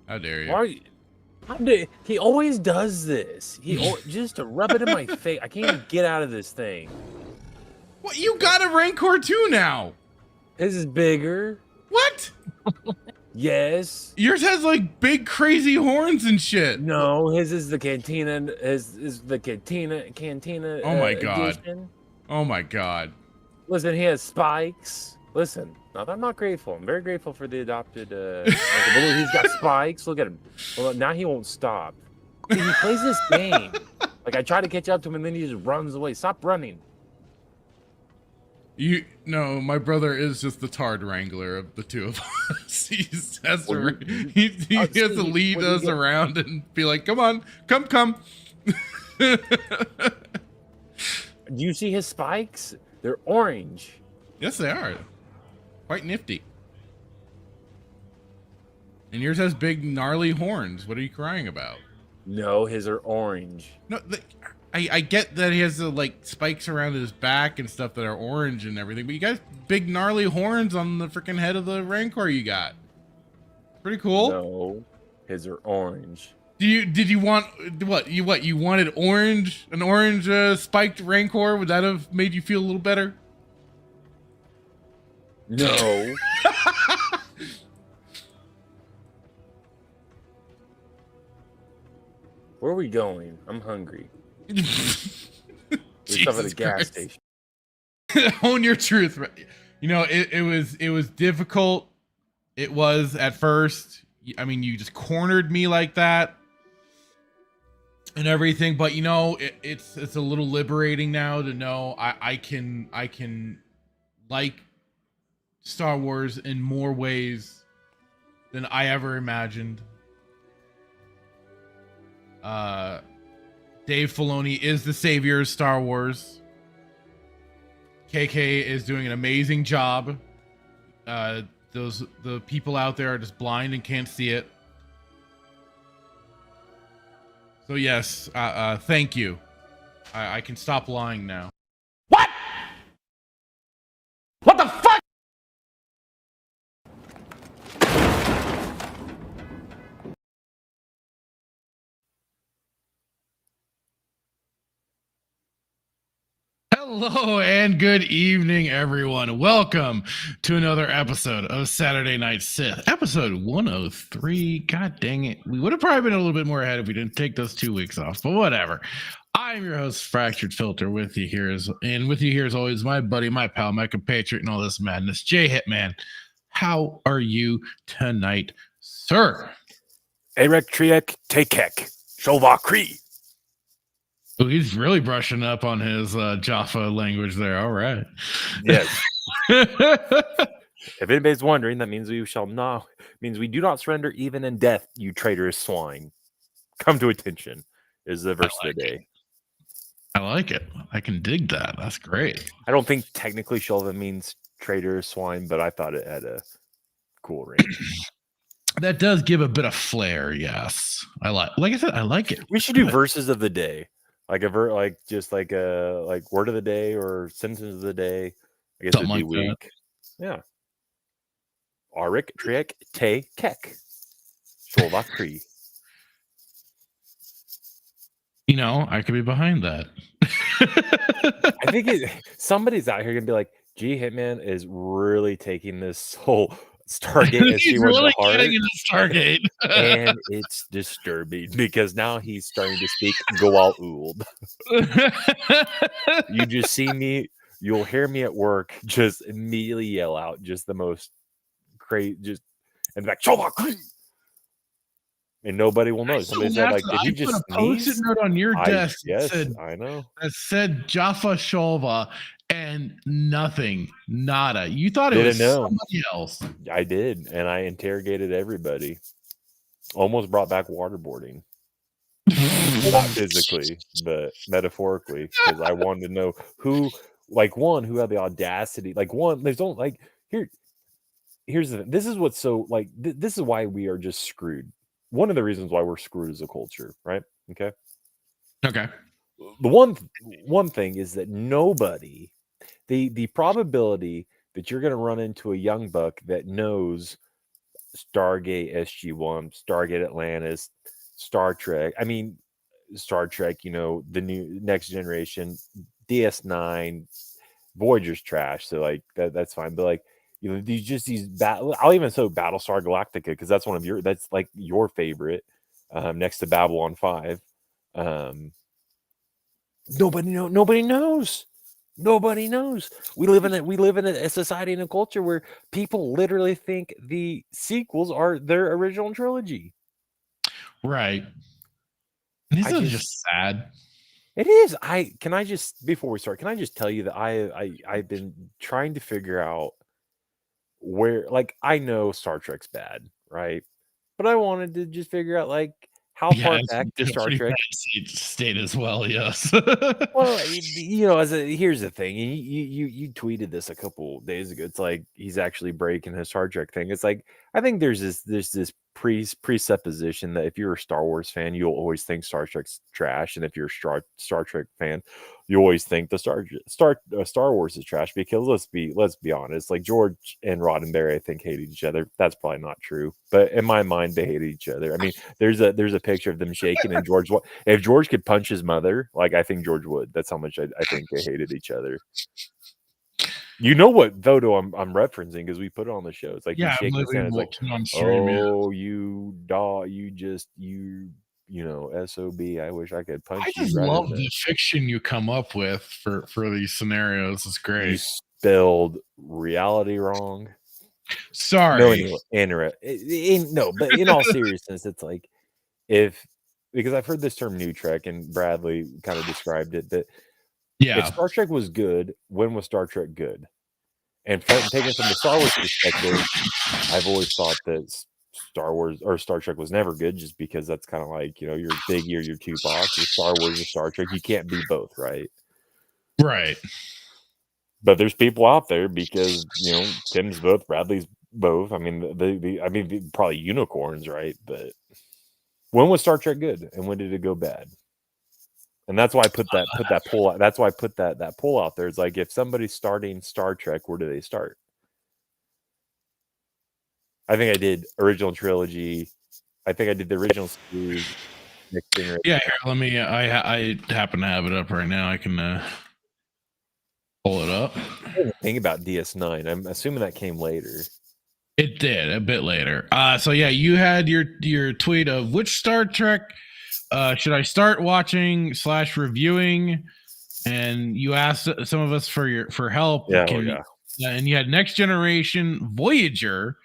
How dare you? Why are you? He always does this. Just to rub it in my face. I can't even get out of this thing. What? You got a Rancor too now? His is bigger. What? Yes. Yours has like big crazy horns and shit. No, his is the cantina. His is the cantina. Oh my god. Edition. Oh my god. Listen, he has spikes. Listen, I'm not grateful. I'm very grateful for the adopted. He's got spikes. Look at him. Well, now he won't stop. See, he plays this game. Like I try to catch up to him, and then he just runs away. Stop running. No, my brother is just the Tard Wrangler of the two of us. He has to lead us around and be like, "Come on, come." Do you see his spikes? They're orange. Yes, they are. Quite nifty. And yours has big, gnarly horns. What are you crying about? No, his are orange. No, I get that he has the like spikes around his back and stuff that are orange and everything, but you got big, gnarly horns on the freaking head of the Rancor you got. Pretty cool. No, his are orange. Did you want what? You wanted an orange spiked Rancor? Would that have made you feel a little better? No. Where are we going? I'm hungry. There's stuff at a gas station. Own your truth. You know, it was difficult. It was at first. I mean, you just cornered me like that and everything, but you know, it's a little liberating now to know I can like Star Wars in more ways than I ever imagined. Dave Filoni is the savior of Star Wars. KK is doing an amazing job. The people out there are just blind and can't see it. So yes, thank you. I can stop lying now. What? What the fuck? Hello and good evening, everyone. Welcome to another episode of Saturday Night Sith, episode 103. God dang it. We would have probably been a little bit more ahead if we didn't take those 2 weeks off, but whatever. I'm your host, Fractured Filter, with you here as always, my buddy, my pal, my compatriot, and all this madness, Jay Hitman. How are you tonight, sir? Erek Triek Tekek Sholva Kree. Oh, he's really brushing up on his Jaffa language there. All right. Yes. If anybody's wondering, that means we do not surrender even in death, you traitorous swine. Come to attention is the verse of the day. I like it. I can dig that. That's great. I don't think technically Sholva means traitorous swine, but I thought it had a cool range. That does give a bit of flair, yes. Like I said, I like it. We should do verses of the day. Like word of the day or sentence of the day. I guess it'd be weak. Yeah. Arik Triek Te Kek. Sholva Kree. You know, I could be behind that. I think somebody's out here gonna be like, gee, Hitman is really taking this whole Stargate as he's really getting into Stargate. And it's disturbing because now he's starting to speak Goal Uld. You just see me, you'll hear me at work just immediately yell out just the most crazy, just and like Sholva Kree. And nobody will know. Somebody said, like, did you just put a post-it note on your desk? Yes, I know. That said Jaffa Sholva and nothing, nada. You thought it was somebody else. I did, and I interrogated everybody. Almost brought back waterboarding. Not physically, but metaphorically, because I wanted to know who had the audacity. There's only here's the thing. This is what's so this is why we are just screwed. One of the reasons why we're screwed as a culture, right? Okay. The one thing is that nobody, the probability that you're going to run into a young buck that knows Stargate, SG-1, Stargate Atlantis, Star Trek. I mean, Star Trek, the new Next Generation, DS9, Voyager's trash. So like that's fine. But like, these battle. I'll even say Battlestar Galactica because that's that's like your favorite, next to Babylon 5. Nobody knows. Nobody knows. We live in a society and a culture where people literally think the sequels are their original trilogy. Right. These are just sad. It is. Before we start, can I just tell you that I've been trying to figure out where, like, I know Star Trek's bad, right? But I wanted to just figure out like how far It's back in to a Star pretty Trek. bad state as well. Yes. Well, here's the thing, and you tweeted this a couple days ago. It's like he's actually breaking his Star Trek thing. It's like I think there's this presupposition that if you're a Star Wars fan, you'll always think Star Trek's trash, and if you're a Star Trek fan, you always think the Star Wars is trash. Because let's be honest, like George and Roddenberry, I think hated each other. That's probably not true, but in my mind, they hated each other. I mean, there's a picture of them shaking, and if George could punch his mother, like I think George would. That's how much I think they hated each other. You know what photo I'm referencing because we put it on the show. It's like he's shaking his hand. It's like, on stream, oh, you dog, SOB. I wish I could punch I you just right love in the fiction you come up with for these scenarios. It's You great. spelled reality wrong. Sorry. No, but in all seriousness, it's like because I've heard this term new Trek and Bradley kind of described it, that if Star Trek was good, when was Star Trek good? And taken from the Star Wars perspective, I've always thought that Star Wars or Star Trek was never good, just because that's kind of like, your Biggie or your Tupac, or Star Wars or Star Trek. You can't be both, right? Right. But there's people out there because Tim's both, Bradley's both. I mean, probably unicorns, right? But when was Star Trek good, and when did it go bad? And that's why I put that poll. That's why I put that poll out there. It's like, if somebody's starting Star Trek, where do they start? I think I did original trilogy. I think I did the original series. Next Generation. Yeah, here, let me. I happen to have it up right now. I can pull it up. Think about DS9. I'm assuming that came later. It did a bit later. So yeah, you had your tweet of which Star Trek should I start watching / reviewing, and you asked some of us for help. Yeah. And you had Next Generation, Voyager,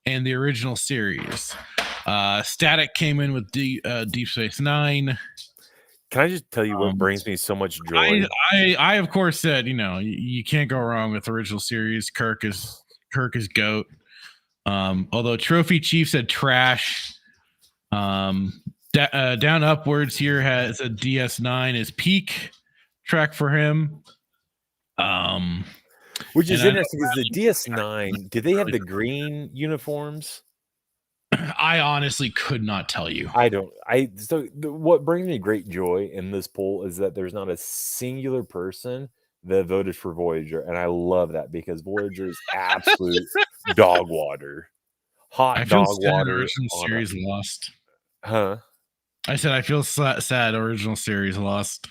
and the original series. Static came in with Deep Space Nine. Can I just tell you what brings me so much joy? I of course said, you can't go wrong with original series. Kirk is GOAT. Although Trophy Chief said trash. Down Upwards here has a DS9 is peak track for him. Which is interesting because the DS9, do they have the green uniforms? I honestly could not tell you. What brings me great joy in this poll is that there's not a singular person that voted for Voyager, and I love that because Voyager is absolute dog water, hot dog water. Original series lost. Huh? I said I feel sad. Original series lost.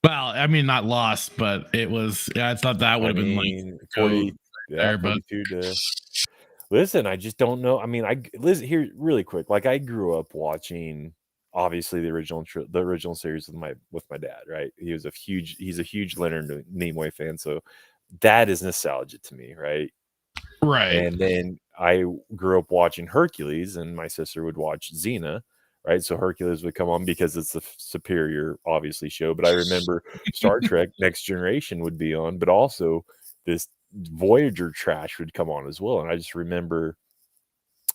Well, I mean, not lost, but it was. Yeah, I thought that would have been like 40. Yeah, 42 to. Listen, I just don't know. I mean, listen here really quick. Like, I grew up watching, obviously, the original series with my dad. Right? He's a huge Leonard Nimoy fan, so that is nostalgia to me, right? Right. And then I grew up watching Hercules, and my sister would watch Xena. Right, so Hercules would come on because it's the superior, obviously, show. But I remember Star Trek Next Generation would be on, but also this Voyager trash would come on as well. And I just remember,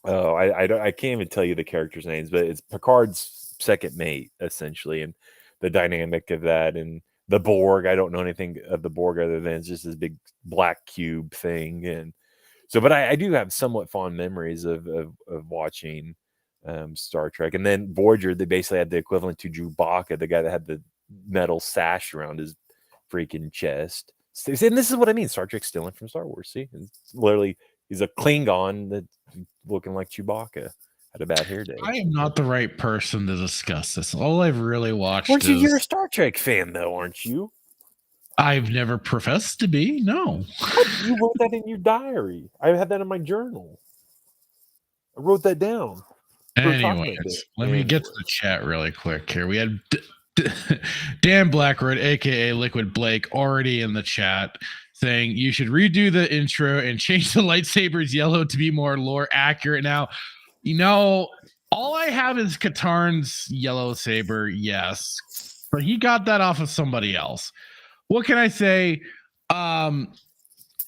I can't even tell you the characters' names, but it's Picard's second mate essentially, and the dynamic of that, and the Borg. I don't know anything of the Borg other than it's just this big black cube thing, and so. But I do have somewhat fond memories of watching Star Trek. And then Voyager, they basically had the equivalent to Chewbacca, the guy that had the metal sash around his freaking chest. And this is what I mean. Star Trek's stealing from Star Wars. See, it's literally He's a Klingon that's looking like Chewbacca. Had a bad hair day. I am not the right person to discuss this. All I've really watched Aren't you? is You're a Star Trek fan, though, aren't you? I've never professed to be. No. What? You wrote that in your diary. I had that in my journal. I wrote that down. Anyways, let me get to the chat really quick here. We had Dan Blackwood, aka Liquid Blake, already in the chat saying you should redo the intro and change the lightsabers yellow to be more lore accurate. Now, all I have is Katarn's yellow saber, yes, but he got that off of somebody else. What can I say?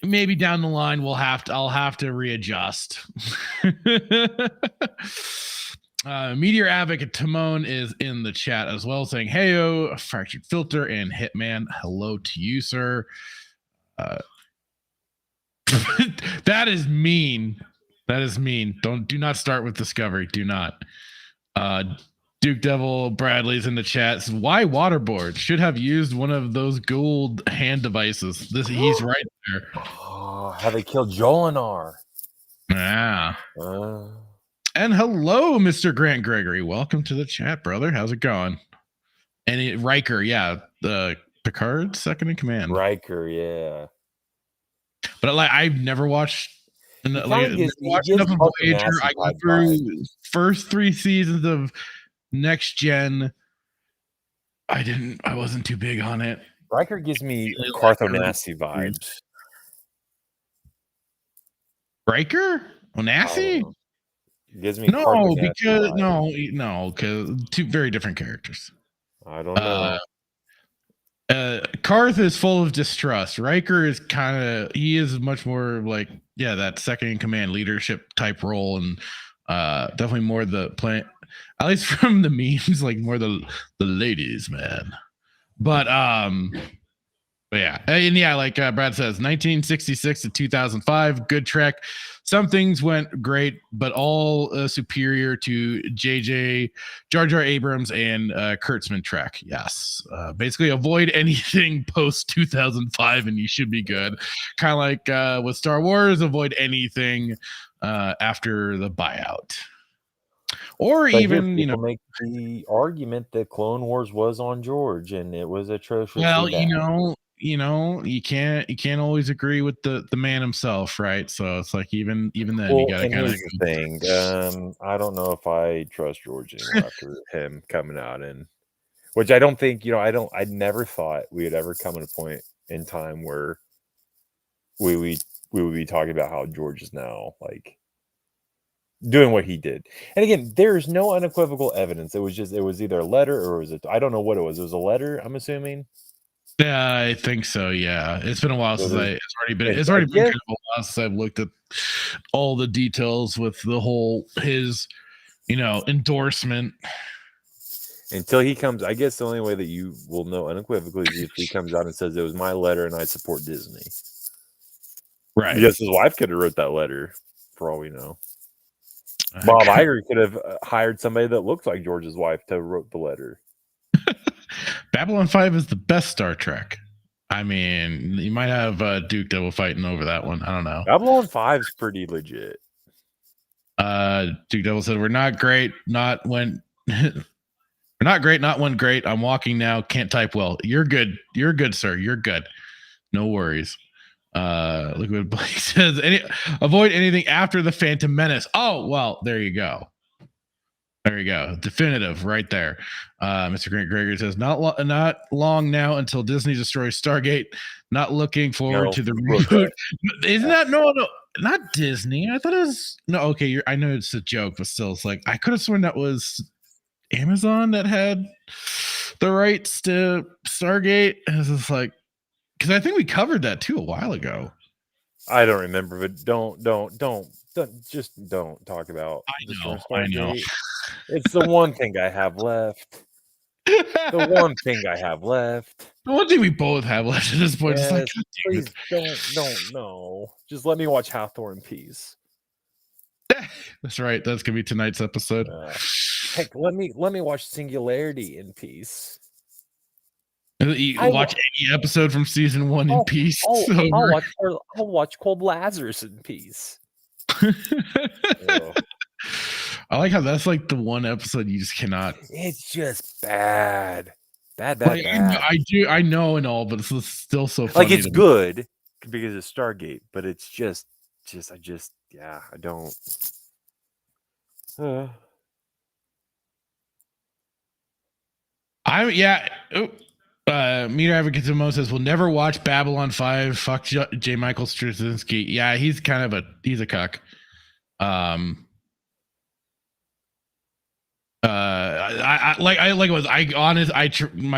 Maybe down the line I'll have to readjust. Meteor Advocate Timon is in the chat as well, saying, "Heyo, Fractured Filter and Hitman, hello to you, sir." That is mean. That is mean. Do not start with Discovery. Do not. Duke Devil Bradley's in the chat. Says, why waterboard? Should have used one of those gold hand devices. He's right there. Oh, how they killed Jolinar. Yeah. And hello, Mr. Grant Gregory. Welcome to the chat, brother. How's it going? And Riker, yeah, the Picard second in command. Riker, yeah. But I've never watched. Watched enough of Voyager. I went through first 3 seasons of Next Gen. I wasn't too big on it. Riker gives me Carthonasi vibes. Riker? Onassi? Gives me because two very different characters. I don't know. Karth is full of distrust. Riker is he is much more like that second in command leadership type role, and definitely more the plan, at least from the memes, like more the ladies man. But yeah, and yeah, like Brad says, 1966 to 2005, good trek. Some things went great, but all superior to Jar Jar Abrams and Kurtzman trek. Yes, basically avoid anything post 2005, and you should be good. Kind of like with Star Wars, avoid anything after the buyout. Or but even make the argument that Clone Wars was on George and it was atrocious. Well, you can't always agree with the man himself, right? So it's like even then you gotta kind of thing. I don't know if I trust George anymore after him coming out, and which I don't think I never thought we would ever come at a point in time where we would be talking about how George is now like doing what he did. And again, there's no unequivocal evidence. It was either a letter or I don't know what it was. It was a letter, I'm assuming. Yeah, I think so. Yeah, it's been a while since it's already been kind of a while since I've looked at all the details with the whole his endorsement. Until he comes, I guess the only way that you will know unequivocally is if he comes out and says it was my letter and I support Disney. Right. Yes, his wife could have wrote that letter, for all we know. Bob Iger could have hired somebody that looks like George's wife to wrote the letter. Babylon 5 is the best Star Trek. I mean, you might have Duke Devil fighting over that one. I don't know. Babylon 5 is pretty legit. Duke Devil said, "We're not great, not when we're not great, not when great. I'm walking now. Can't type well. You're good. You're good, sir. You're good. No worries." Look what Blake says. Avoid anything after the Phantom Menace. Oh, well, there you go. There you go. Definitive right there. Mr. Grant Gregory says, not long now until Disney destroys Stargate. Not looking forward to the reboot. Isn't that no, not Disney. I thought it was okay. I know it's a joke, but still, it's like I could have sworn that was Amazon that had the rights to Stargate. And it's just like, because I think we covered that too a while ago. I don't remember, but don't talk about. I know. It's the one thing I have left. The one thing I have left. The one thing we both have left at this point. Yes, please don't no. Just let me watch Hathor in peace. That's right. That's gonna be tonight's episode. Heck, let me watch Singularity in peace. Watch any episode from season 1 in peace. I'll watch Cold Lazarus in peace. I like how that's like the one episode you just cannot. It's just bad. Bad. I know and all, but it's still so funny. Like, it's good because it's Stargate, but it's just I don't. Meter Advocate Simone says we'll never watch Babylon 5. Fuck J. Michael Straczynski. Yeah, he's kind of he's a cuck. My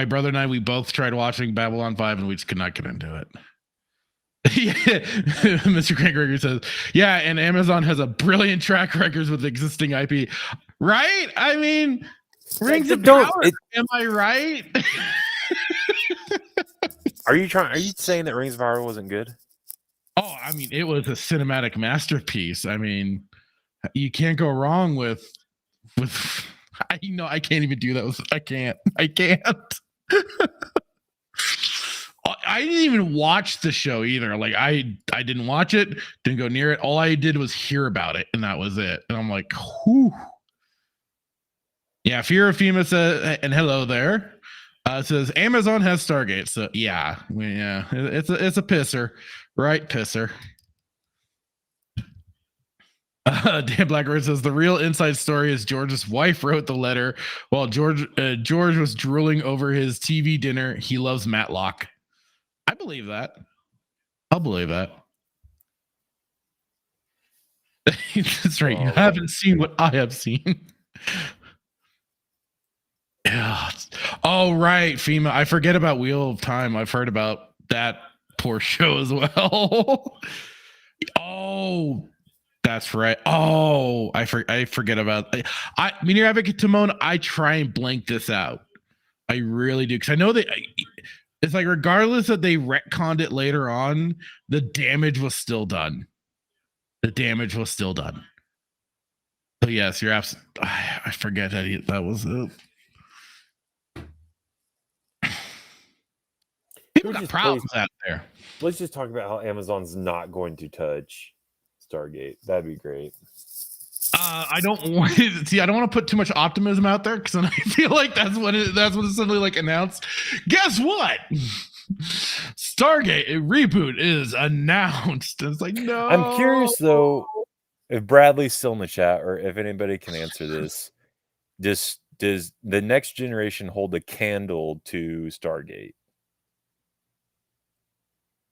brother and I, we both tried watching Babylon 5 and we just could not get into it. Yeah, Mr. Crankreger says, yeah, and Amazon has a brilliant track record with existing IP, right? I mean, Rings of Power. Am I right? Are you saying that Rings of Power wasn't good? Oh, I mean, it was a cinematic masterpiece. I mean, you can't go wrong with. I can't even do that. I can't. I didn't even watch the show either. Like I didn't watch it, didn't go near it. All I did was hear about it, and that was it. And I'm like, whew. Yeah, Fear of FEMA says, and hello there. Says Amazon has Stargate. So yeah, it's a pisser, right? Pisser. Dan Blackbird says the real inside story is George's wife wrote the letter while George was drooling over his TV dinner. He loves Matlock. I believe that. I'll believe that. That's right. You haven't seen what I have seen. Yeah. Oh, right. FEMA. I forget about Wheel of Time. I've heard about that poor show as well. Oh, that's right. Oh, I forget about. Meteor Advocate Timon. I try and blank this out. I really do, because I know that it's like, regardless that they retconned it later on, the damage was still done. So yes, you're absolutely. I forget that was it. People got problems out there. Let's just talk about how Amazon's not going to touch Stargate. That'd be great. I don't want to put too much optimism out there, because then I feel like that's what it's suddenly like announced. Guess what? Stargate reboot is announced. It's like, no. I'm curious though if Bradley's still in the chat, or if anybody can answer this. Does the next generation hold a candle to Stargate?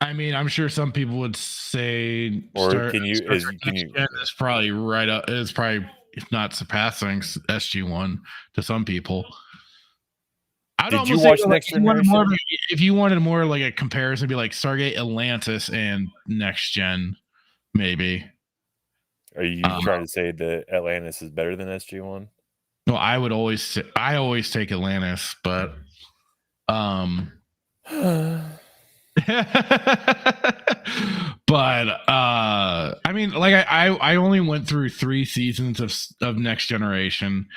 I mean, I'm sure some people would say, or it's probably right up. It's probably, if not surpassing, SG-1 to some people. Did you watch Next Generation? If you wanted more like a comparison, it'd be like Stargate Atlantis and Next Gen, maybe. Are you trying to say that Atlantis is better than SG-1? Well, I always take Atlantis, but but I mean, like I only went through 3 seasons of Next Generation.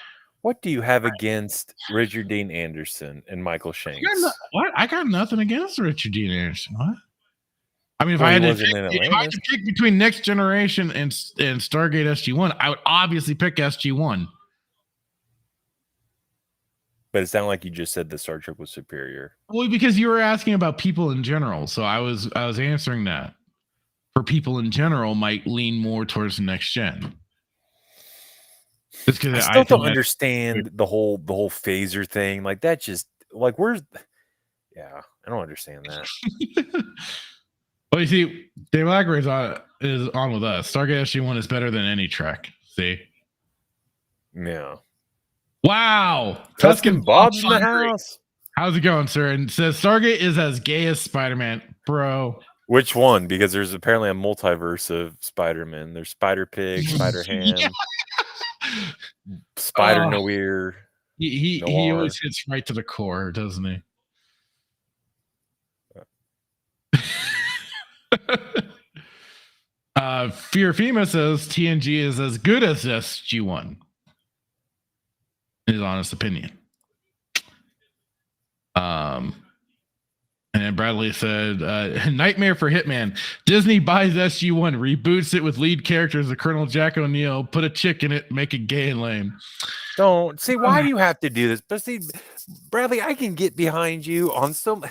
What do you have against Richard Dean Anderson and Michael Shanks? I got nothing against Richard Dean Anderson. What? I mean, if I had to pick between Next Generation and Stargate SG-1, I would obviously pick SG-1. But it sounded like you just said the Star Trek was superior. Well, because you were asking about people in general, so I was answering that. For people in general, might lean more towards the Next Gen. I still don't understand the whole phaser thing. Like, that just like, where's? Yeah, I don't understand that. Well, you see, Dave Lackery is on with us. Stargate SG-1 is better than any Trek. See? Yeah. Wow. Tuscan Bob's in the house. How's it going, sir? And says Stargate is as gay as Spider-Man. Bro. Which one? Because there's apparently a multiverse of Spider-Man. There's Spider-Pig, Spider-Ham, Spider-No-Ear. He always hits right to the core, doesn't he? Fear FEMA says TNG is as good as SG-1. In his honest opinion. And And Bradley said, "Nightmare for Hitman. Disney buys SG-1, reboots it with lead characters of Colonel Jack O'Neill, put a chick in it, make it gay and lame." Don't see why do you have to do this? But see, Bradley, I can get behind you on some.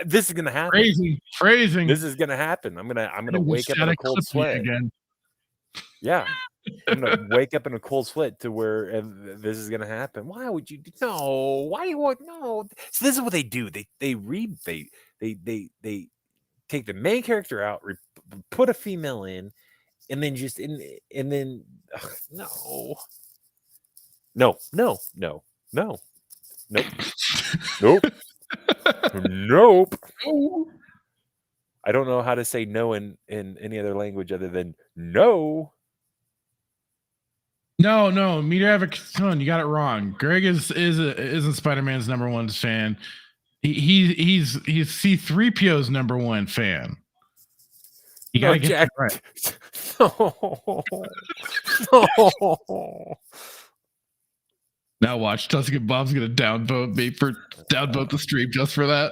This is gonna happen. Phrasing. This is gonna happen. I'm gonna wake up in a cold sweat again. Yeah, I'm gonna wake up in a cold sweat to where this is gonna happen. Why would you? No. Why you want no? So this is what they do. They take the main character out, put a female in, and then just and then no. Nope. I don't know how to say no in any other language other than no. No, Meteor Havoc Son, you got it wrong. Greg isn't Spider-Man's number one fan. He's C-3PO's number one fan. You gotta get that right. No. Now watch, Tuscan Bob's gonna downvote the stream just for that.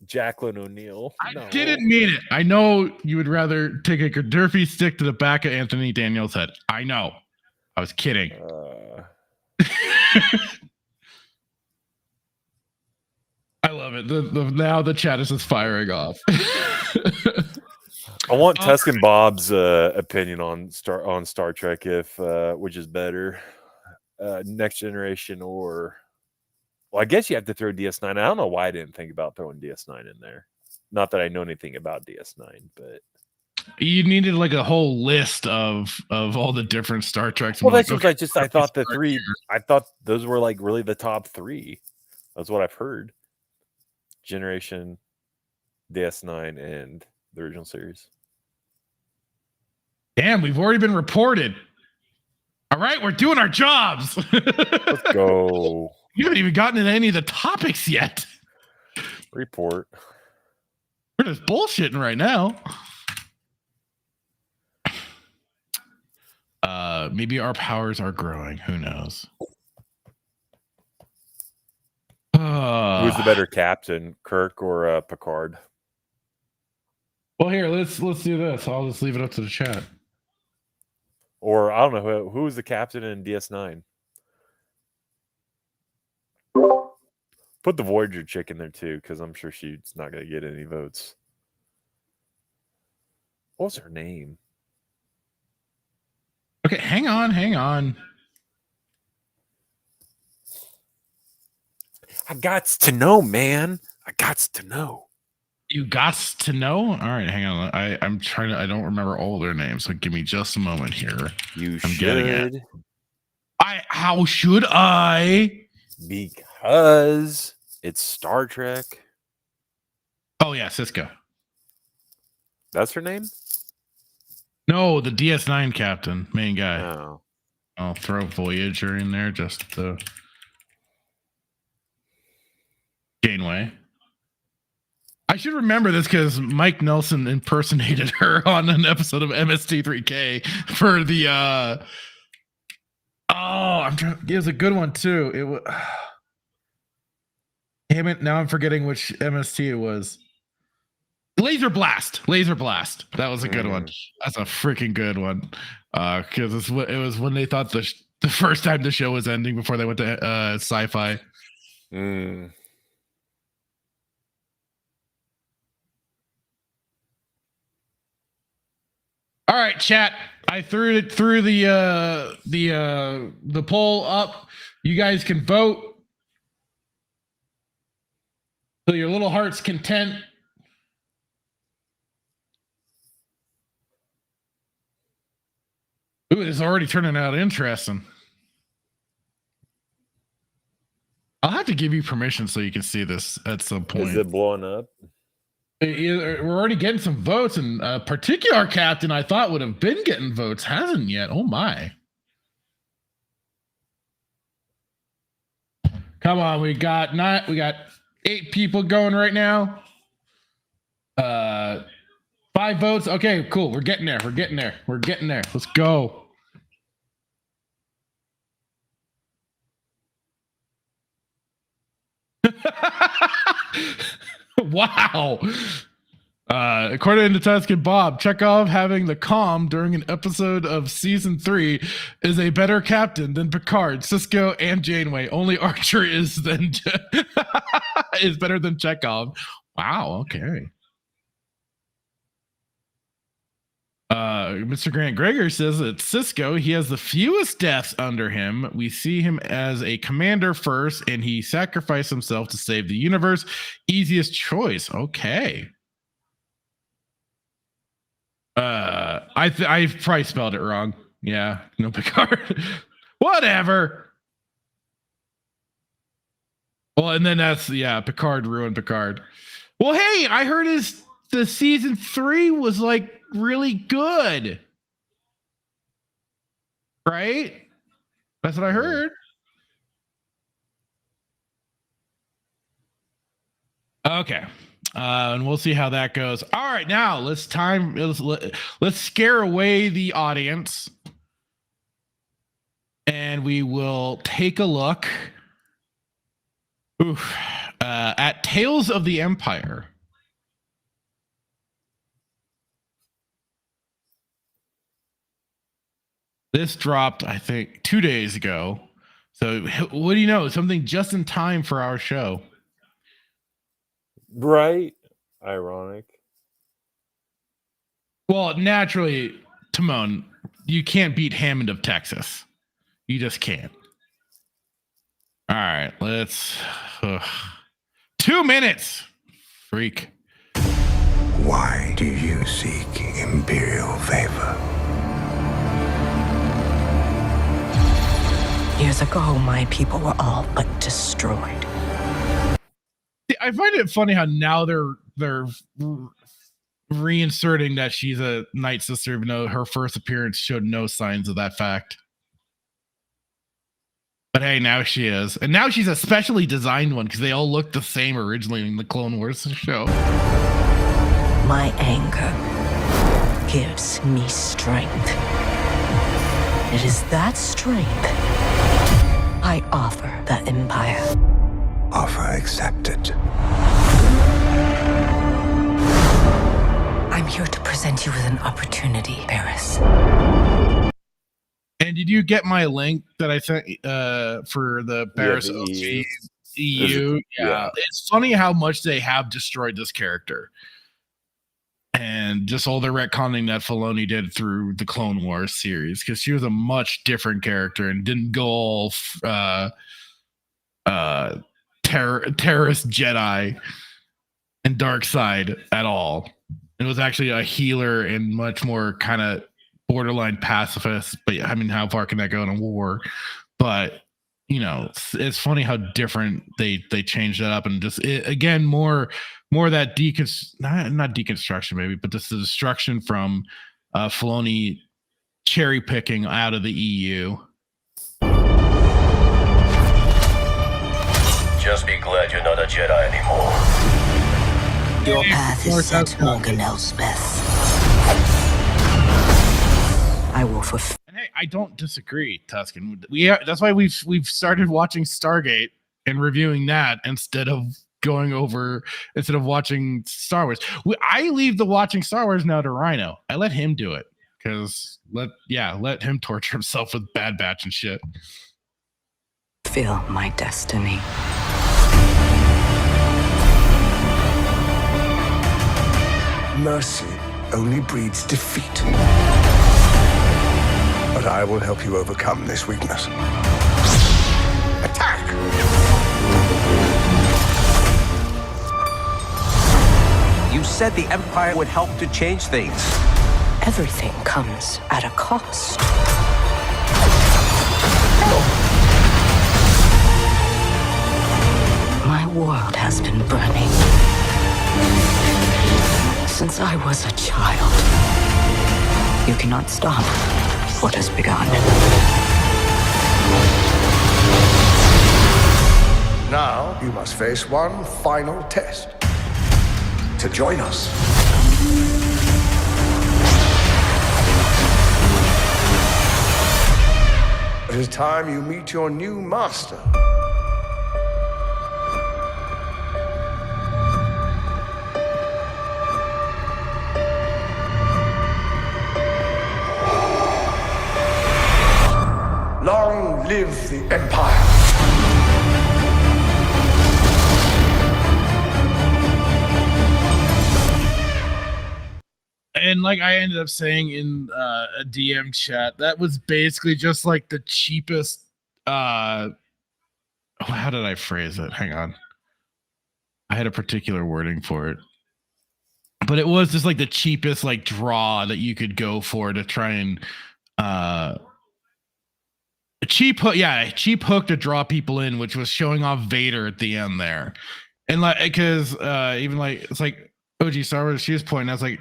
Jacqueline O'Neill. I didn't mean it. I know you would rather take a Gadurfi stick to the back of Anthony Daniels' head. I know. I was kidding. I love it. Now the chat is just firing off. I want Tuscan Bob's opinion on Star Trek, if which is better, Next Generation or. Well, I guess you have to throw DS9. I don't know why I didn't think about throwing DS9 in there. Not that I know anything about DS9, but you needed like a whole list of all the different Star Treks. Well, that's what I thought the three. I thought those were like really the top three. That's what I've heard. Generation, DS9, and the original series. Damn, we've already been reported. All right, we're doing our jobs. Let's go. You haven't even gotten into any of the topics yet. Report. We're just bullshitting right now. Maybe our powers are growing. Who knows? Who's the better captain, Kirk or Picard? Well, here, let's do this. I'll just leave it up to the chat. Or I don't know who's the captain in DS9. Put the Voyager chick in there too, because I'm sure she's not going to get any votes. What was her name? Okay, hang on. I gots to know, man. I gots to know. You gots to know? All right, hang on. I'm trying to. I don't remember all their names, so give me just a moment here. I'm getting it. How should I? Because it's Star Trek. Oh yeah, Sisko. That's her name? No, the DS9 captain, main guy. Oh. I'll throw Voyager in there just to Janeway. I should remember this because Mike Nelson impersonated her on an episode of MST3K for the it was a good one too. It was damn it, now I'm forgetting which MST it was. Laser Blast. That was a good one. That's a freaking good one. Because it was when they thought the first time the show was ending before they went to sci-fi. All right, chat. I threw the poll up. You guys can vote to your little heart's content. Ooh, it's already turning out interesting. I'll have to give you permission so you can see this at some point. Is it blowing up? We're already getting some votes, and a particular captain I thought would have been getting votes hasn't yet. Oh my. Come on, we got 8 people going right now. 5 votes. Okay, cool. We're getting there. Let's go. Wow. According to Tuscan Bob, Chekhov having the calm during an episode of season 3 is a better captain than Picard, Sisko, and Janeway. Only Archer is is better than Chekhov. Wow. Okay. Mr. Grant Gregor says that Sisko, he has the fewest deaths under him. We see him as a commander first, and he sacrificed himself to save the universe. Easiest choice. Okay. I probably spelled it wrong. Yeah, no Picard. Whatever. Well, and then Picard ruined Picard. Well, hey, I heard the season 3 was like really good. Right? That's what I heard. Okay. And we'll see how that goes. All right, now let's scare away the audience, and we will take a look at Tales of the Empire. This dropped, I think, 2 days ago. So what do you know? Something just in time for our show. Right? Ironic. Well, naturally, Timon, you can't beat Hammond of Texas. You just can't. All right, let's... 2 minutes! Freak. Why do you seek Imperial favor? Years ago, my people were all but destroyed. I find it funny how now they're reinserting that she's a Night Sister, even though her first appearance showed no signs of that fact. But hey, now she is. And now she's a specially designed one because they all looked the same originally in the Clone Wars show. My anger gives me strength. It is that strength I offer the Empire. Offer accepted. I'm here to present you with an opportunity, Paris. And did you get my link that I sent for the Paris EU? Yeah. It's funny how much they have destroyed this character. And just all the retconning that Filoni did through the Clone Wars series, because she was a much different character and didn't go all terrorist Jedi and dark side at all. It was actually a healer and much more kind of borderline pacifist. But I mean, how far can that go in a war? But you know, it's funny how different they changed that up, and just again more that not deconstruction maybe, but just the destruction from Filoni cherry picking out of the EU. Just be glad you're not a Jedi anymore. Your path is set, Morgan Elsbeth. I will fulfill. And hey, I don't disagree, Tuscan. That's why we've started watching Stargate and reviewing that instead of watching Star Wars. I leave the watching Star Wars now to Rhino. I let him do it because let him torture himself with Bad Batch and shit. Feel my destiny. Mercy only breeds defeat. But I will help you overcome this weakness. Attack! You said the Empire would help to change things. Everything comes at a cost. My world has been burning since I was a child. You cannot stop what has begun. Now you must face one final test. To join us. It is time you meet your new master. live the Empire. And like I ended up saying in a DM chat, that was basically just like the cheapest. How did I phrase it? Hang on, I had a particular wording for it, but it was just like the cheapest like draw that you could go for to try and cheap hook to draw people in, which was showing off Vader at the end there, and like because even like it's like OG Star Wars, she was pointing. I was like,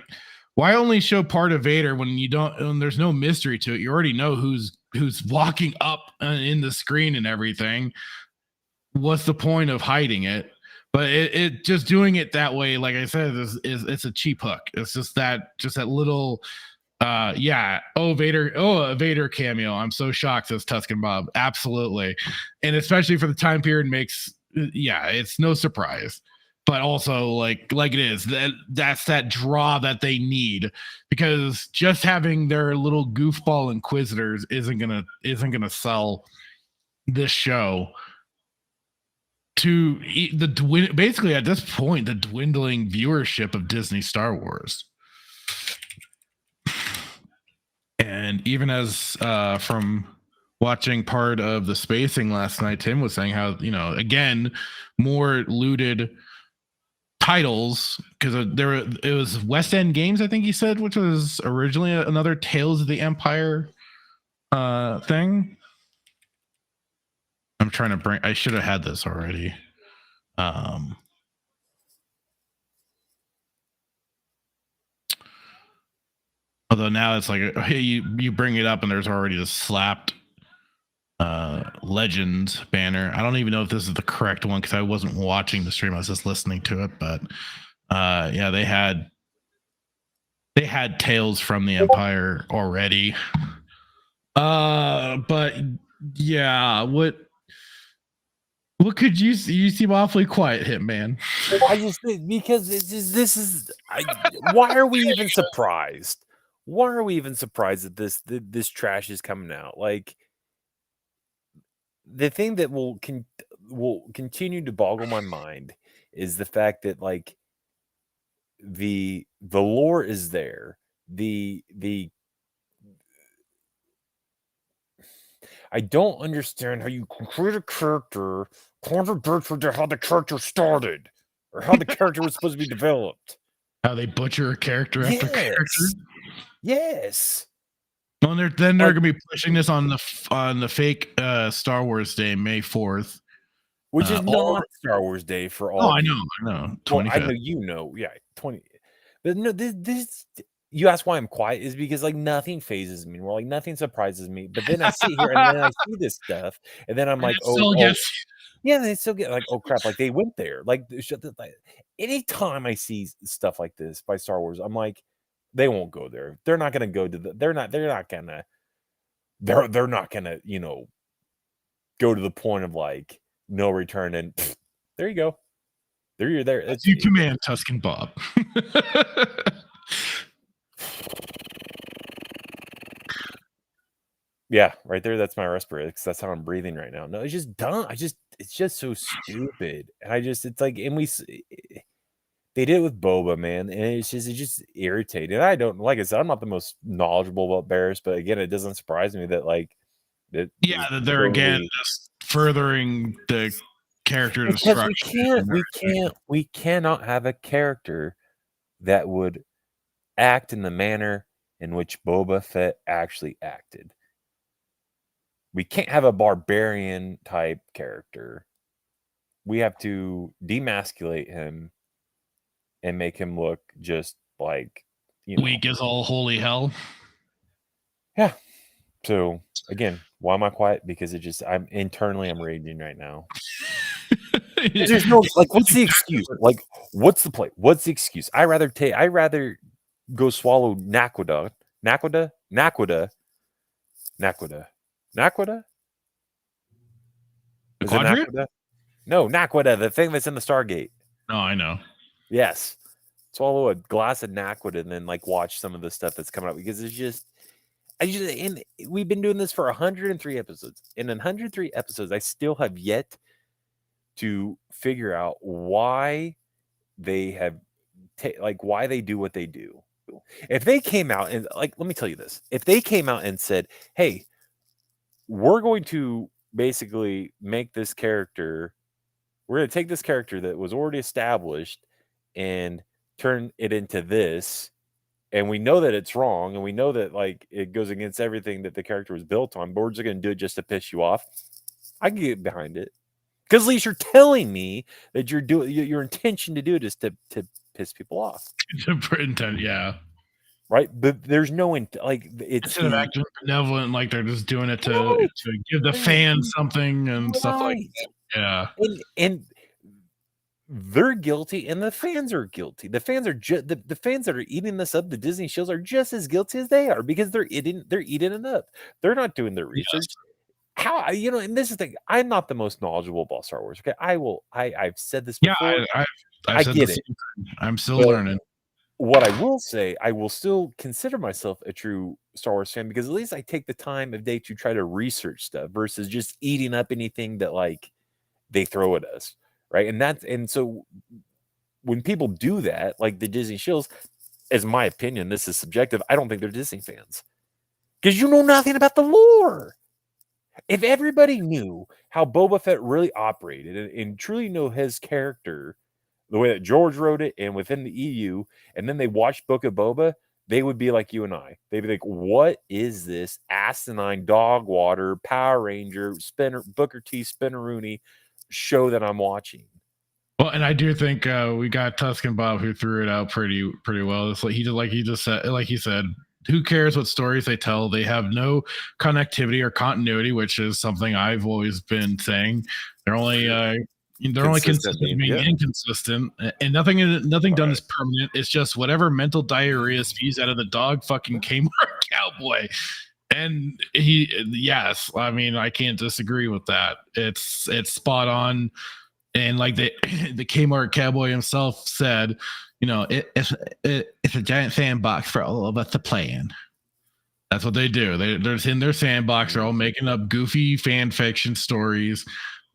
why only show part of Vader when there's no mystery to it? You already know who's walking up in the screen and everything. What's the point of hiding it? But it just doing it that way, like I said, is it's a cheap hook. It's just that little Vader, a Vader cameo. I'm so shocked, says Tuscan Bob. Absolutely. And especially for the time period it's no surprise. But also like it is that's that draw that they need, because just having their little goofball inquisitors isn't gonna sell this show to basically at this point the dwindling viewership of Disney Star Wars. And even as from watching part of the spacing last night, Tim was saying how, again, more looted titles, because it was West End Games, I think he said, which was originally another Tales of the Empire thing. I'm trying to I should have had this already. Although now it's like, hey, you bring it up and there's already a slapped Legends banner. I don't even know if this is the correct one because I wasn't watching the stream. I was just listening to it. But they had Tales from the Empire already. But yeah, what could you see? You seem awfully quiet, Hitman. I just think because why are we even surprised? Why are we even surprised that this trash is coming out? Like, the thing that will continue to boggle my mind is the fact that like the lore is there. I don't understand how you can create a character contradictory to how the character started or how the character was supposed to be developed. How they butcher a character after character. Yes. Well, they're going to be pushing this on the fake Star Wars Day, May 4th, which is not Star Wars Day for all. Oh, I know. 25th. Well, I know, 20. But no, this. You ask why I'm quiet is because like nothing phases me. Well, like nothing surprises me. But then I sit here and then I see this stuff, and then I'm like, yeah, they still get like, oh crap, like they went there. Like, anytime I see stuff like this by Star Wars, I'm like, they won't go there. They're not gonna go to they're not gonna go to the point of like no return. And there you go. There you're there. That's you command, Tuscan Bob. Yeah, right there. That's my respirator because that's how I'm breathing right now. No, it's just dumb. It's just so stupid. And it's like, and they did it with Boba, man, and it's just irritating. I don't, like I said, I'm not the most knowledgeable about bears, but again, it doesn't surprise me that like that. Yeah, that they're again just furthering the character destruction. We cannot have a character that would act in the manner in which Boba Fett actually acted. We can't have a barbarian type character. We have to demasculate him and make him look just like weak as all holy hell. Yeah. So again, why am I quiet? Because I'm raging right now. There's no like, what's the excuse? Like, what's the play? What's the excuse? I rather go swallow Naquadah. Is it Naquadah? No, Naquadah, the thing that's in the Stargate. Oh, I know. Yes. Swallow a glass of Naquadah and then like watch some of the stuff that's coming up, because it's just and we've been doing this for 103 episodes. In 103 episodes, I still have yet to figure out why they have why they do what they do. If they came out and let me tell you this, if they came out and said, hey, we're going to basically make this character, we're going to take this character that was already established and turn it into this, and we know that it's wrong, and we know that it goes against everything that the character was built on, but we're just going to do it just to piss you off, I can get behind it. Because at least you're telling me that your intention to do it is to piss people off. Yeah. Right, but there's no it's instead of acting benevolent, like they're just doing it to give the fans something and stuff like that. Yeah, and they're guilty, and the fans are guilty. The fans are the fans that are eating this up. The Disney shows are just as guilty as they are because they're eating it up. They're not doing their research. Yes. How and this is the thing. I'm not the most knowledgeable about Star Wars. Okay, I've said this before. Yeah, I get it. I'm still learning. What I will say, I will still consider myself a true Star Wars fan because at least I take the time of day to try to research stuff versus just eating up anything that they throw at us, right? And so when people do that, like the Disney shows, as my opinion, this is subjective, I don't think they're Disney fans because you know nothing about the lore. If everybody knew how Boba Fett really operated and truly know his character, the way that George wrote it and within the EU, and then they watched Book of Boba, they would be like you and I. They'd be like, what is this asinine dog water, Power Ranger, Booker T, Spinneroonie show that I'm watching? Well, and I do think we got Tuscan Bob who threw it out pretty well. It's like he said, who cares what stories they tell? They have no connectivity or continuity, which is something I've always been saying. They're only consistent being inconsistent, and nothing done is permanent. It's just whatever mental diarrhea spews out of the dog fucking Kmart cowboy. And yes, I mean, I can't disagree with that. It's spot on. And like the Kmart cowboy himself said, it's a giant sandbox for all of us to play in. That's what they do. They're in their sandbox. They're all making up goofy fan fiction stories.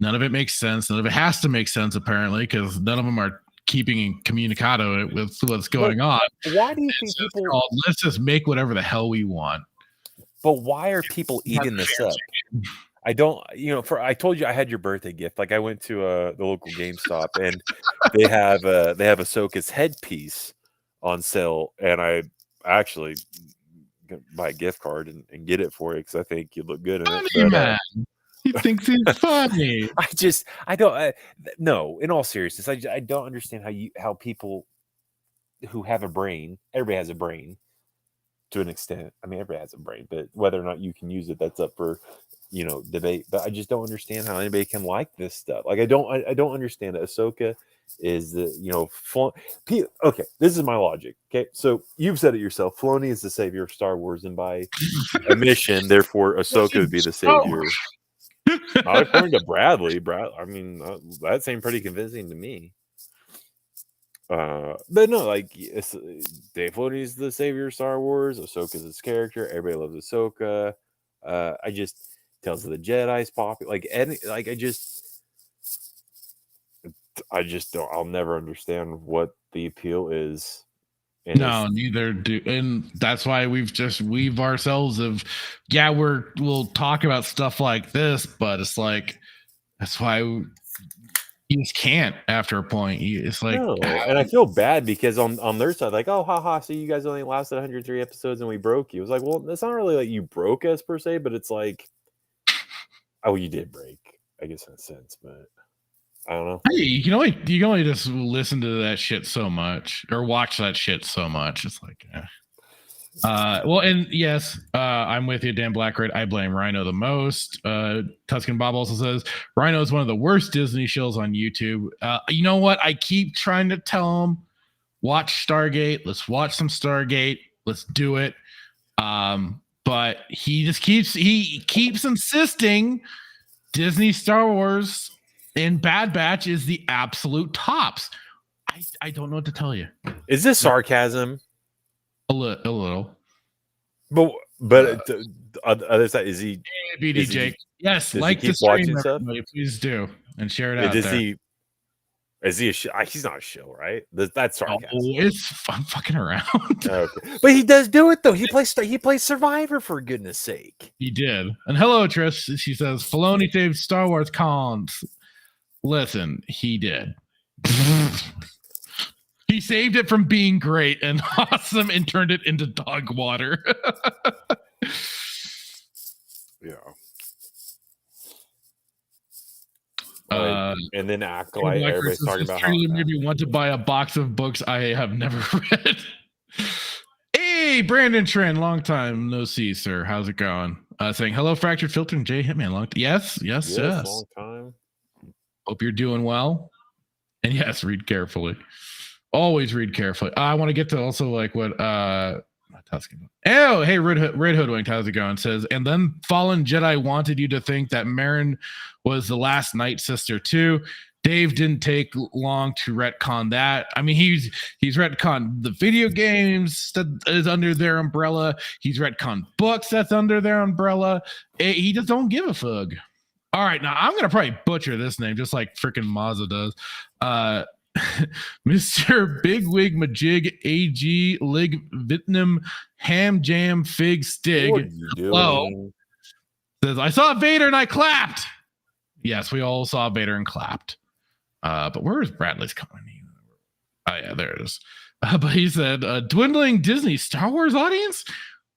None of it makes sense. None of it has to make sense, apparently, because none of them are keeping in communicado with what's going on. Why do you think people... let's just make whatever the hell we want. But why are people eating this up? I don't, I told you I had your birthday gift. Like I went to the local GameStop and they have Ahsoka's headpiece on sale, and I actually buy a gift card and get it for you because I think you look good in it. But, he thinks he's funny. No, in all seriousness, I don't understand how people who have a brain, everybody has a brain to an extent. I mean, everybody has a brain, but whether or not you can use it, that's up for debate. But I just don't understand how anybody can like this stuff. Like I don't understand it. Ahsoka is okay, this is my logic. Okay, so you've said it yourself. Filoni is the savior of Star Wars, and by admission, therefore, Ahsoka would be the savior. Not according to Bradley. I mean, that seemed pretty convincing to me. But no, Dave Filoni is the savior of Star Wars. Ahsoka's his character. Everybody loves Ahsoka. I just Tales of the Jedi's popular. I just don't. I'll never understand what the appeal is. No, neither do, and that's why we've ourselves of, we'll talk about stuff like this, but it's like that's why you just can't after a point. It's like, no. And I feel bad because on their side, like, oh, haha, so you guys only lasted 103 episodes and we broke you. It's like, well, it's not really like you broke us per se, but it's like, oh, you did break, I guess in a sense, but I don't know. Hey, you can only just listen to that shit so much or watch that shit so much. It's like, well, and yes, I'm with you, Dan Blackred. I blame Rhino the most. Tuscan Bob also says Rhino is one of the worst Disney shows on YouTube. You know what? I keep trying to tell him, watch Stargate. Let's watch some Stargate. Let's do it. But he just keeps insisting Disney Star Wars and Bad Batch is the absolute tops. I don't know what to tell you. Is this sarcasm? A little. But But the other side, is he? Hey, BD Jake. Yes, does he like the keep stream, watching stuff? everybody. Please do and share it out Does there. he? Is he a shill? He's not a shill, right? That's sarcasm. I'm fucking around. Okay. But he does do it though. He plays Survivor, for goodness sake. He did. And hello, Trish. She says Filoni saved Star Wars cons. Listen, he did. He saved it from being great and awesome and turned it into dog water. Yeah. And then Acolyte, everybody's talking about how made me want to buy a box of books I have never read. Hey, Brandon Trent, long time no see, sir. How's it going? Saying hello, Fractured Filter and Jay Hitman. Long yes. long time. Hope you're doing well. And yes, read carefully. Always read carefully. I want to get to also like what oh, hey, Red Hoodwinked, how's it going? Says, and then Fallen Jedi wanted you to think that Marin was the last Night Sister too. Dave didn't take long to retcon that. I mean, he's retconned the video games that is under their umbrella. He's retconned books that's under their umbrella. He just don't give a fuck. All right, now I'm gonna probably butcher this name just like freaking Mazda does. Mr. Bigwig Majig AG Lig Vietnam Ham Jam Fig Stig. Hello. Says, I saw Vader and I clapped. Yes, we all saw Vader and clapped. But where is Bradley's comment? Oh yeah, there it is. But he said, dwindling Disney Star Wars audience?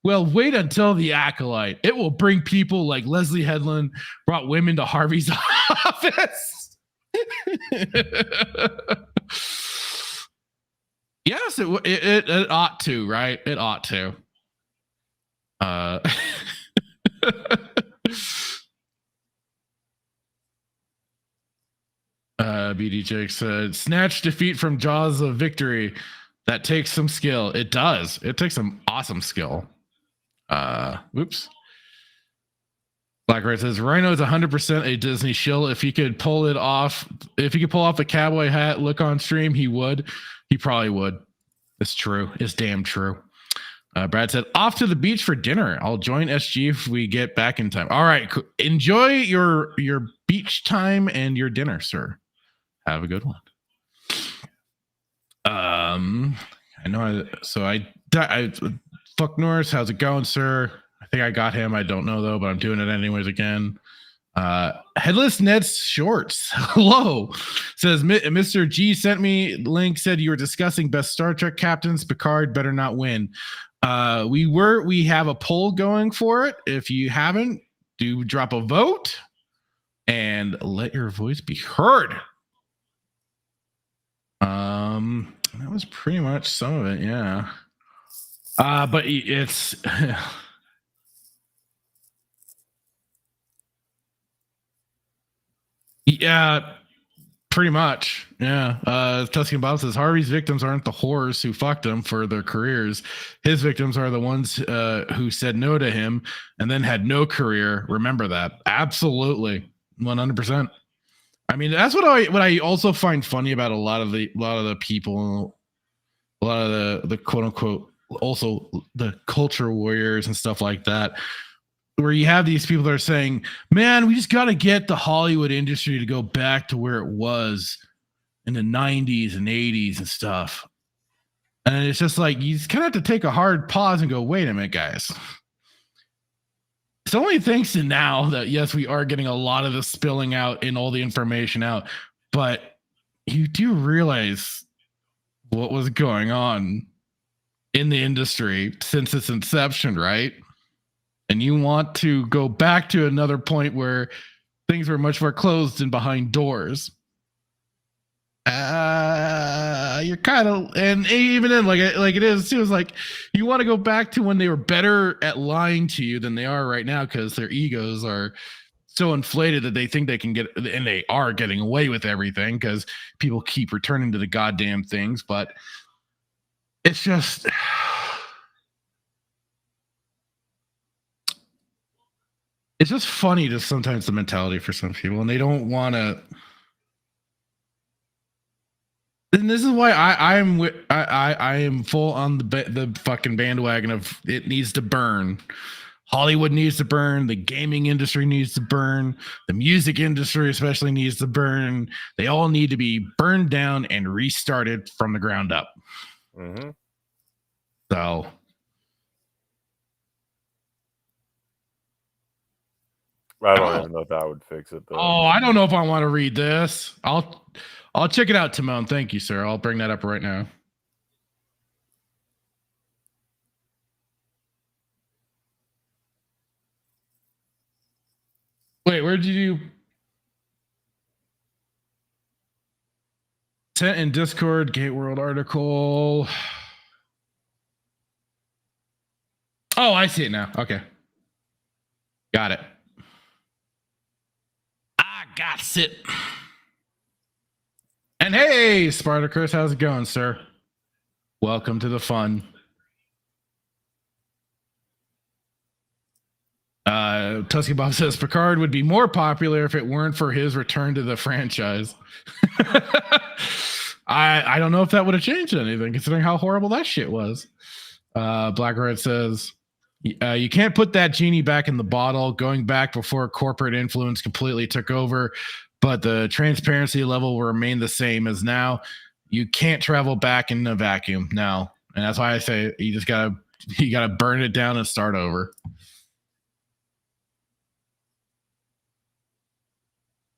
Well, wait until the Acolyte. It will bring people like Leslie Headland brought women to Harvey's office. Yes, it ought to, right? It ought to. BD Jake said, snatch defeat from jaws of victory. That takes some skill. It does. It takes some awesome skill. Whoops. Black Red says Rhino is 100% a Disney shill. If he could pull it off, if he could pull off the cowboy hat look on stream, he would. He probably would. It's true. It's damn true. Brad said, off to the beach for dinner. I'll join SG if we get back in time. All right. Enjoy your beach time and your dinner, sir. Have a good one. I know. I fuck Norris. How's it going, sir? I think I got him. I don't know though, but I'm doing it anyways again. Headless Ned's Shorts. Hello. Says Mr. G sent me link, said you were discussing best Star Trek captains. Picard better not win. We have a poll going for it. If you haven't, do drop a vote and let your voice be heard. That was pretty much some of it, yeah. But it's yeah, pretty much. Yeah. Tuscan Bob says Harvey's victims aren't the whores who fucked him for their careers. His victims are the ones who said no to him and then had no career. Remember that. Absolutely. 100%. I mean, that's what I also find funny about a lot of the people, a lot of the quote unquote, also the culture warriors and stuff like that, where you have these people that are saying, man, we just got to get the Hollywood industry to go back to where it was in the 90s and 80s and stuff. And it's just like, you kind of have to take a hard pause and go, wait a minute, guys. It's only thanks to now that, yes, we are getting a lot of the spilling out and all the information out, but you do realize what was going on in the industry since its inception, right? And you want to go back to another point where things were much more closed and behind doors. You're kind of, and even then, like it is too, it's like you want to go back to when they were better at lying to you than they are right now, because their egos are so inflated that they think they can get, and they are getting away with everything because people keep returning to the goddamn things. But it's just, it's just funny to sometimes the mentality for some people, and they don't want to. And this is why I am full on the fucking bandwagon of it needs to burn. Hollywood needs to burn. The gaming industry needs to burn. The music industry especially needs to burn. They all need to be burned down and restarted from the ground up. Mm-hmm. So I don't even know if that would fix it though. Oh, I don't know if I want to read this. I'll check it out, Timon. Thank you, sir. I'll bring that up right now. Wait, where did you sent in Discord Gate World article? Oh, I see it now. Okay. Got it. I got it. And hey, Spartacus, how's it going, sir? Welcome to the fun. Tusky Bob says Picard would be more popular if it weren't for his return to the franchise. I don't know if that would have changed anything, considering how horrible that shit was. Black Red says you can't put that genie back in the bottle, going back before corporate influence completely took over. But the transparency level will remain the same as now. You can't travel back in a vacuum now. And that's why I say you gotta burn it down and start over.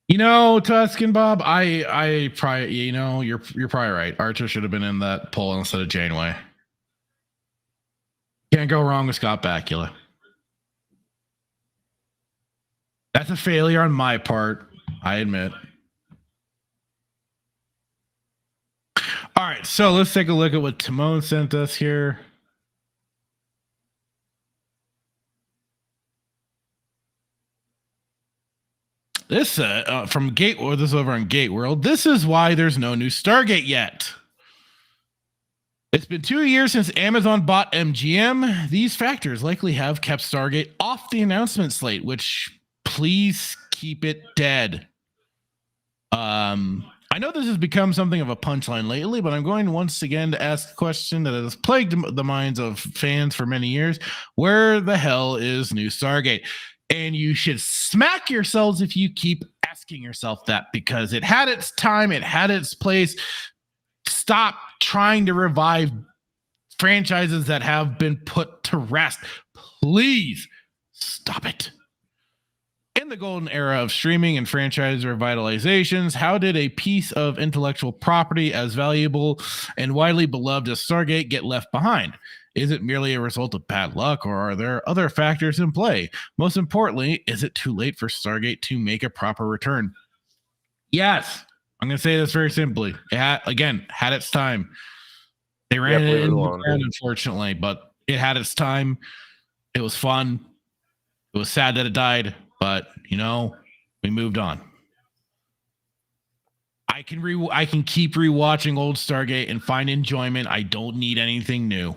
You know, Tuscan Bob, I probably, you know, you're probably right. Archer should have been in that poll instead of Janeway. Can't go wrong with Scott Bakula. That's a failure on my part, I admit. All right, so let's take a look at what Timon sent us here. This from Gate, or this is over on Gate World. This is why there's no new Stargate yet. It's been 2 years since Amazon bought MGM. These factors likely have kept Stargate off the announcement slate, which please keep it dead. I know this has become something of a punchline lately, but I'm going once again to ask a question that has plagued the minds of fans for many years. Where the hell is new Stargate? And you should smack yourselves if you keep asking yourself that, because it had its time, it had its place. Stop trying to revive franchises that have been put to rest. Please stop it. In the golden era of streaming and franchise revitalizations, how did a piece of intellectual property as valuable and widely beloved as Stargate get left behind? Is it merely a result of bad luck, or are there other factors in play? Most importantly, is it too late for Stargate to make a proper return? Yes. I'm going to say this very simply. It had its time. They ran it in the ground, unfortunately, but it had its time. It was fun. It was sad that it died, but, you know, we moved on. I can keep rewatching old Stargate and find enjoyment. I don't need anything new.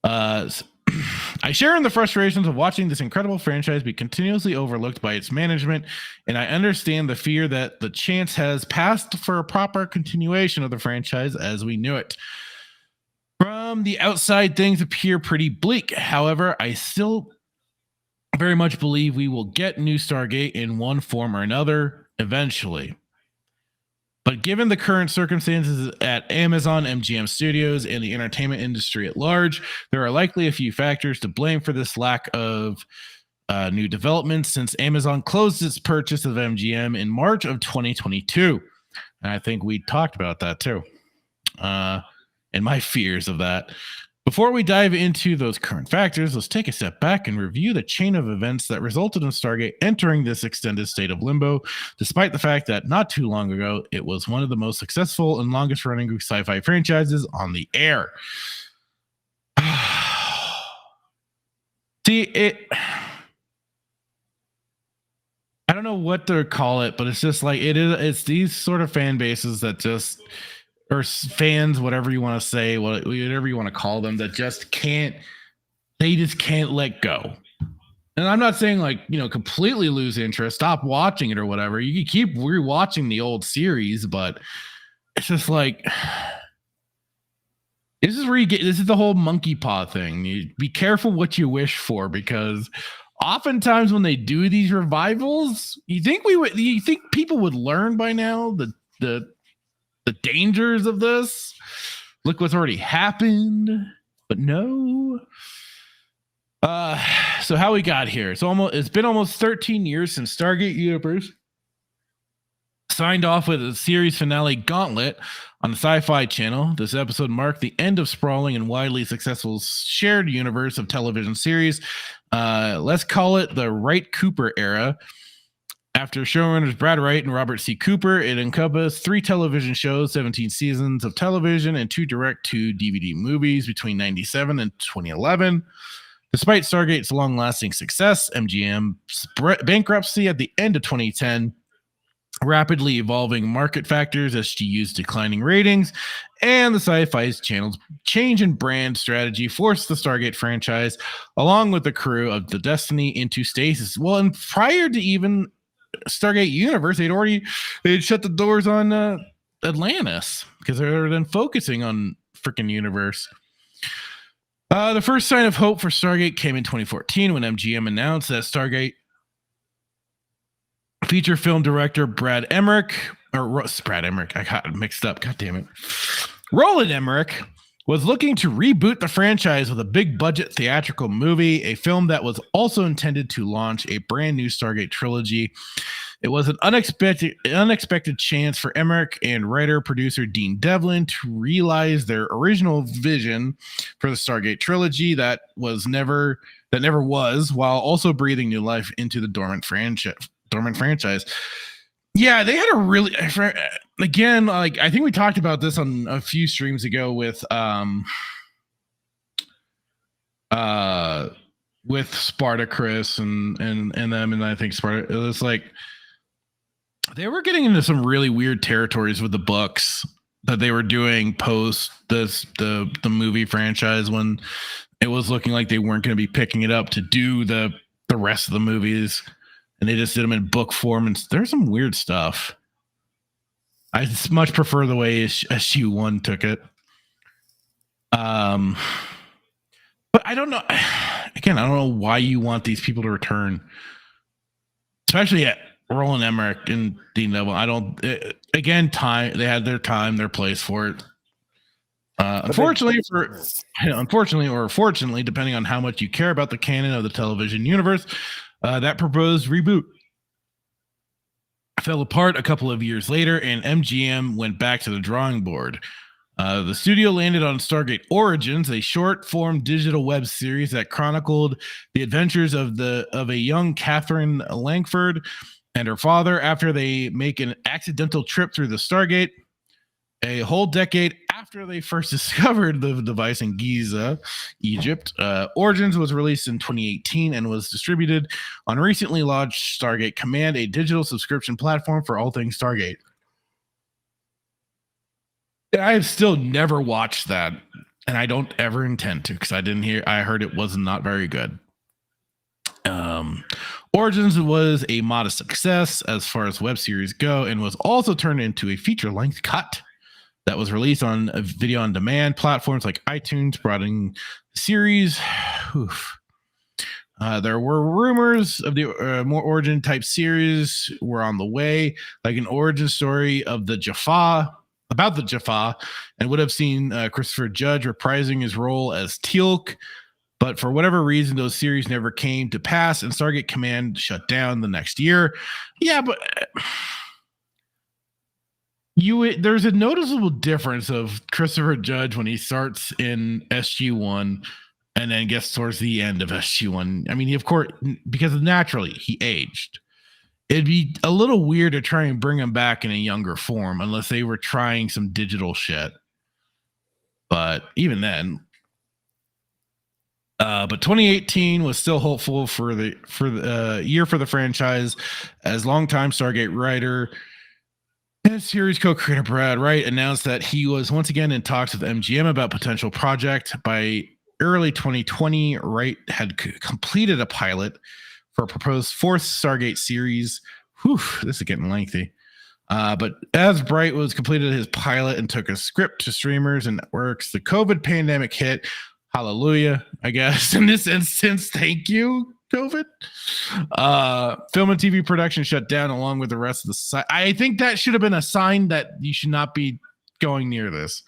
I share in the frustrations of watching this incredible franchise be continuously overlooked by its management, and I understand the fear that the chance has passed for a proper continuation of the franchise as we knew it. From the outside, things appear pretty bleak. However, I still very much believe we will get new Stargate in one form or another eventually. But given the current circumstances at Amazon, MGM Studios, and the entertainment industry at large, there are likely a few factors to blame for this lack of new developments since Amazon closed its purchase of MGM in March of 2022. And I think we talked about that too, and my fears of that. Before we dive into those current factors, let's take a step back and review the chain of events that resulted in Stargate entering this extended state of limbo, despite the fact that not too long ago, it was one of the most successful and longest running sci-fi franchises on the air. See, I don't know what to call it, but it's just like it's these sort of fan bases that just, or fans, whatever you want to say, whatever you want to call them, that just can't let go. And I'm not saying like, you know, completely lose interest, stop watching it or whatever. You can keep rewatching the old series, but it's just like, this is where you get, this is the whole monkey paw thing. You be careful what you wish for, because oftentimes when they do these revivals, you think people would learn by now the dangers of this. Look what's already happened, but no. So how we got here? It's been almost 13 years since Stargate Universe signed off with a series finale Gauntlet on the Sci-Fi Channel. This episode marked the end of sprawling and widely successful shared universe of television series. Let's call it the Wright-Cooper era. After showrunners Brad Wright and Robert C. Cooper, it encompassed 3 television shows, 17 seasons of television, and 2 direct-to-DVD movies between 1997 and 2011. Despite Stargate's long-lasting success, MGM's bankruptcy at the end of 2010, rapidly evolving market factors, SGU's declining ratings, and the Sci-Fi Channel's change in brand strategy forced the Stargate franchise, along with the crew of the Destiny, into stasis. Well, and prior to even Stargate Universe, they'd shut the doors on Atlantis, because they were then focusing on freaking Universe. The first sign of hope for Stargate came in 2014 when MGM announced that Stargate feature film director Brad Emmerich, I got it mixed up. God damn it. Roland Emmerich was looking to reboot the franchise with a big budget theatrical movie, a film that was also intended to launch a brand new Stargate trilogy. It was an unexpected chance for Emmerich and writer-producer Dean Devlin to realize their original vision for the Stargate trilogy that never was, while also breathing new life into the dormant franchise. Yeah, they had a really, again, like I think we talked about this on a few streams ago with Spartacus and them, and I think Sparta, it was like they were getting into some really weird territories with the books that they were doing post the movie franchise, when it was looking like they weren't going to be picking it up to do the rest of the movies, and they just did them in book form, and there's some weird stuff. I much prefer the way SG-1 took it. But I don't know. Again, I don't know why you want these people to return, especially at Roland Emmerich and Dean Devlin. Time. They had their time, their place for it. Unfortunately, or fortunately, depending on how much you care about the canon of the television universe, that proposed reboot fell apart a couple of years later, and MGM went back to the drawing board. The studio landed on Stargate Origins, a short-form digital web series that chronicled the adventures of a young Catherine Langford and her father after they make an accidental trip through the Stargate. A whole decade after they first discovered the device in Giza, Egypt, Origins was released in 2018 and was distributed on recently launched Stargate Command, a digital subscription platform for all things Stargate. I have still never watched that, and I don't ever intend to, because I heard it was not very good. Origins was a modest success as far as web series go, and was also turned into a feature-length cut that was released on video on demand platforms like iTunes, broadening the series. There were rumors of the more origin type series were on the way, like an origin story of the Jaffa, and would have seen Christopher Judge reprising his role as teal'c. But for whatever reason, those series never came to pass, and Stargate Command shut down the next year. Yeah, but there's a noticeable difference of Christopher Judge when he starts in SG-1 and then gets towards the end of SG-1. I mean, he, of course, because naturally he aged. It'd be a little weird to try and bring him back in a younger form unless they were trying some digital shit. But even then, but 2018 was still hopeful for the year for the franchise, as longtime Stargate writer and series co-creator Brad Wright announced that he was once again in talks with MGM about potential project. By early 2020, Wright had completed a pilot for a proposed 4th Stargate series. This is getting lengthy. But as Bright was completed his pilot and took a script to streamers and networks, the COVID pandemic hit. Hallelujah, I guess. In this instance, thank you, COVID. Film and TV production shut down along with the rest of the site. I think that should have been a sign that you should not be going near this.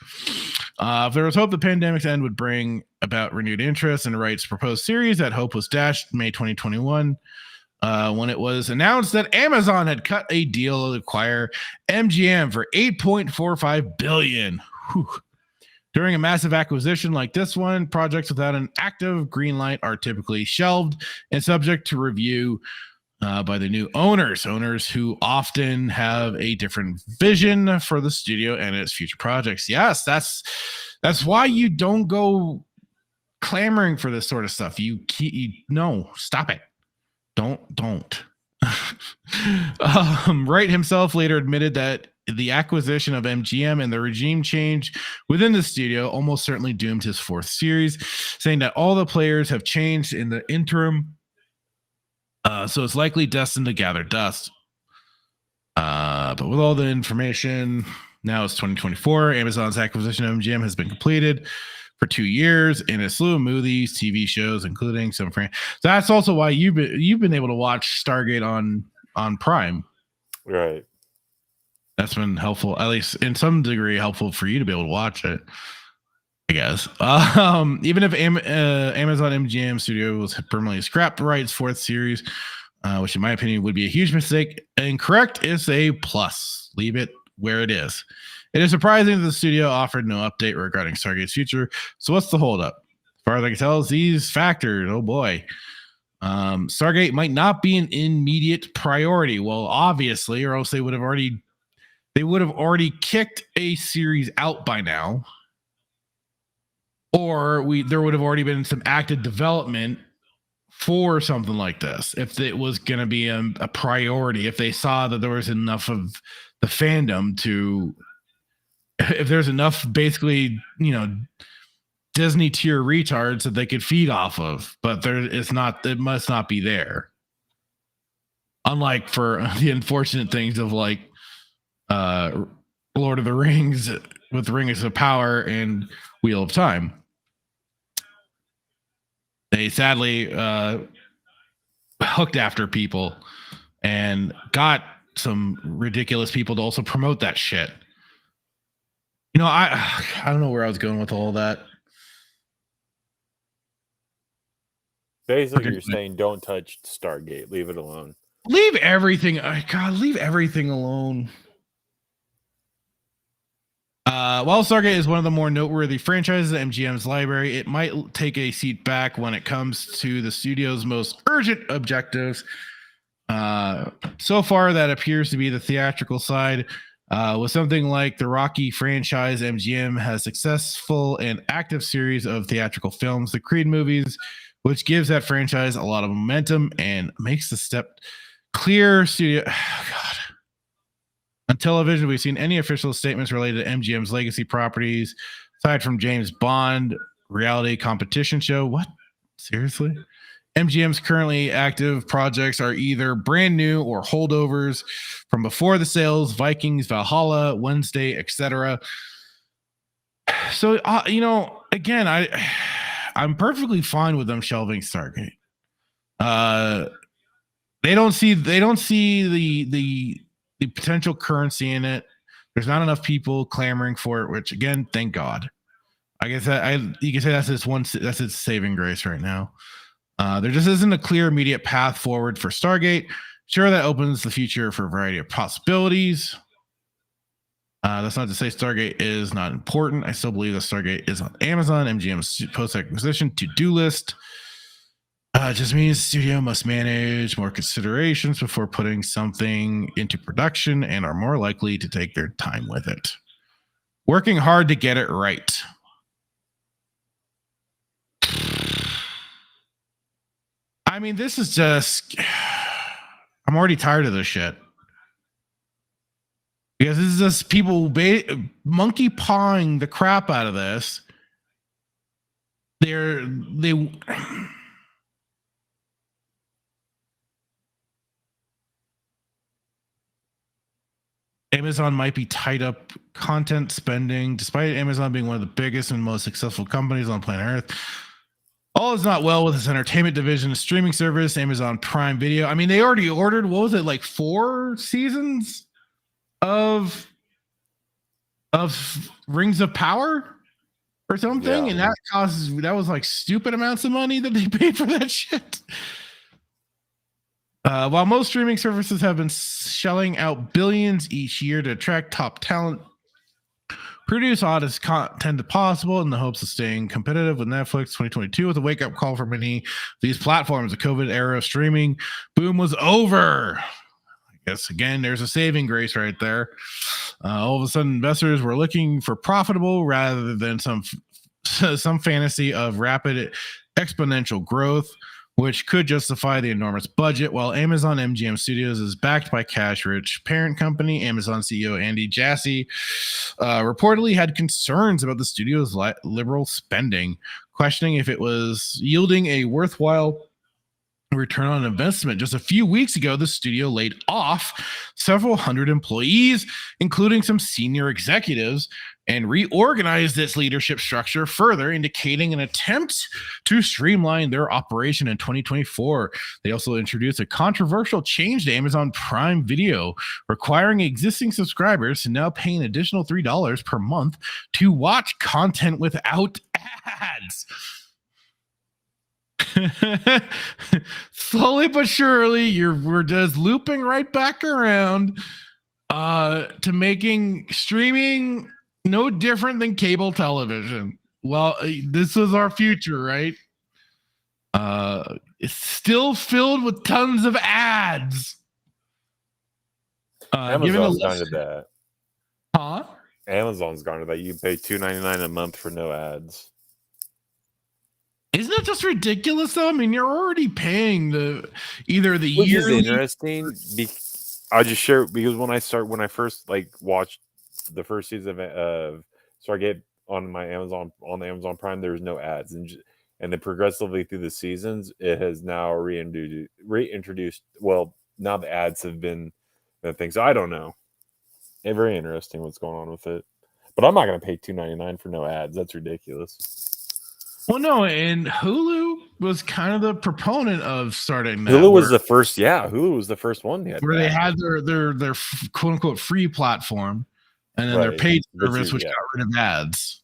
If there was hope the pandemic's end would bring about renewed interest in Wright's proposed series, that hope was dashed May 2021 when it was announced that Amazon had cut a deal to acquire MGM for $8.45 billion. Whew. During a massive acquisition like this one, projects without an active green light are typically shelved and subject to review by the new owners who often have a different vision for the studio and its future projects. Yes, that's why you don't go clamoring for this sort of stuff. No, stop it. Don't. Wright himself later admitted that the acquisition of MGM and the regime change within the studio almost certainly doomed his fourth series, saying that all the players have changed in the interim, so it's likely destined to gather dust. But with all the information, now it's 2024. Amazon's acquisition of MGM has been completed for 2 years in a slew of movies, TV shows, including some. So that's also why you've been able to watch Stargate on Prime, Right. That's been helpful, at least in some degree, helpful for you to be able to watch it, I guess. Even if Amazon MGM Studio was permanently scrapped Wright's fourth series, which in my opinion would be a huge mistake, incorrect is a plus. Leave it where it is. It is surprising that the studio offered no update regarding Stargate's future. So what's the holdup? As far as I can tell, it's these factors. Oh boy. Stargate might not be an immediate priority. Well, obviously, or else they would have already kicked a series out by now. Or there would have already been some active development for something like this. If it was going to be a priority, if they saw that there was enough of the fandom to, if there's enough basically, Disney tier retards that they could feed off of, but it must not be there. Unlike for the unfortunate things of like Lord of the Rings with Rings of Power and Wheel of Time. They sadly hooked after people and got some ridiculous people to also promote that shit. I don't know where I was going with all that. Basically, you're saying don't touch Stargate. Leave it alone. Leave everything. Leave everything alone. While Stargate is one of the more noteworthy franchises in MGM's library, it might take a seat back when it comes to the studio's most urgent objectives. So far, that appears to be the theatrical side. With something like the Rocky franchise, MGM has a successful and active series of theatrical films, the Creed movies, which gives that franchise a lot of momentum and makes the step clear. Studio. God. On television, we've seen any official statements related to MGM's legacy properties, aside from James Bond reality competition show. What? Seriously? MGM's currently active projects are either brand new or holdovers from before the sales, Vikings, Valhalla, Wednesday, etc. So, again, I'm perfectly fine with them shelving Stargate. They don't see the potential currency in it. There's not enough people clamoring for it, which again, thank God. I guess you can say that's its saving grace right now. There just isn't a clear immediate path forward for Stargate. Sure, that opens the future for a variety of possibilities. That's not to say Stargate is not important. I still believe that Stargate is on Amazon, MGM's post-acquisition to-do list. It just means the studio must manage more considerations before putting something into production and are more likely to take their time with it. Working hard to get it right. I mean, this is just... I'm already tired of this shit. Because this is just people monkey pawing the crap out of this. Amazon might be tied up content spending, despite Amazon being one of the biggest and most successful companies on planet Earth. All is not well with its entertainment division, streaming service, Amazon Prime Video. I mean, they already ordered, what was it, like 4 seasons of Rings of Power or something? Yeah. And that was like stupid amounts of money that they paid for that shit. While most streaming services have been shelling out billions each year to attract top talent, produce oddest content possible in the hopes of staying competitive with Netflix, 2022 was a wake-up call for many of these platforms. The COVID era of streaming boom was over. I guess, again, there's a saving grace right there. All of a sudden, investors were looking for profitable rather than some fantasy of rapid exponential growth, which could justify the enormous budget. While Amazon MGM Studios is backed by cash-rich parent company, Amazon CEO Andy Jassy reportedly had concerns about the studio's liberal spending, questioning if it was yielding a worthwhile return on investment. Just a few weeks ago, the studio laid off several hundred employees, including some senior executives, and reorganized its leadership structure further, indicating an attempt to streamline their operation in 2024. They also introduced a controversial change to Amazon Prime Video, requiring existing subscribers to now pay an additional $3 per month to watch content without ads. Slowly but surely, we're just looping right back around to making streaming no different than cable television. Well, this is our future, right? It's still filled with tons of ads. Amazon's gone to that. Huh? Amazon's gone to that. You pay $2.99 a month for no ads. Isn't that just ridiculous, though? I mean, you're already paying either the Which yearly. is interesting. I just share because when I first watched the first season of Stargate on the Amazon Prime, there was no ads, and then progressively through the seasons, it has now reintroduced. Well, now the ads have been the thing. So I don't know. It's very interesting what's going on with it, but I'm not going to pay $2.99 for no ads. That's ridiculous. Well, no, and Hulu was kind of the proponent of starting that. Hulu was the first, Hulu was the first one where they had their quote unquote free platform, and then their paid service, which got rid of ads.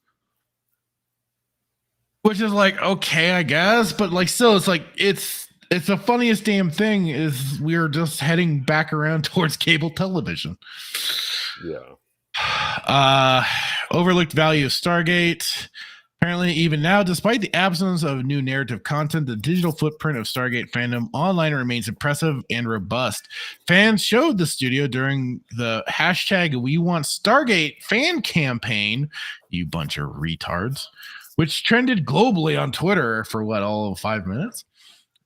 Which is like, okay, I guess, but like still, it's like it's the funniest damn thing is we're just heading back around towards cable television. Yeah. Overlooked value of Stargate. Apparently, even now, despite the absence of new narrative content, the digital footprint of Stargate fandom online remains impressive and robust. Fans showed the studio during the #WeWantStargate fan campaign, you bunch of retards, which trended globally on Twitter for all of 5 minutes,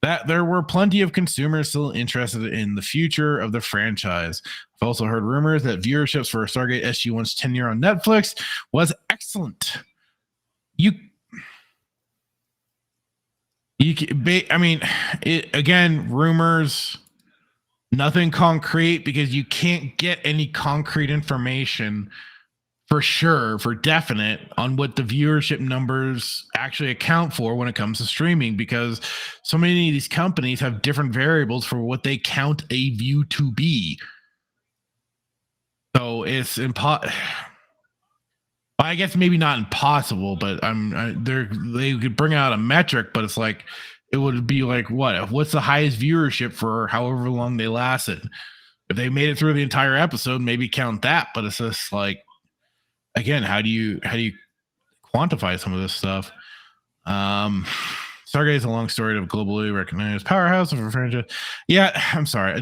that there were plenty of consumers still interested in the future of the franchise. I've also heard rumors that viewerships for Stargate SG-1's tenure on Netflix was excellent. Again, rumors, nothing concrete, because you can't get any concrete information for sure, for definite, on what the viewership numbers actually account for when it comes to streaming, because so many of these companies have different variables for what they count a view to be. So it's I guess maybe not impossible, but they could bring out a metric, but it's like it would be like what's the highest viewership for however long they lasted. If they made it through the entire episode, maybe count that. But it's just like, again, how do you quantify some of this stuff? Stargate is a long story of globally recognized powerhouse of a franchise. Yeah, I'm sorry.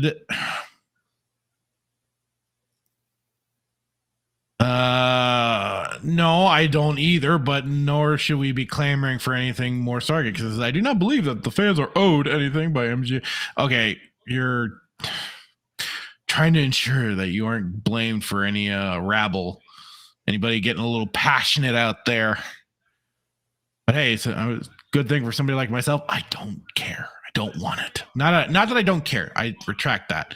No, I don't either, but nor should we be clamoring for anything more Stargate, because I do not believe that the fans are owed anything by MG. Okay, you're trying to ensure that you aren't blamed for any rabble, anybody getting a little passionate out there. But hey, it's a good thing for somebody like myself. I don't care. I don't want it. Not that I don't care. I retract that.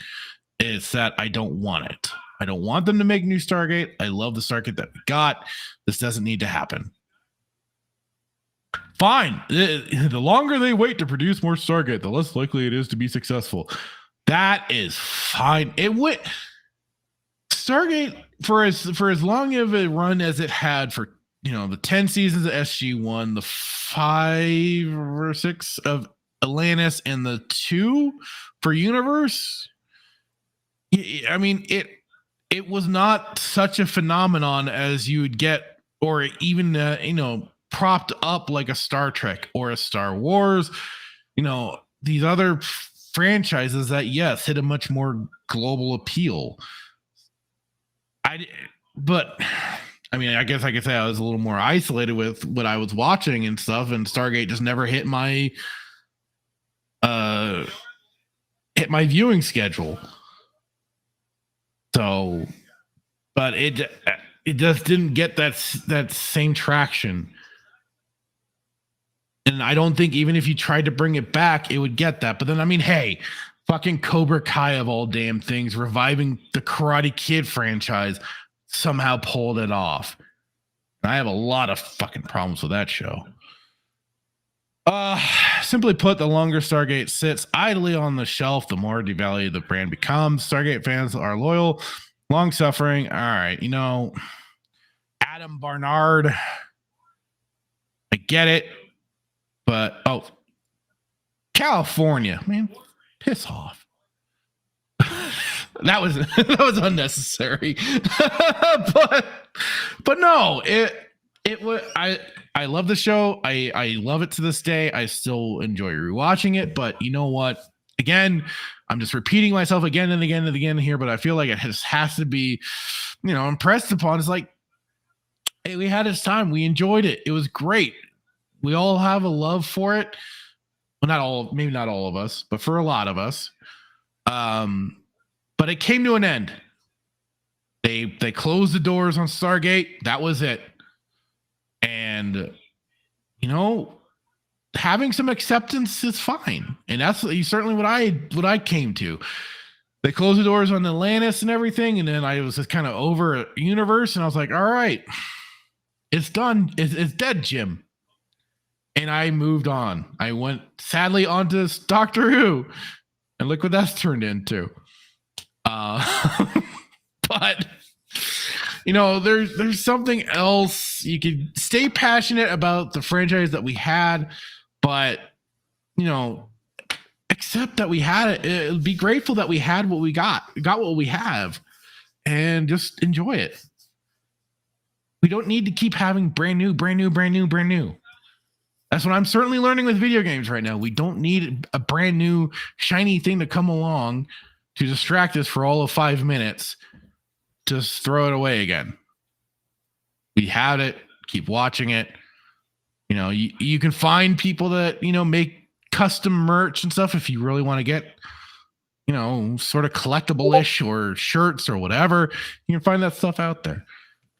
It's that I don't want it. I don't want them to make new Stargate. I love the Stargate that we got. This doesn't need to happen. Fine. The longer they wait to produce more Stargate, the less likely it is to be successful. That is fine. It went Stargate for as long of a run as it had for the 10 seasons of SG-1, the 5 or 6 of Atlantis, and the 2 for Universe. I mean, it was not such a phenomenon as you would get, or even propped up like a Star Trek or a Star Wars. These other franchises that hit a much more global appeal. But I mean, I guess I could say I was a little more isolated with what I was watching and stuff, and Stargate just never hit my viewing schedule. So, but it just didn't get that same traction. And I don't think even if you tried to bring it back, it would get that. But then, I mean, hey, fucking Cobra Kai of all damn things, reviving the Karate Kid franchise, somehow pulled it off. And I have a lot of fucking problems with that show. Simply put, the longer Stargate sits idly on the shelf, the more devalued the brand becomes. Stargate fans are loyal, long-suffering. All right, Adam Barnard, I get it. But California, man, piss off. that was unnecessary. but no, it was I love the show. I love it to this day. I still enjoy rewatching it. But you know what? Again, I'm just repeating myself again and again and again here. But I feel like it has to be, impressed upon. It's like, hey, we had its time. We enjoyed it. It was great. We all have a love for it. Well, maybe not all of us, but for a lot of us. But it came to an end. They closed the doors on Stargate. That was it. And having some acceptance is fine. And that's certainly what I came to. They closed the doors on Atlantis and everything, and then I was just kind of over Universe, and I was like, all right, it's done. It's dead, Jim. And I moved on. I went sadly onto Doctor Who, and look what that's turned into. But there's something else. You could stay passionate about the franchise that we had, but accept that we had it. Be grateful that we had what we got what we have, and just enjoy it. We don't need to keep having brand new. That's what I'm certainly learning with video games right now. We don't need a brand new shiny thing to come along to distract us for all of 5 minutes. Just throw it away again. We had it. Keep watching it. You can find people that, make custom merch and stuff if you really want to get, sort of collectible-ish or shirts or whatever. You can find that stuff out there.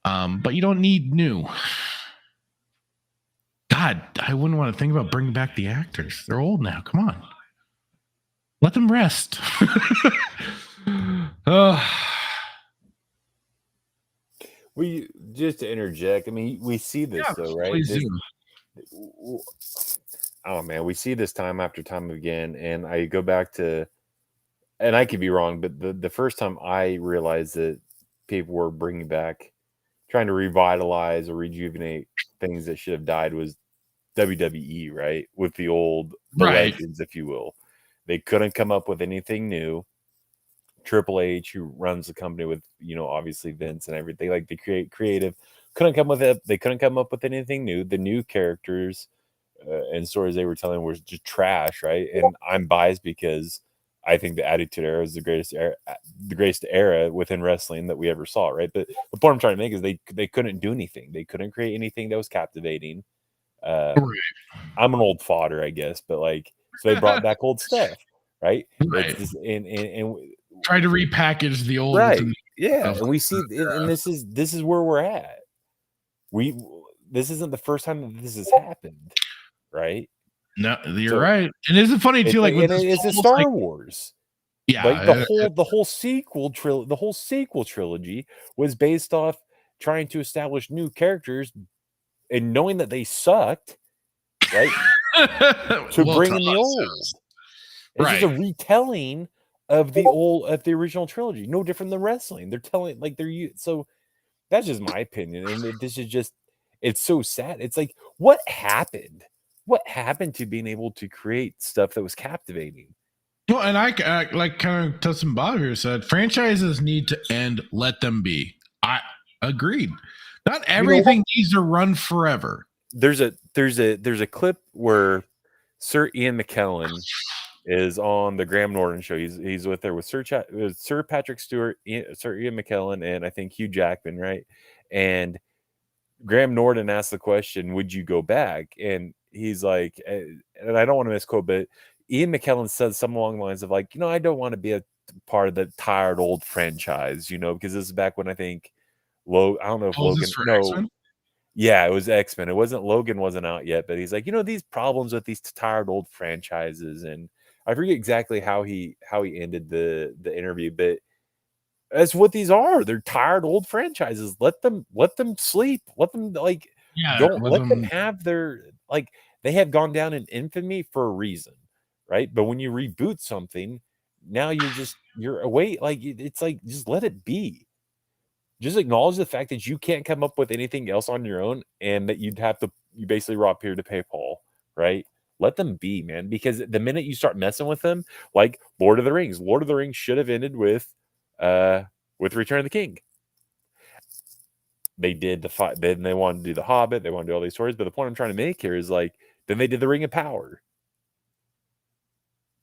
But you don't need new. God, I wouldn't want to think about bringing back the actors. They're old now. Come on. Let them rest. We just to interject. I mean, we see this though, right? Oh man, we see this time after time again, and I go back to, and I could be wrong, but the first time I realized that people were bringing back, trying to revitalize or rejuvenate things that should have died was WWE, right? With the old legends, if you will. They couldn't come up with anything new. Triple H, who runs the company with, obviously Vince and everything, like they create creative, couldn't come with it. They couldn't come up with anything new. The new characters and stories they were telling were just trash, right? And I'm biased because I think the Attitude Era is the greatest era within wrestling that we ever saw, right? But the point I'm trying to make is they couldn't do anything. They couldn't create anything that was captivating. I'm an old fodder, I guess, but so they brought back old stuff, right? Right. And try to repackage the old, right? Yeah, and we see, and this is where we're at. This isn't the first time that this has happened, right? No, you're right. And isn't it funny too? It's a Star Wars. Yeah, Like the whole sequel trilogy was based off trying to establish new characters and knowing that they sucked, right? To well, bring to in the us, old. It's just right. a retelling of the original trilogy. No different than wrestling. They're telling like so that's just my opinion. And this is just it's so sad. It's like what happened? What happened to being able to create stuff that was captivating? Well, and I like kind of Tussin Bob here said, franchises need to end. Let them be. I agreed. Not everything needs to run forever. There's a clip where Sir Ian McKellen is on the Graham Norton show. He's with there with Sir Patrick Stewart, Sir Ian McKellen, and I think Hugh Jackman, right? And Graham Norton asked the question, "Would you go back?" And he's like, and I don't want to misquote, but Ian McKellen said something along the lines of like, I don't want to be a part of the tired old franchise, because this is back when I think I don't know if Logan. No, X-Men? yeah, it was X-Men. It wasn't Logan wasn't out yet, but he's like, these problems with these tired old franchises, and I forget exactly how he ended the interview, but that's what these are. They're tired old franchises. Let them sleep. Let them don't let them have their they have gone down in infamy for a reason, right? But when you reboot something, now you're away. It's like just let it be. Just acknowledge the fact that you can't come up with anything else on your own, and that you basically rob Peter to pay Paul, right? Let them be, man. Because the minute you start messing with them, like Lord of the Rings should have ended with Return of the King. They did the fight. Then they wanted to do the Hobbit. They want to do all these stories. But the point I'm trying to make here is then they did the Ring of Power,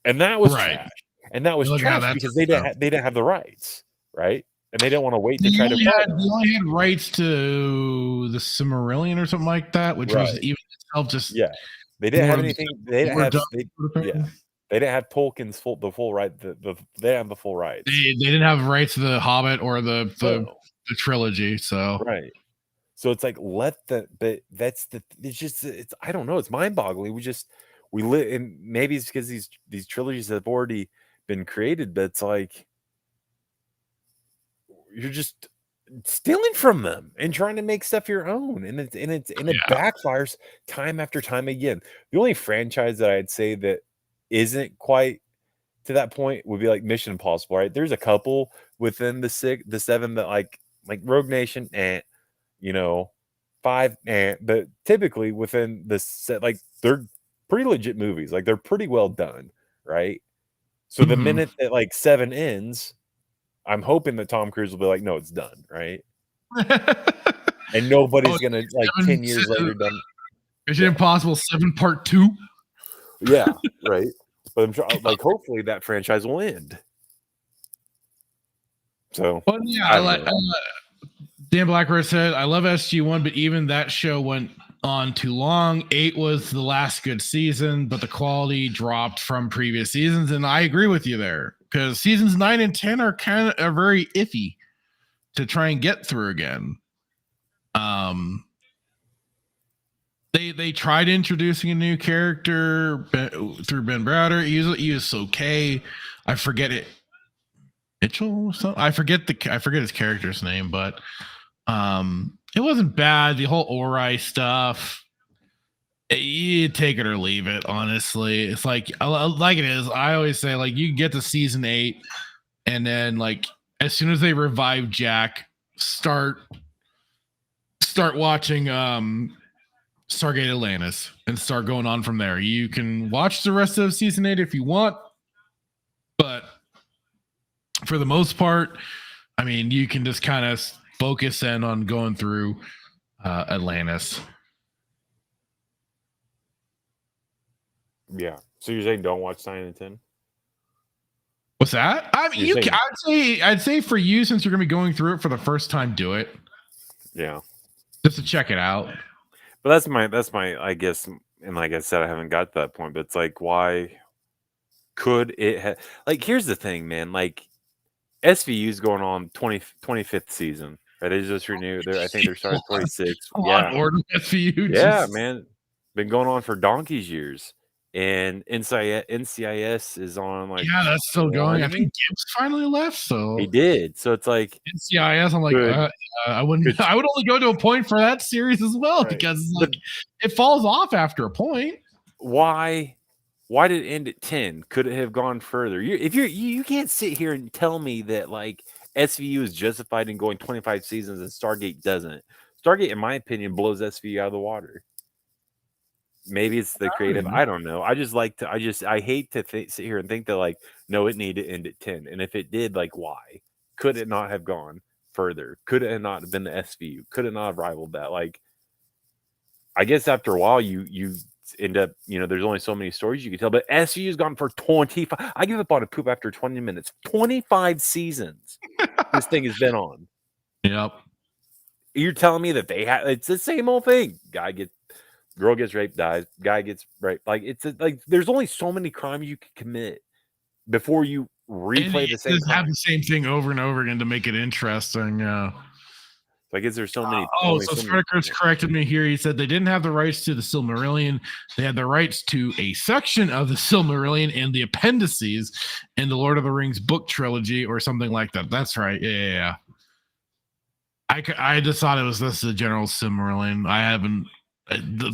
and that was trash. And that was trash because they didn't have the rights, right? And they didn't want to wait to try to. They only had rights to the Silmarillion or something like that, which was even itself just They didn't have anything. They didn't have Tolkien's the full right. They didn't have the full rights. They didn't have rights to the Hobbit or the trilogy. So right. So it's like but that's it's I don't know. It's mind boggling. We live, and maybe it's because these trilogies have already been created, but it's like you're just stealing from them and trying to make stuff your own, and it backfires time after time again. The only franchise that I'd say that isn't quite to that point would be like Mission Impossible, right? There's a couple within the 7 that like Rogue Nation and 5 but typically within the set, they're pretty legit movies, they're pretty well done, right? So the minute that 7 ends, I'm hoping that Tom Cruise will be like, no, it's done, right? And nobody's gonna 10 years later done Mission Impossible 7 Part 2. Yeah, right. But I'm sure, hopefully that franchise will end. So, well, yeah, Dan Blackbird said, I love SG-1, but even that show went on too long. 8 was the last good season, but the quality dropped from previous seasons. And I agree with you there, because seasons 9 and 10 are very iffy to try and get through again. They tried introducing a new character through Ben Browder. He was okay. I forget it. Mitchell or something. I forget his character's name, but it wasn't bad. The whole Ori stuff, you take it or leave it. Honestly, it's like it is. I always say you get to season 8, and then as soon as they revive Jack, start watching Stargate Atlantis and start going on from there. You can watch the rest of season 8 if you want, but for the most part, I mean, you can just kind of focus in on going through Atlantis. Yeah. So you're saying don't watch 9 and 10? What's that? I mean, I'd say for you, since you're going to be going through it for the first time, do it. Yeah. Just to check it out. But that's my I guess, and like I said, I haven't got to that point, but it's why could it here's the thing, man, SVU's going on 25th season, right? They just renewed I think they're starting 46. SVU. Yeah, man. Been going on for donkey's years. and NCIS is on like. Yeah, that's still going. I 20. think Gibbs finally left, so He did. So it's like NCIS. I'm like, I wouldn't. I would only go to a point for that series as well, Right. because like it falls off after a point. why did it end at 10? Could it have gone further? You can't sit here and tell me that like SVU is justified in going 25 seasons and Stargate doesn't. Stargate, in my opinion, blows SVU out of the water. Maybe it's the creative. I don't know. I hate to sit here and think that like, no, it needed to end at 10. And if it did, like, why? Could it not have gone further? Could it not have been the SVU? Could it not have rivaled that? Like, I guess after a while, you end up, there's only so many stories you can tell. But SVU's gone for 25. I give up on a poop after 20 minutes. 25 seasons this thing has been on. Yep. You're telling me that it's the same old thing. Girl gets raped, dies. Guy gets raped. Like there's only so many crimes you can commit before you replay the same. Have the same thing over and over again to make it interesting. Like, is there so many? So Spartacus corrected me here. He said they didn't have the rights to the Silmarillion. They had the rights to a section of the Silmarillion and the appendices in the Lord of the Rings book trilogy or something like that. That's right. Yeah. I just thought it was the general Silmarillion. I haven't.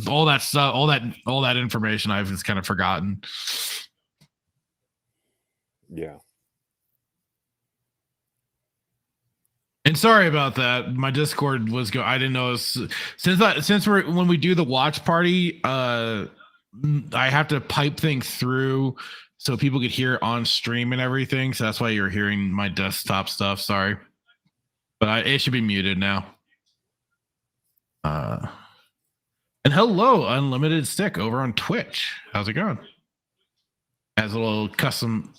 All that stuff, all that information, I've just kind of forgotten. Yeah. And sorry about that. My Discord was I didn't know when we do the watch party, I have to pipe things through so people could hear on stream and everything. So that's why you're hearing my desktop stuff. Sorry, but it should be muted now. And hello, Unlimited Stick over on Twitch. How's it going? Has a little custom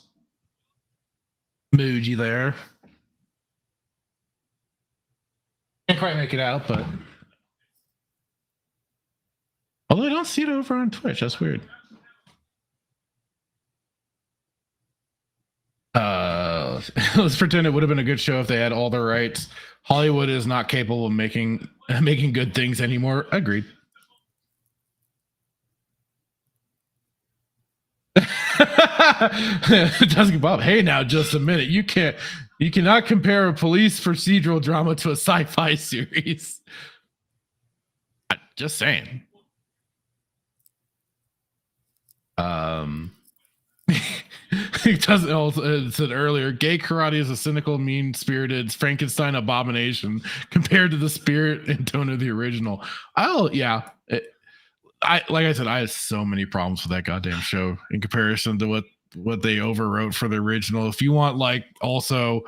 emoji there. Can't quite make it out, but although I don't see it over on Twitch, that's weird. Let's pretend it would have been a good show if they had all the rights. Hollywood is not capable of making good things anymore. Agreed. Doesn't Bob. Hey, now just a minute. You cannot compare a police procedural drama to a sci-fi series. Just saying. It doesn't also said earlier, gay karate is a cynical, mean-spirited Frankenstein abomination compared to the spirit and tone of the original. Like I said, I had so many problems with that goddamn show in comparison to what they overwrote for the original. If you want, like, also,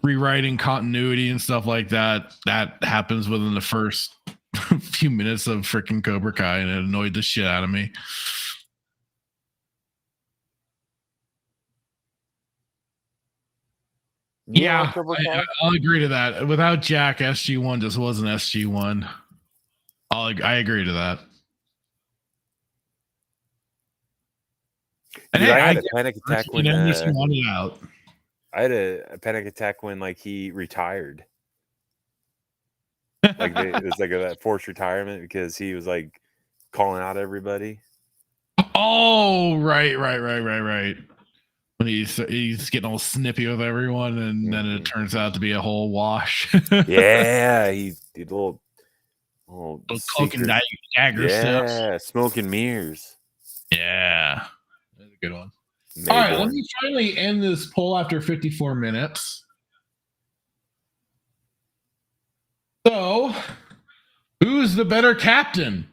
rewriting continuity and stuff like that happens within the first few minutes of freaking Cobra Kai, and it annoyed the shit out of me. Yeah, I'll agree to that. Without Jack, SG-1 just wasn't SG-1. I agree to that. And I had a panic attack when wanted out. I had a panic attack when like he retired. Like it was like that forced retirement because he was like calling out everybody. Oh, right. When he's getting all snippy with everyone, and then it turns out to be a whole wash. Yeah, he did little cloak and dagger stuff. Yeah, smoke and mirrors. Yeah, that's a good one. All right, let me finally end this poll after 54 minutes. So, who's the better captain?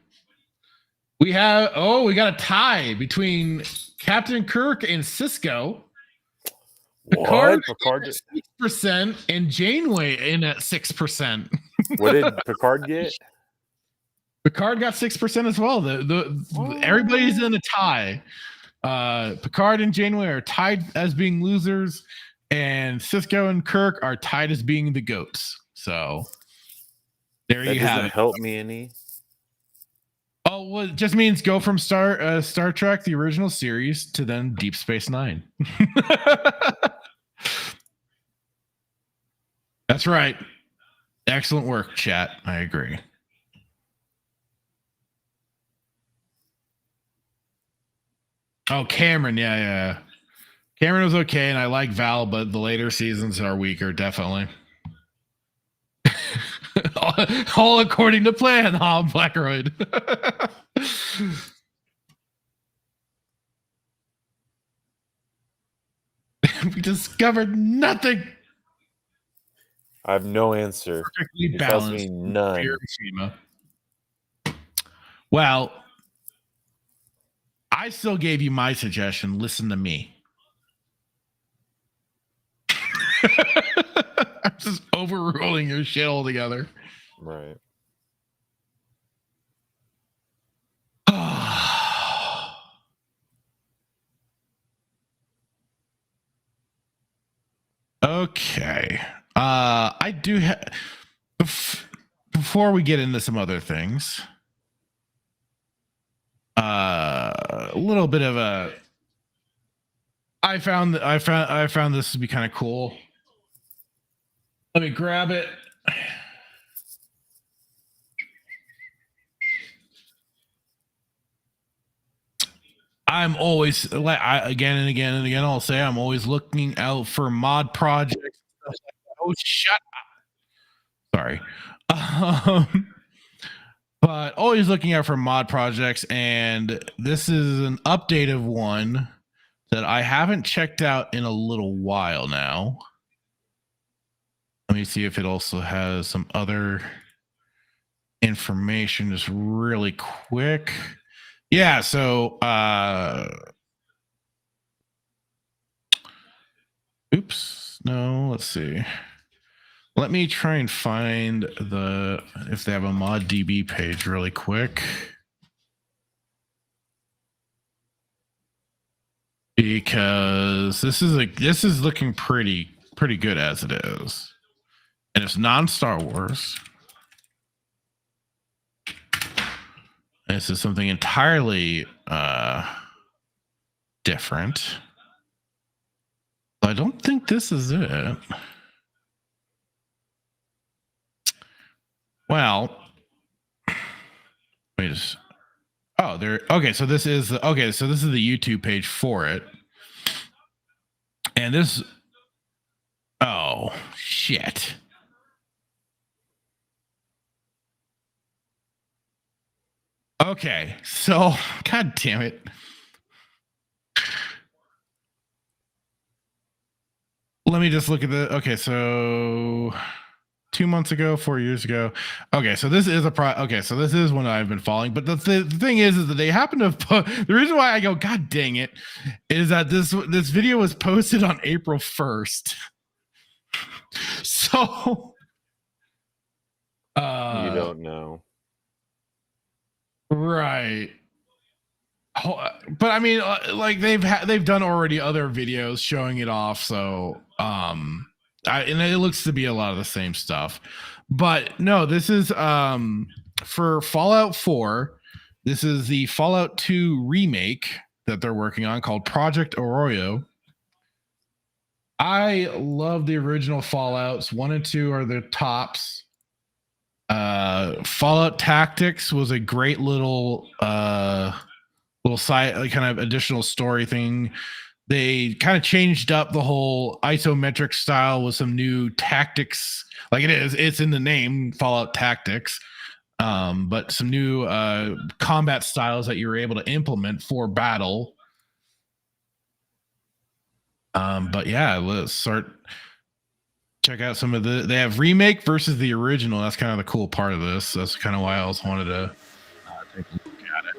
We got a tie between Captain Kirk and Cisco. Picard at 6% and Janeway in at 6%. What did Picard get? Picard got 6% as well. Everybody's in a tie. Picard and Janeway are tied as being losers, and Cisco and Kirk are tied as being the goats. So there you have it. Doesn't help me any. Oh, well, it just means go from Star Trek, the original series, to then Deep Space Nine. That's right. Excellent work, chat. I agree. Oh, Cameron. Yeah. Cameron was okay, and I like Val, but the later seasons are weaker, definitely. All according to plan, huh, Blackroyd? We discovered nothing. I have no answer. Perfectly It tells balanced. me none. Well, I still gave you my suggestion. Listen to me. I'm just overruling your shit altogether. Right. Okay. I do have before we get into some other things. A little bit of a I found this to be kind of cool. Let me grab it. I'm always again and again and again. I'll say I'm always looking out for mod projects. Oh, shut up! Sorry, but always looking out for mod projects, and this is an update of one that I haven't checked out in a little while now. Let me see if it also has some other information, just really quick. Yeah, so oops, no, let's see. Let me try and find if they have a mod DB page really quick. Because this is looking pretty good as it is. And it's non-Star Wars. This is something entirely different. I don't think this is it. Well, wait. Oh, there. Okay, so this is the YouTube page for it, and this. Oh shit. Okay, so god damn it. Let me just look at the. Okay, so 2 months ago, 4 years ago. Okay, so this is so this is one I've been following. But the thing is that they happen to put the reason why I go, god dang it, is that this video was posted on April 1st. So you don't know. Right. But I mean, like they've done already other videos showing it off, so and it looks to be a lot of the same stuff. But no, this is for Fallout 4. This is the Fallout 2 remake that they're working on called Project Arroyo. I love the original Fallouts. 1 and 2 are the tops. Fallout Tactics was a great little side, kind of additional story thing. They kind of changed up the whole isometric style with some new tactics. Like it's in the name, Fallout Tactics, but some new combat styles that you were able to implement for battle. But yeah, let's start. Check out some of they have remake versus the original. That's kind of the cool part of this. That's kind of why I also wanted to take a look at it.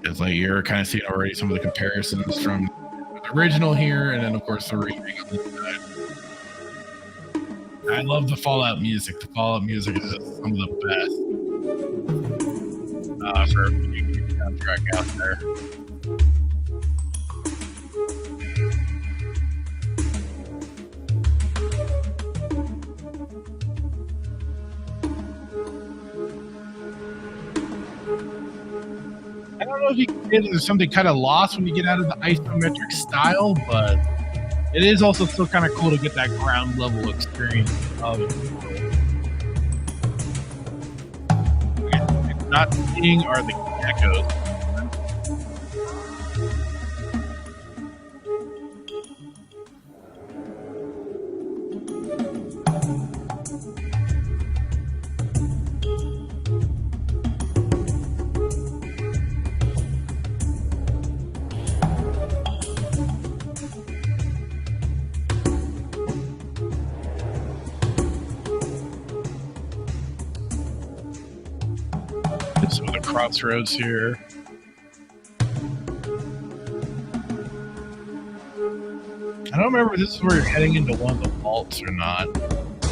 It's like you're kind of seeing already some of the comparisons from the original here, and then of course the remake on this side. I love the Fallout music. The Fallout music is some of the best for a soundtrack out there. I don't know if you can say there's something kind of lost when you get out of the isometric style, but it is also still kind of cool to get that ground level experience of it. What you're not seeing are the geckos. crossroads here. I don't remember if this is where you're heading into one of the vaults or not.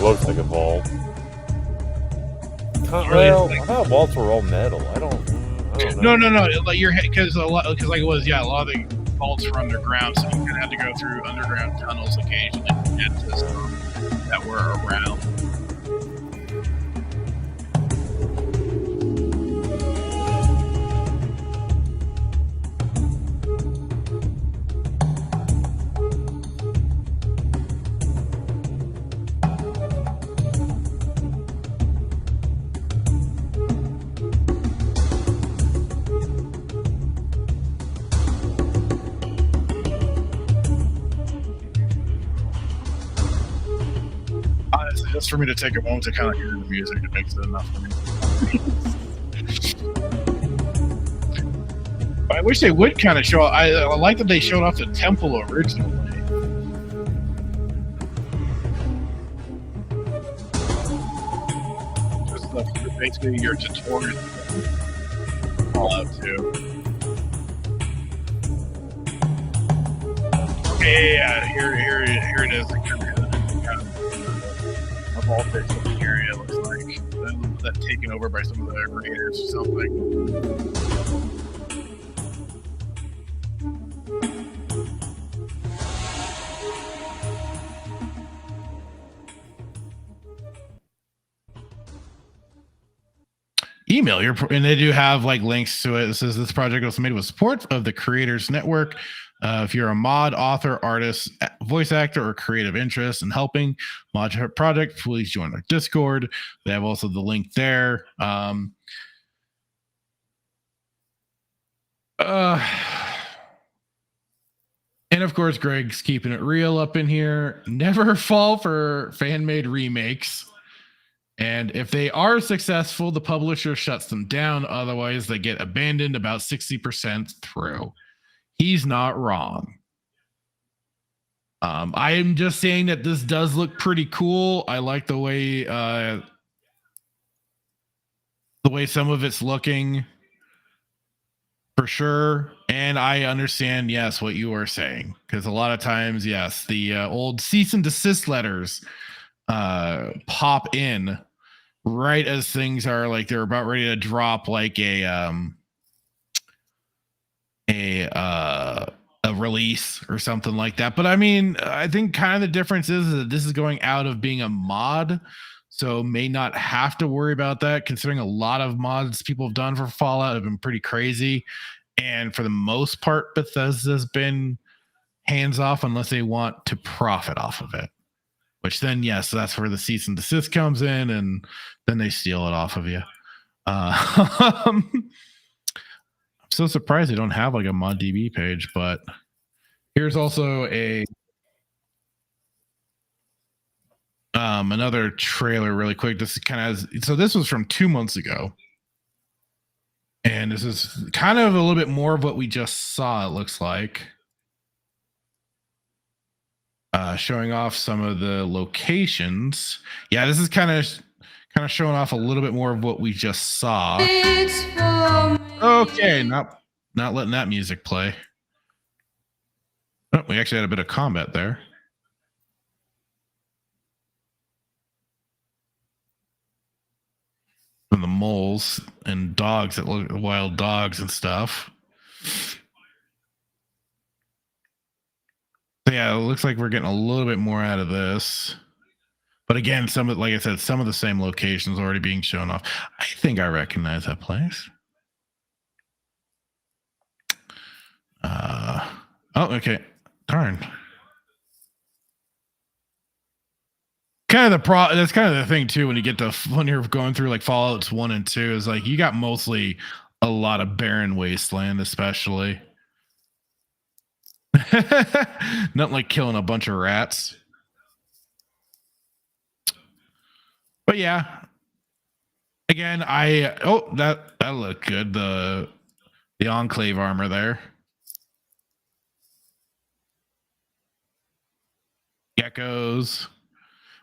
Looks like a vault. Really, Well, like- I thought vaults were all metal. I don't know. No. Like you're because a lot of the vaults were underground, so you kind of had to go through underground tunnels occasionally to get to some that were around. Just for me to take a moment to kind of hear the music, it makes it enough for me. I wish they would kind of show. I like that they showed off the temple originally. Just basically your tutorial. Fallout 2. Okay, yeah, here it is. Voltage of the area looks like that taken over by some of the creators or something. Email your and they do have like links to it. It says this project was made with support of the Creators Network. If you're a mod, author, artist, voice actor, or creative interest in helping mod your project, please join our Discord. They have also the link there. And of course, Greg's keeping it real up in here. Never fall for fan-made remakes. And if they are successful, the publisher shuts them down. Otherwise, they get abandoned about 60% through. He's not wrong. I am just saying that this does look pretty cool. I like the way some of it's looking, for sure. And I understand, yes, what you are saying, because a lot of times, yes, the old cease and desist letters pop in right as things are like they're about ready to drop, like a release or something like that. But I mean, I think kind of the difference is that this is going out of being a mod, so may not have to worry about that, considering a lot of mods people have done for Fallout have been pretty crazy, and for the most part Bethesda's been hands off unless they want to profit off of it, which then yes, that's where the cease and desist comes in, and then they steal it off of you. I'm so surprised they don't have like a ModDB page, but here's also a another trailer really quick. This kind of, so this was from 2 months ago, and this is kind of a little bit more of what we just saw, it looks like. Showing off some of the locations. Yeah, this is kind of showing off a little bit more of what we just saw. Okay, not letting that music play. Oh, we actually had a bit of combat there. And the moles and dogs that look wild dogs and stuff. So yeah, it looks like we're getting a little bit more out of this. But again, like I said, some of the same locations already being shown off. I think I recognize that place. Oh, okay. Darn. That's kind of the thing too when you're going through like Fallouts 1 and 2 is like you got mostly a lot of barren wasteland, especially. Nothing like killing a bunch of rats. But yeah. Again, that looked good. The Enclave armor there. Geckos.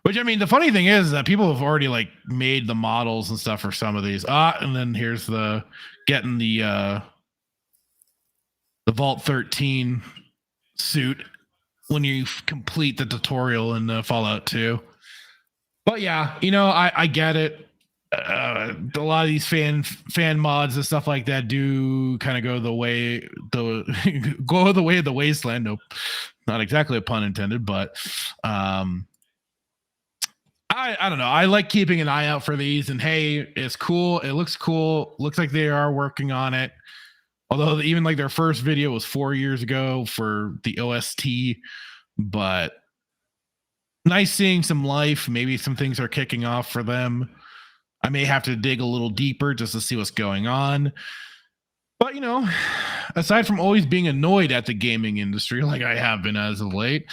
Which, I mean, the funny thing is that people have already like made the models and stuff for some of these. And then here's the getting the Vault 13 suit when you complete the tutorial in Fallout 2. But yeah, I get it. A lot of these fan mods and stuff like that do kind of go the way of the wasteland. Nope, not exactly a pun intended, but I don't know. I like keeping an eye out for these, and hey, it's cool. It looks cool. Looks like they are working on it. Although even like their first video was 4 years ago for the OST, but nice seeing some life. Maybe some things are kicking off for them. I may have to dig a little deeper just to see what's going on. But, aside from always being annoyed at the gaming industry, like I have been as of late,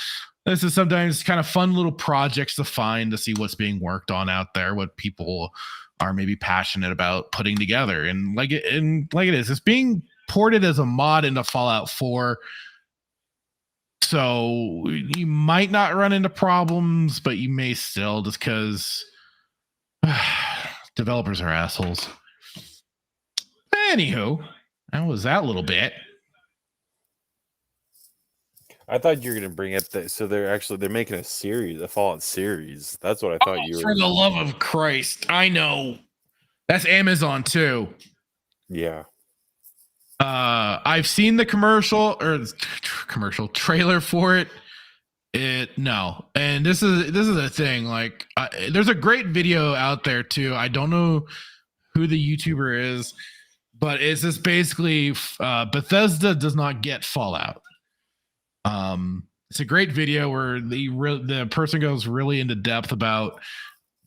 this is sometimes kind of fun little projects to find to see what's being worked on out there, what people are maybe passionate about putting together. And like it is, it's being ported as a mod into Fallout 4. So you might not run into problems, but you may still, just because developers are assholes. Anywho, that was that little bit. I thought you were going to bring up that. So they're making a Fallout series. That's what I thought you were. For the love of Christ, I know. That's Amazon too. Yeah. I've seen the commercial trailer for it. No, and this is a thing. Like, there's a great video out there too. I don't know who the YouTuber is, but it's just basically Bethesda does not get Fallout. It's a great video where the person goes really into depth about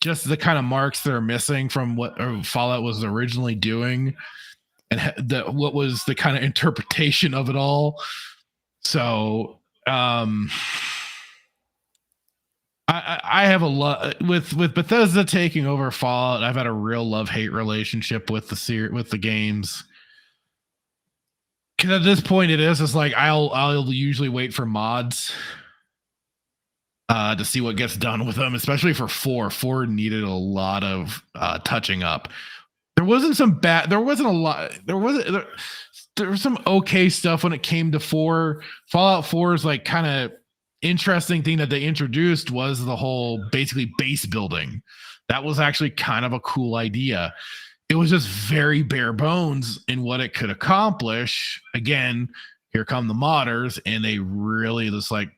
just the kind of marks that are missing from what Fallout was originally doing, and what was the kind of interpretation of it all. So I have a lot with Bethesda taking over Fallout. I've had a real love-hate relationship with the games. Because at this point, it is just like I'll usually wait for mods to see what gets done with them, especially for 4. 4 needed a lot of touching up. There was some okay stuff when it came to 4. Fallout 4's like kind of interesting thing that they introduced was the whole basically base building. That was actually kind of a cool idea. It was just very bare bones in what it could accomplish. Again, here come the modders, and they really just like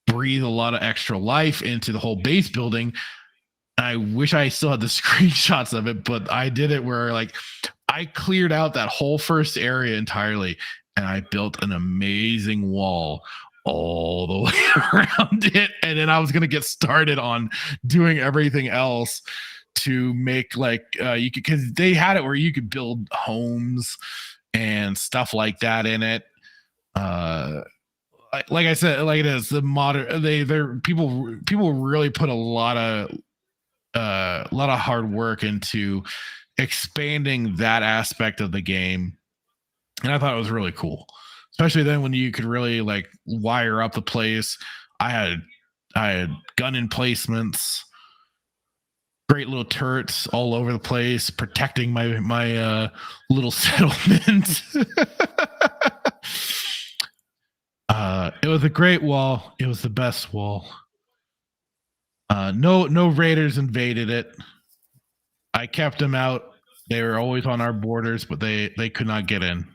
breathe a lot of extra life into the whole base building. I wish I still had the screenshots of it, but I did it where like I cleared out that whole first area entirely, and I built an amazing wall all the way around it. And then I was going to get started on doing everything else to make like you could, because they had it where you could build homes and stuff like that in it. Like I said, like it is the modern. They're people really put a lot of hard work into expanding that aspect of the game, and I thought it was really cool. Especially then when you could really like wire up the place. I had gun emplacements, great little turrets all over the place, protecting my little settlement. It was a great wall. It was the best wall. No raiders invaded it. I kept them out. They were always on our borders, but they could not get in.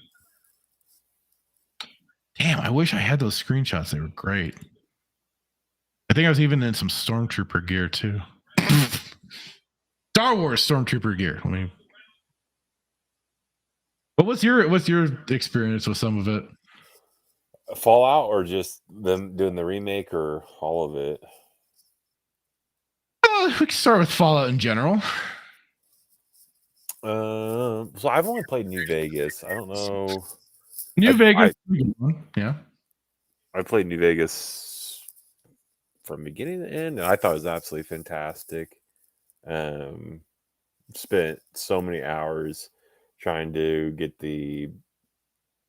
Damn, I wish I had those screenshots. They were great. I think I was even in some Stormtrooper gear too. Star Wars Stormtrooper gear. But what's your experience with some of it? Fallout, or just them doing the remake, or all of it? We can start with Fallout in general. So I've only played New Vegas. I don't know. New Vegas, yeah. I played New Vegas from beginning to end, and I thought it was absolutely fantastic. Spent so many hours trying to get the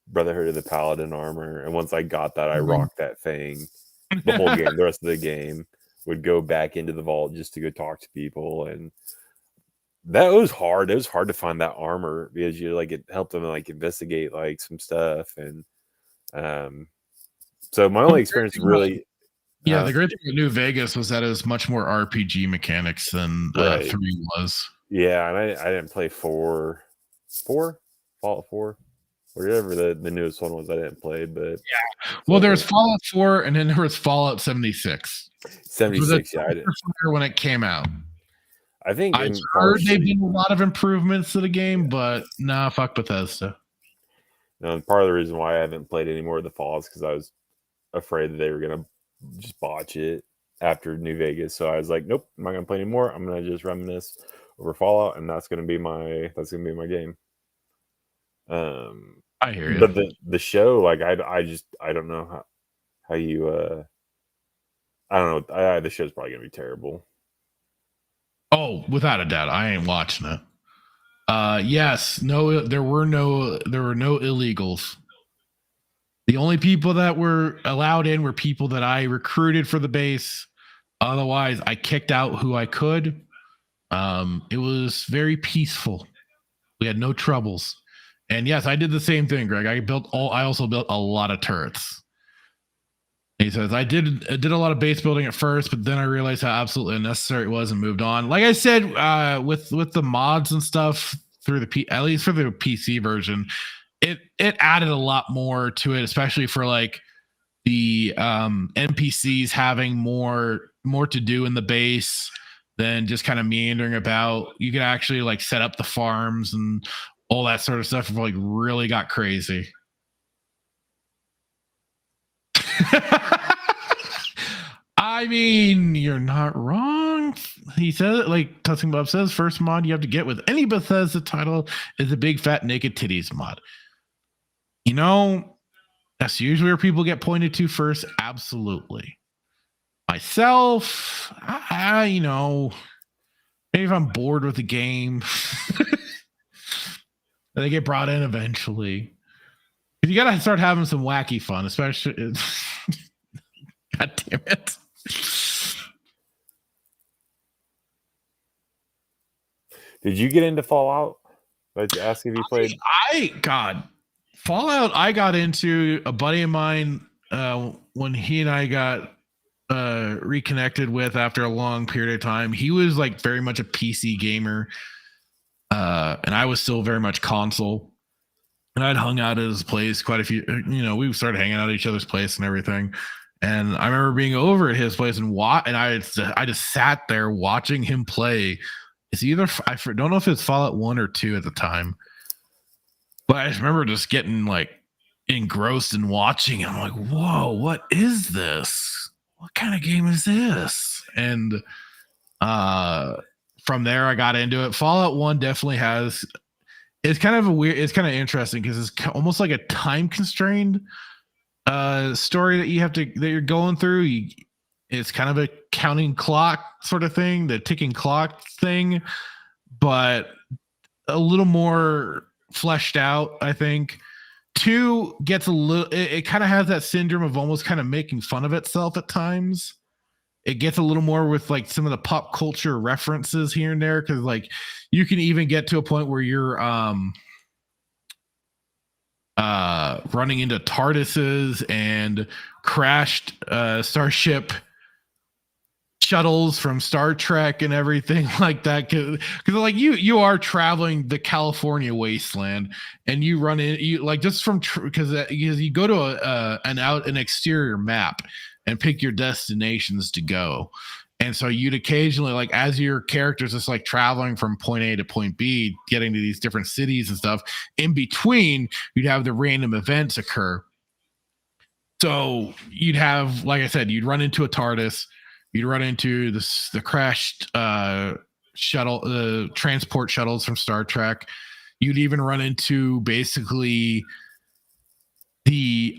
Brotherhood of the Paladin armor, and once I got that, I rocked that thing. The whole game, the rest of the game, would go back into the vault just to go talk to people, and That was hard. It was hard to find that armor because you like it helped them like investigate like some stuff and so my only experience really Yeah, the great thing with New Vegas was that it was much more RPG mechanics than Right. 3 was. Yeah, and I didn't play Fallout 4, whatever the newest one was. I didn't play, but Well, there was Fallout 4, and then there was Fallout 76. 76. Yeah, I did. When it came out, I think I heard they've been a lot of improvements to the game, but nah, fuck Bethesda. No, and part of the reason why I haven't played any more of the Fallouts because I was afraid that they were gonna just botch it after New Vegas. So I was like, nope, I'm not gonna play anymore. I'm gonna just reminisce over Fallout, and that's gonna be my game. I hear you. But the show, like I don't know how you I don't know. The show's probably gonna be terrible. Oh, without a doubt, I ain't watching it. Yes, no, there were no illegals. The only people that were allowed in were people that I recruited for the base. Otherwise, I kicked out who I could. It was very peaceful. We had no troubles. And yes, I did the same thing, Greg. I also built a lot of turrets. He says, I did a lot of base building at first, but then I realized how absolutely unnecessary it was and moved on. Like I said, with the mods and stuff through at least for the PC version, it added a lot more to it, especially for like the NPCs having more to do in the base than just kind of meandering about. You could actually like set up the farms and all that sort of stuff. Like really got crazy. I mean, you're not wrong. He said, like Tussing Bob says, first mod you have to get with any Bethesda title is a big fat naked titties mod. You know, that's usually where people get pointed to first. Absolutely. Myself, you know, maybe if I'm bored with the game, they get brought in eventually. You got to start having some wacky fun, especially. God damn it. Did you get into Fallout? Like ask if you played. Fallout. I got into a buddy of mine when he and I got reconnected with after a long period of time. He was like very much a PC gamer, and I was still very much console. And I'd hung out at his place quite a few. You know, we started hanging out at each other's place and everything. And I remember being over at his place and I just sat there watching him play. It's either I don't know if it's Fallout 1 or 2 at the time, but I just remember just getting like engrossed and watching. I'm like, whoa, what is this? What kind of game is this? And from there, I got into it. Fallout 1 definitely has. It's kind of interesting because it's almost like a time constrained story that you're going through. It's kind of a counting clock sort of thing, the ticking clock thing, but a little more fleshed out, I think. 2 gets a little, it kind of has that syndrome of almost kind of making fun of itself at times. It gets a little more with like some of the pop culture references here and there, because like you can even get to a point where you're running into TARDISes and crashed starship shuttles from Star Trek and everything like that, because like you are traveling the California wasteland and you run in like just from because you go to an exterior map and pick your destinations to go. And so you'd occasionally, like, as your character's just like traveling from point A to point B, getting to these different cities and stuff, in between, you'd have the random events occur. So you'd have, like I said, you'd run into a TARDIS, you'd run into the crashed shuttle, the transport shuttles from Star Trek. You'd even run into basically the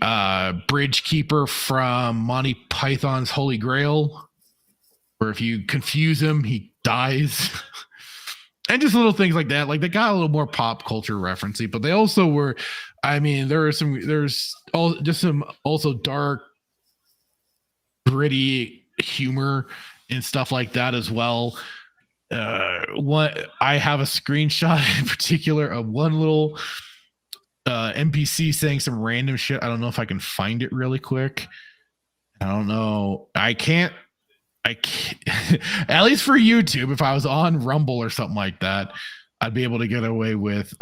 bridge keeper from Monty Python's Holy Grail, where if you confuse him, he dies. And just little things like that. Like, they got a little more pop culture referencey, but they also were, I mean, there's some also dark, gritty humor and stuff like that as well. what I have a screenshot in particular of one little NPC saying some random shit. I don't know if I can find it really quick. I don't know. I can't at least for YouTube. If I was on Rumble or something like that, I'd be able to get away with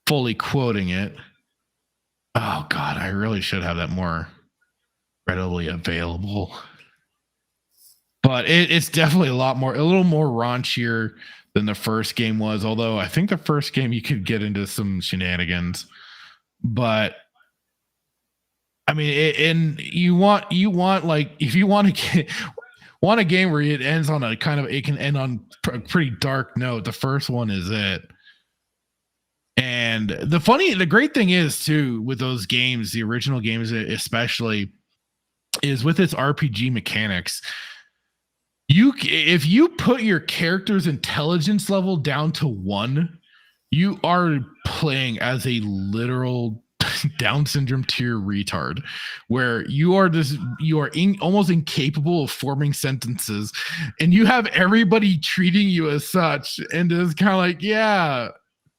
fully quoting it. Oh God, I really should have that more readily available. But it's definitely a little more raunchier than the first game was. Although I think the first game you could get into some shenanigans, but I mean, and you want like if you want a game where it ends on a kind of, it can end on a pretty dark note. The first one is it. And the great thing is too with those games, the original games especially, is with its RPG mechanics. If you put your character's intelligence level down to 1, you are playing as a literal Down syndrome tier retard, where you are almost incapable of forming sentences, and you have everybody treating you as such, and it's kind of like, yeah,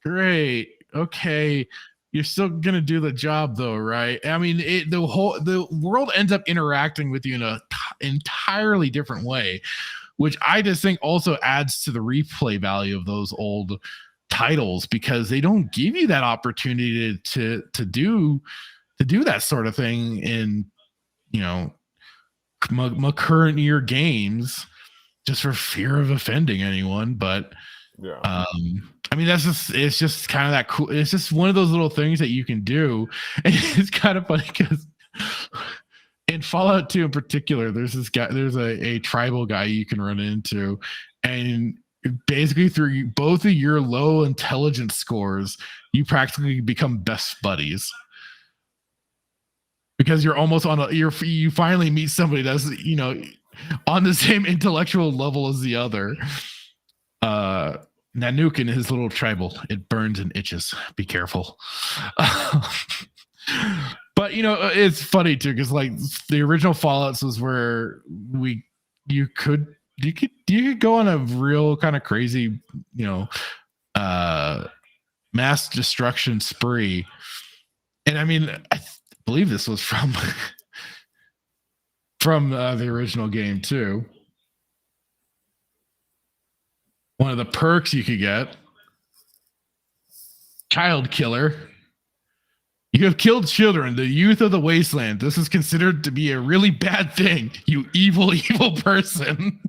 great, okay, you're still gonna do the job though, right? I mean, the world ends up interacting with you in an entirely different way, which I just think also adds to the replay value of those old titles, because they don't give you that opportunity to do that sort of thing in, you know, my current year games, just for fear of offending anyone. But yeah, I mean, it's just kind of that cool. It's just one of those little things that you can do, and it's kind of funny because in Fallout 2 in particular, there's a tribal guy you can run into, and basically through both of your low intelligence scores, you practically become best buddies, because you're almost you finally meet somebody that's, you know, on the same intellectual level as the other. Nanook and his little tribal, it burns and itches, be careful. But you know, it's funny too, because like the original Fallouts was where you could go on a real kind of crazy, you know, mass destruction spree. And I mean, I believe this was from the original game too. One of the perks you could get: child killer. You have killed children, the youth of the wasteland. This is considered to be a really bad thing, you evil person.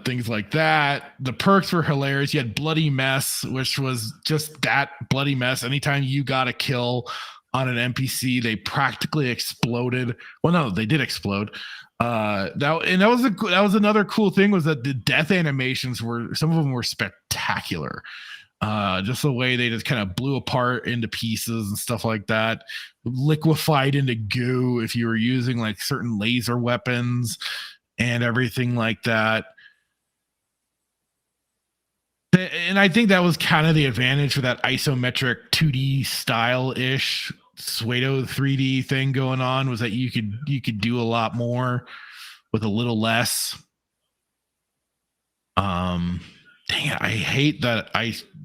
Things like that. The perks were hilarious. You had bloody mess, which was just that bloody mess. Anytime you got a kill on an NPC, they practically exploded. Well, no, they did explode. That was another cool thing, was that the death animations some of them were spectacular. Just the way they just kind of blew apart into pieces and stuff like that, liquefied into goo if you were using like certain laser weapons and everything like that. And I think that was kind of the advantage for that isometric 2D style-ish pseudo 3D thing going on, was that you could do a lot more with a little less. Dang it, I hate that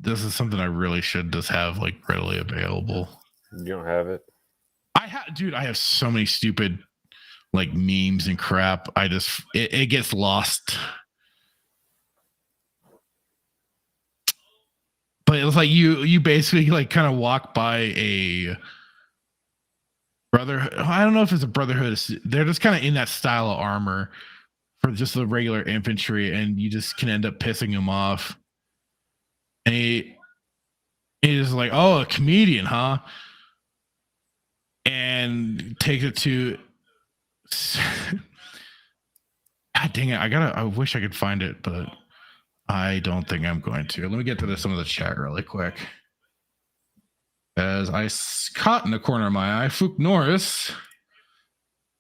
this is something I really should just have like readily available. You don't have it? I have so many stupid like memes and crap. It gets lost. But it was like you basically like kind of walk by a brotherhood. I don't know if it's a brotherhood. They're just kind of in that style of armor for just the regular infantry, and you just can end up pissing him off. And he is like, "Oh, a comedian, huh?" And takes it to. God dang it! I wish I could find it, but I don't think I'm going to. Let me get to some of the chat really quick. As I caught in the corner of my eye, Fook Norris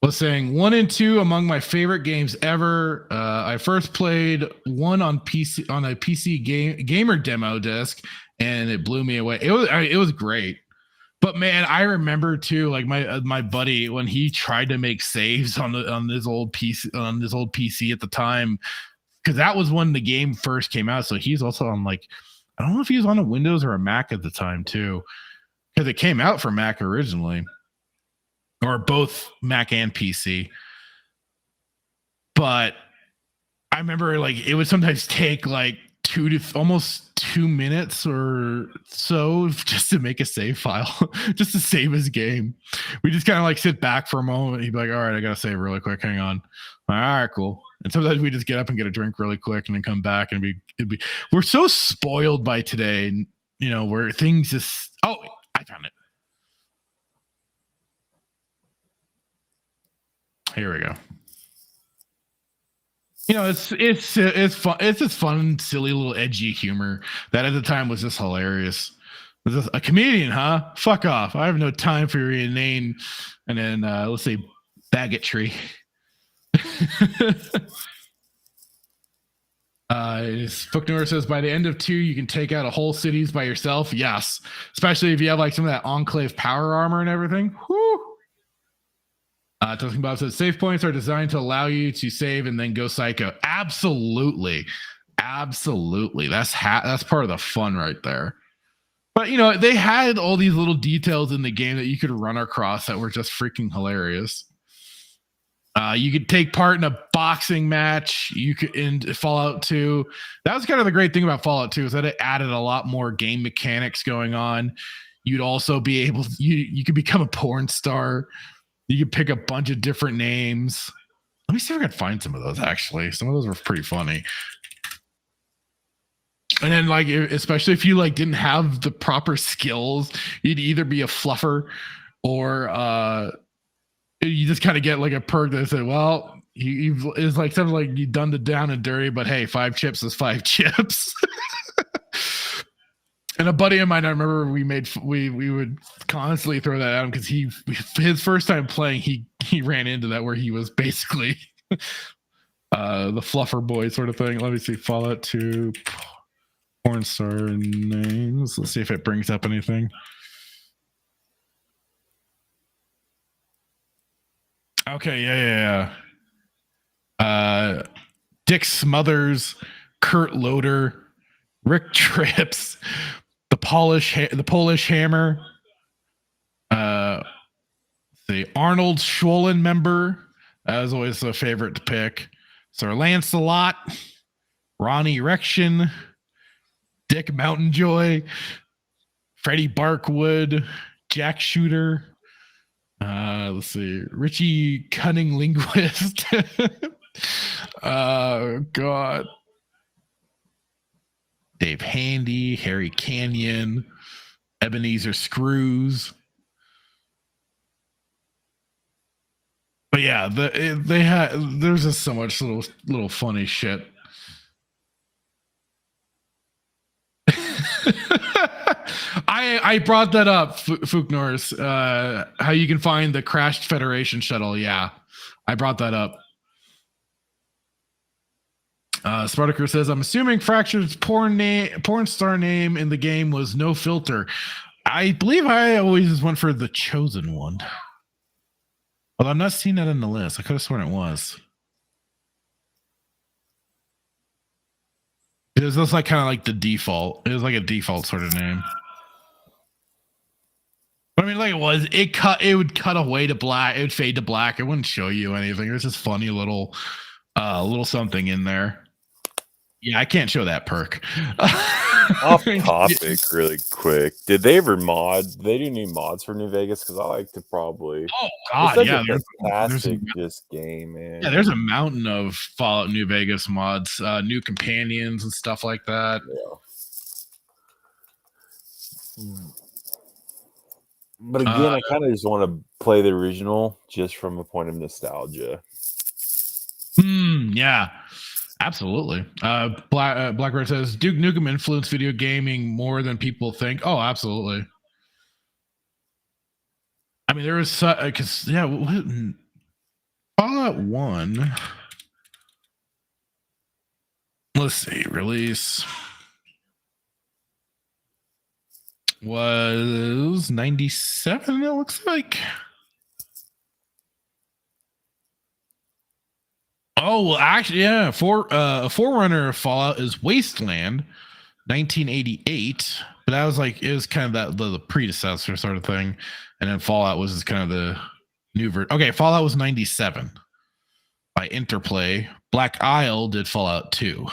was saying 1 and 2 among my favorite games ever. I first played 1 on PC on a PC gamer demo disc, and it blew me away. It was great. But man, I remember too, like my buddy when he tried to make saves on his old PC at the time, because that was when the game first came out. So he's also on like, I don't know if he was on a Windows or a Mac at the time too, because it came out for Mac originally, or both Mac and PC. But I remember like it would sometimes take like almost 2 minutes or so just to make a save file, just to save his game. We just kind of like sit back for a moment. He'd be like, all right, I got to save really quick. Hang on. All right, cool. And sometimes we just get up and get a drink really quick and then come back and we're so spoiled by today, you know, where things just, oh, I found it. Here we go. You know, it's fun. It's just fun, silly little edgy humor that at the time was just hilarious. Was this a comedian, huh? Fuck off! I have no time for your inane. And then let's say baggotry. Fooknor says by the end of 2, you can take out a whole cities by yourself. Yes, especially if you have like some of that enclave power armor and everything. Whoo! Talking Bob says save points are designed to allow you to save and then go psycho. Absolutely. That's part of the fun right there. But you know, they had all these little details in the game that you could run across that were just freaking hilarious. You could take part in a boxing match. You could in Fallout 2. That was kind of the great thing about Fallout 2 is that it added a lot more game mechanics going on. You'd also be able you could become a porn star. You could pick a bunch of different names. Let me see if I can find some of those, actually. Some of those were pretty funny. And then, like, especially if you, like, didn't have the proper skills, you'd either be a fluffer or you just kind of get, like, a perk that said, well, it's like something like you've done the down and dirty, but hey, 5 chips is 5 chips. And a buddy of mine, I remember we would constantly throw that at him because his first time playing, he ran into that where he was basically the fluffer boy sort of thing. Let me see, Fallout 2 porn star names. Let's see if it brings up anything. Okay, yeah. Dick Smothers, Kurt Loader, Rick Trips, the Polish Hammer, the Arnold Schwollen member. That was always a favorite to pick. Sir Lancelot, Ronnie Erection, Dick Mountainjoy, Freddie Barkwood, Jack Shooter. Let's see, Richie Cunning Linguist. God. Dave Handy, Harry Canyon, Ebenezer Screws. But yeah, there's just so much little funny shit. I brought that up, Fooknors, how you can find the crashed Federation shuttle. Yeah, I brought that up. Spartacus says, I'm assuming Fractured's porn star name in the game was No Filter. I believe I always went for The Chosen One. Well, I'm not seeing that in the list. I could have sworn it was. It was just like kind of like the default. It was like a default sort of name. But I mean, like it would cut away to black. It would fade to black. It wouldn't show you anything. It was just funny little something in there. Yeah, I can't show that perk. Off topic, really quick. Did they ever mod? Did they do new mods for New Vegas? Because I like to probably. Oh God, yeah, there's fantastic this game, man. Yeah, there's a mountain of Fallout New Vegas mods, new companions and stuff like that. Yeah. But again, I kind of just want to play the original just from a point of nostalgia. Yeah. Absolutely. Blackbird says Duke Nukem influenced video gaming more than people think. Oh, absolutely. I mean, there was because Fallout 1. Let's see, release. was 97, it looks like. Oh, well, actually, yeah. A forerunner of Fallout is Wasteland, 1988. But that was like, it was kind of the predecessor sort of thing. And then Fallout was just kind of the new version. Okay, Fallout was 97 by Interplay. Black Isle did Fallout 2.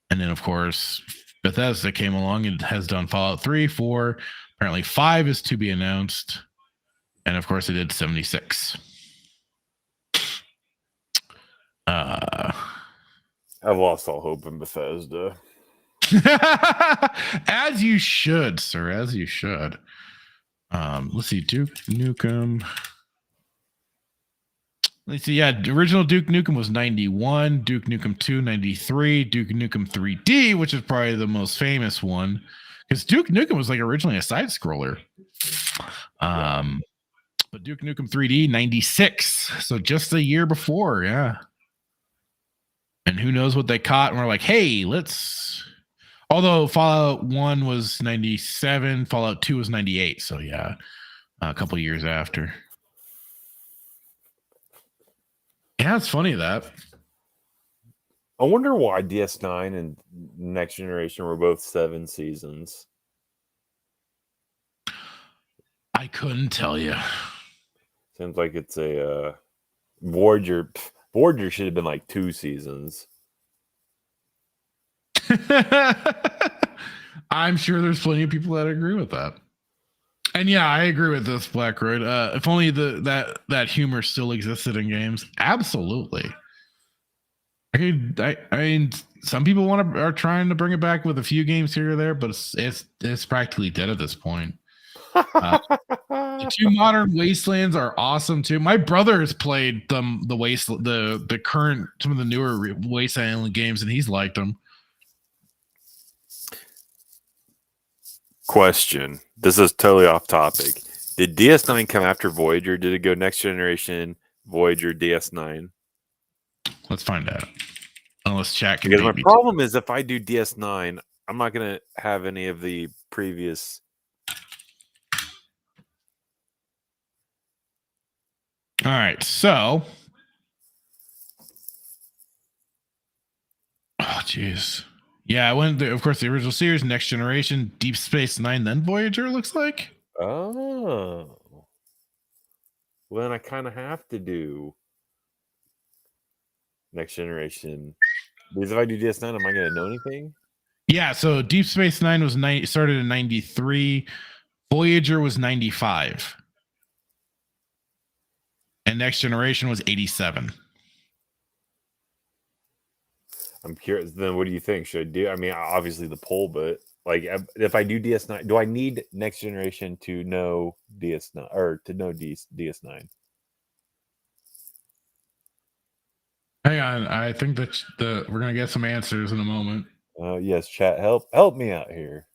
And then, of course, Bethesda came along and has done Fallout 3, 4. Apparently 5 is to be announced. And of course, it did 76. I've lost all hope in Bethesda. As you should, sir. As you should. Let's see. Duke Nukem. Let's see. Yeah, the original Duke Nukem was 91. Duke Nukem 2, 93. Duke Nukem 3D, which is probably the most famous one. Because Duke Nukem was like originally a side scroller. But Duke Nukem 3D, 96. So just a year before, yeah. And who knows what they caught. And we're like, hey, let's. Although Fallout 1 was 97, Fallout 2 was 98. So yeah, a couple years after. Yeah, it's funny that. I wonder why DS9 and Next Generation were both 7 seasons. I couldn't tell you. Seems like it's a Voyager. Voyager should have been like 2 seasons. I'm sure there's plenty of people that agree with that. And yeah, I agree with this, Black Road. If only that humor still existed in games. Absolutely. I mean, some people are trying to bring it back with a few games here or there, but it's practically dead at this point. The 2 modern Wastelands are awesome too. My brother has played the current, some of the newer Wasteland games, and he's liked them. Question. This is totally off topic. Did DS9 come after Voyager? Did it go Next Generation, Voyager, DS9? Let's find out. Unless chat can. Because my problem is if I do DS9, I'm not going to have any of the previous. All right, so. Oh, jeez. Yeah, I went. Of course, the original series, Next Generation, Deep Space Nine, then Voyager. Looks like. Oh. Well, then I kind of have to do Next Generation. Because if I do DS9, am I going to know anything? Yeah, so Deep Space Nine was started in 93. Voyager was 95. And Next Generation was 87. I'm curious. Then what do you think? Should I do? I mean, obviously the poll, but like if I do DS9, do I need Next Generation to know DS9 or to know DS9? Hang on, I think that we're gonna get some answers in a moment. Yes, chat, help me out here.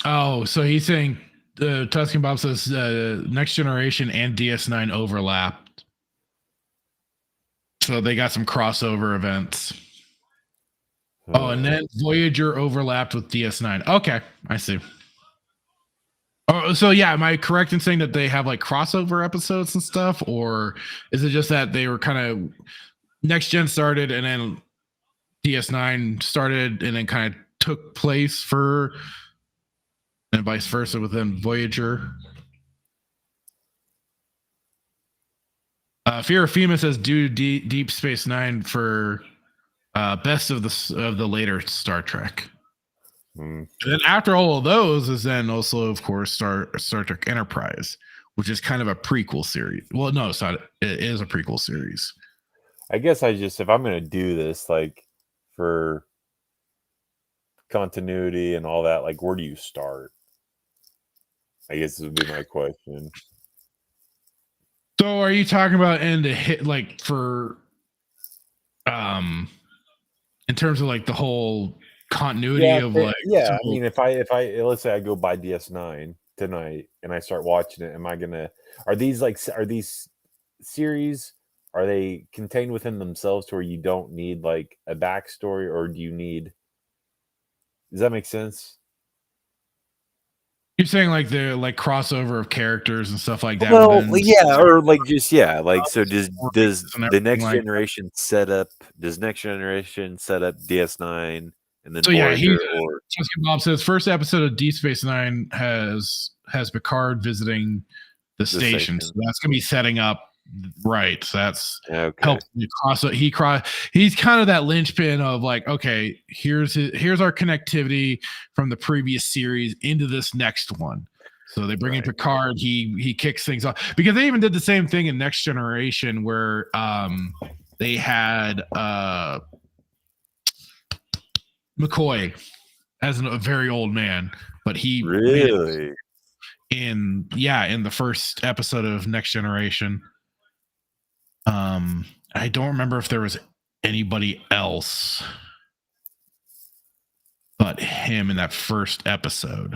Oh, so he's saying Tuscan Bob says Next Generation and DS9 overlapped. So they got some crossover events. Oh, and then Voyager overlapped with DS9. Okay, I see. Oh, so yeah, am I correct in saying that they have like crossover episodes and stuff, or is it just that they were kind of Next Gen started and then DS9 started and then kind of took place for, and vice versa within Voyager? Fear of Fema says do Deep Space Nine for best of the later Star Trek. And then after all of those is then also, of course, Star Trek Enterprise, which is kind of a prequel series. Well, no, it's not. It is a prequel series. I guess if I'm going to do this, like for continuity and all that, like where do you start? I guess this would be my question. So are you talking about in the hit, like for, in terms of like the whole continuity of like, I mean, if I let's say I go buy DS9 tonight and I start watching it, are these series, are they contained within themselves to where you don't need like a backstory, or do you need, does that make sense? You're saying like the crossover of characters and stuff like that. Well, within yeah, or like just like so does and the next everything like generation set up DS9 and then so yeah, Voyager or Jessica Bob says first episode of Deep Space Nine has Picard visiting the station. So that's gonna be setting up right. So that's okay. He's kind of that linchpin of like, okay, here's our connectivity from the previous series into this next one. So they bring in Picard. He kicks things off because they even did the same thing in Next Generation where they had McCoy as a very old man, but he really in the first episode of Next Generation. I don't remember if there was anybody else but him in that first episode.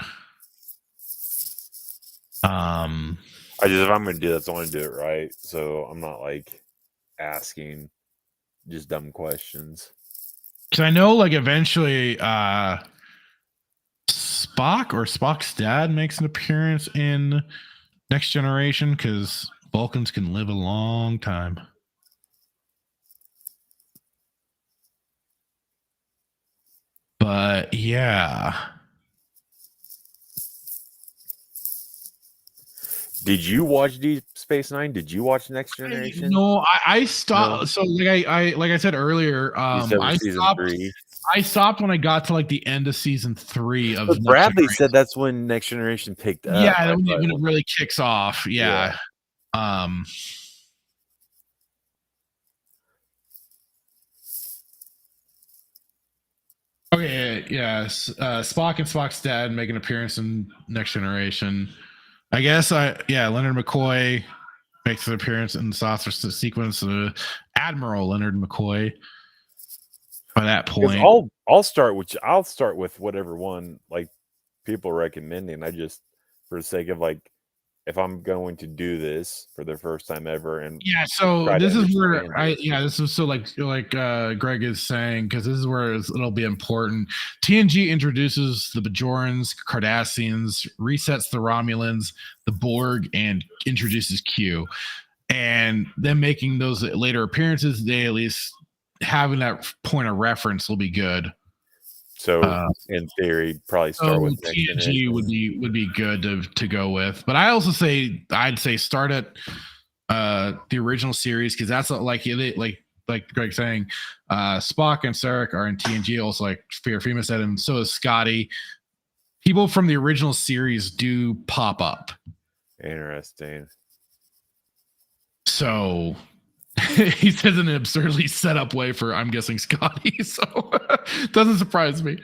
if I'm gonna do that, I want to do it right. So I'm not like asking just dumb questions. Because I know like eventually Spock's dad makes an appearance in Next Generation because Vulcans can live a long time. But yeah. Did you watch Deep Space Nine? Did you watch Next Generation? No, I stopped. No. So like I said earlier, I stopped when I got to like the end of season 3 of. But Bradley said that's when Next Generation picked up. Yeah, when it really kicks off. Yeah. Okay, yes. Spock and Spock's dad make an appearance in Next Generation. I guess Leonard McCoy makes an appearance in the saucer sequence. Admiral Leonard McCoy. By that point, I'll start with whatever one like people are recommending. I just for the sake of like if I'm going to do this for the first time ever and so this is where this is so like Greg is saying because this is where it'll be important. TNG introduces the Bajorans, Cardassians, resets the Romulans, the Borg, and introduces Q. And them making those later appearances, they at least having that point of reference will be good. So in theory, probably start with TNG would be good to go with. But I also I'd say start at the original series because that's like Greg saying, Spock and Sarek are in TNG. Also, like Fema said, and so is Scotty. People from the original series do pop up. Interesting. So he says in an absurdly set up way for I'm guessing Scotty, so doesn't surprise me.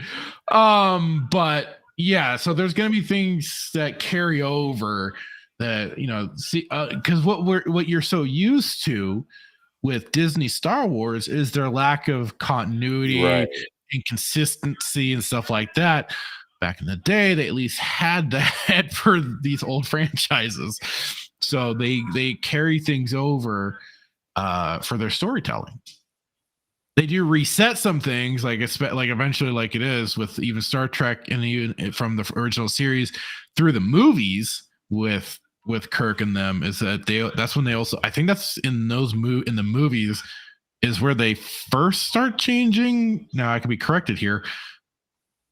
But yeah, so there's gonna be things that carry over that because what you're so used to with Disney Star Wars is their lack of continuity and consistency and stuff like that. Back in the day, they at least had that for these old franchises, so they carry things over for their storytelling. They do reset some things, like eventually, like it is with even Star Trek and even from the original series through the movies with Kirk and them. Is that that's when they also, I think that's in the movies is where they first start changing. Now I can be corrected here.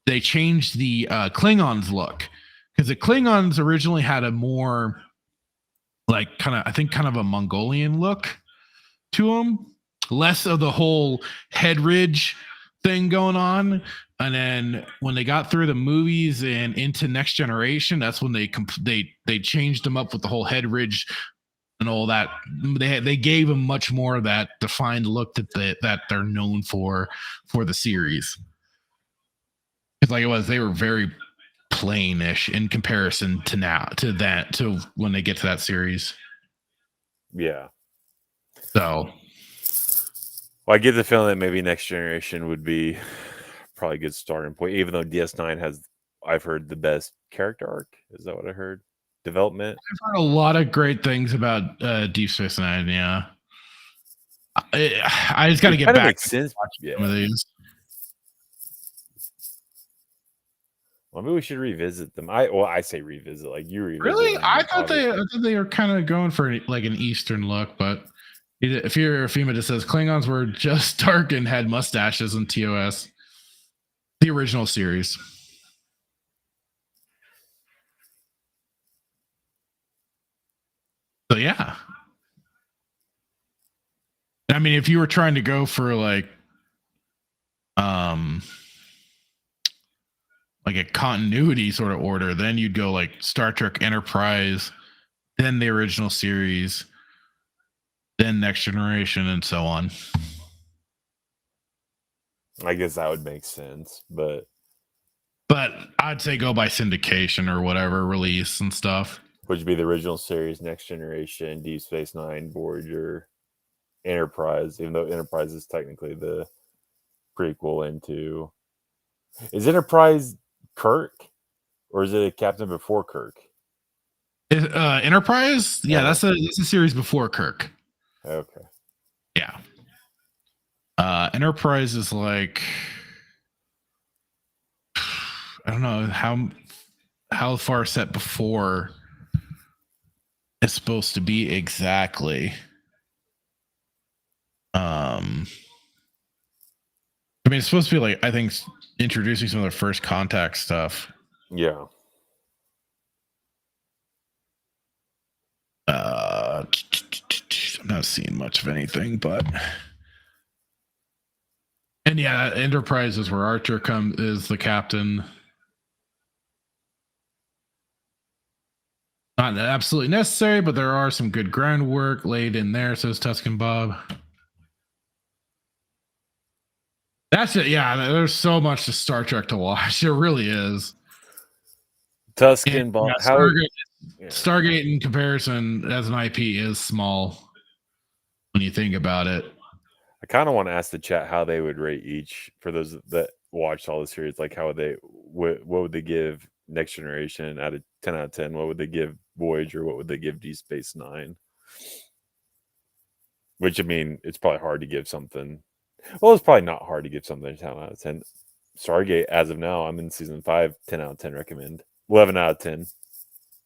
They changed the Klingons look because the Klingons originally had a more like kind of a Mongolian look to them, less of the whole head ridge thing going on. And then when they got through the movies and into Next Generation, that's when they changed them up with the whole head ridge and all that. They gave them much more of that defined look that they're known for the series. It's like they were very plainish in comparison to when they get to that series. Yeah. So, well, I get the feeling that maybe Next Generation would be probably a good starting point, even though DS9 has, I've heard, the best character arc. Is that what I heard? Development. I've heard a lot of great things about Deep Space Nine. Yeah, I just got to get back. Makes sense. Yeah. Some of these. Maybe we should revisit them. I say revisit, like you revisit. Really? them, I thought obviously. they were kind of going for like an Eastern look, but if you're FEMA, just says Klingons were just dark and had mustaches in TOS, the original series. So yeah, I mean, if you were trying to go for like a continuity sort of order, then you'd go like Star Trek Enterprise, then the original series, then Next Generation, and so on. I guess that would make sense, but I'd say go by syndication or whatever release and stuff. which would be the original series, Next Generation, Deep Space Nine, Voyager, Enterprise, even though Enterprise is technically the prequel into... Is Enterprise Kirk? Or is it a captain before Kirk? Enterprise? Yeah, that's a series before Kirk. Okay. Yeah. Enterprise is like... I don't know how far set before it's supposed to be exactly. I mean, it's supposed to be like, I think, introducing some of the first contact stuff. Yeah. I'm not seeing much of anything, but and yeah, Enterprise is where Archer is the captain. Not absolutely necessary, but there are some good groundwork laid in there, says Tuscan Bob. That's it. Yeah, there's so much to Star Trek to watch. It really is. Tuscan Bob. Yeah, Stargate in comparison as an IP is small when you think about it. I kind of want to ask the chat how they would rate each for those that watched all the series. Like, how would they, what would they give Next Generation out of 10 out of 10? What would they give Voyager? What would they give Deep Space Nine? Which, I mean, it's probably hard to give something. Well, it's probably not hard to give something 10 out of 10. Stargate, as of now, I'm in season 5, 10 out of 10 recommend. 11 out of 10.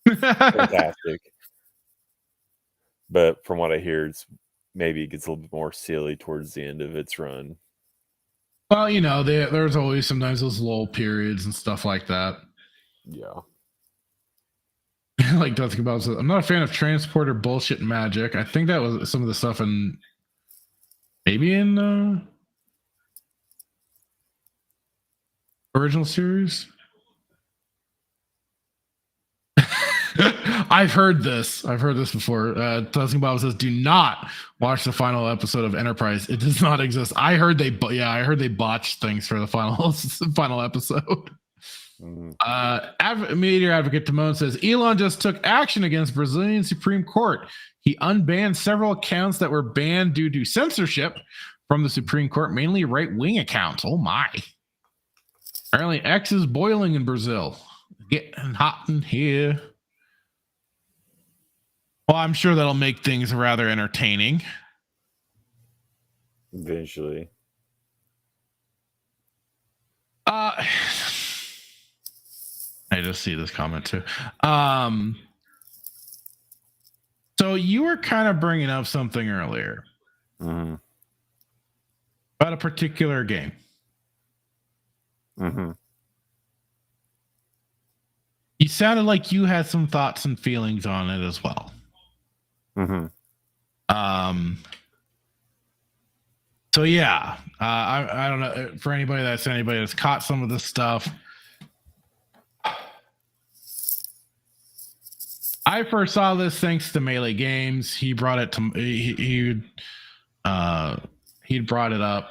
Fantastic. But from what I hear, it's maybe it gets a little bit more silly towards the end of its run. Well, you know, there's always sometimes those lull periods and stuff like that. Yeah. Like Tuscan Bob says, I'm not a fan of transporter bullshit magic. I think that was some of the stuff in maybe in original series. I've heard this before. Tuscan Bob says, "Do not watch the final episode of Enterprise. It does not exist." I heard they botched things for the final episode. Mm-hmm. Meteor Advocate Timon says Elon just took action against Brazilian Supreme Court. He unbanned several accounts that were banned due to censorship from the Supreme Court, mainly right-wing accounts. Oh my! Apparently, X is boiling in Brazil. Getting hot in here. Well, I'm sure that'll make things rather entertaining. Eventually. I just see this comment too. So you were kind of bringing up something earlier about a particular game. Mm-hmm. You sounded like you had some thoughts and feelings on it as well. Mm-hmm. So yeah, I don't know for anybody that's caught some of this stuff. I first saw this thanks to Melee Games. He brought it to he'd brought it up.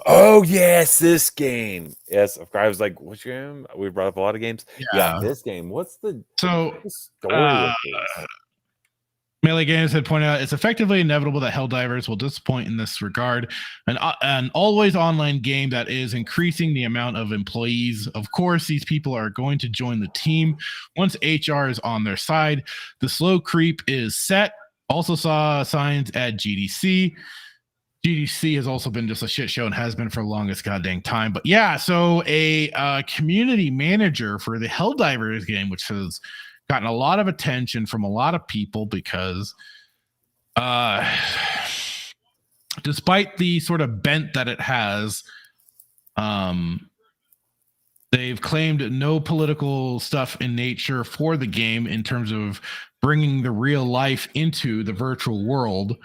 Oh yes, this game. Yes, I was like, which game? We brought up a lot of games. Yeah, this game. What's the story with this? Melee Games had pointed out it's effectively inevitable that Helldivers will disappoint in this regard. An always online game that is increasing the amount of employees. Of course, these people are going to join the team once HR is on their side. The slow creep is set. Also saw signs at GDC. GDC has also been just a shit show and has been for the longest goddamn time. But yeah, so a community manager for the Helldivers game, which has gotten a lot of attention from a lot of people because despite the sort of bent that it has, they've claimed no political stuff in nature for the game in terms of bringing the real life into the virtual world.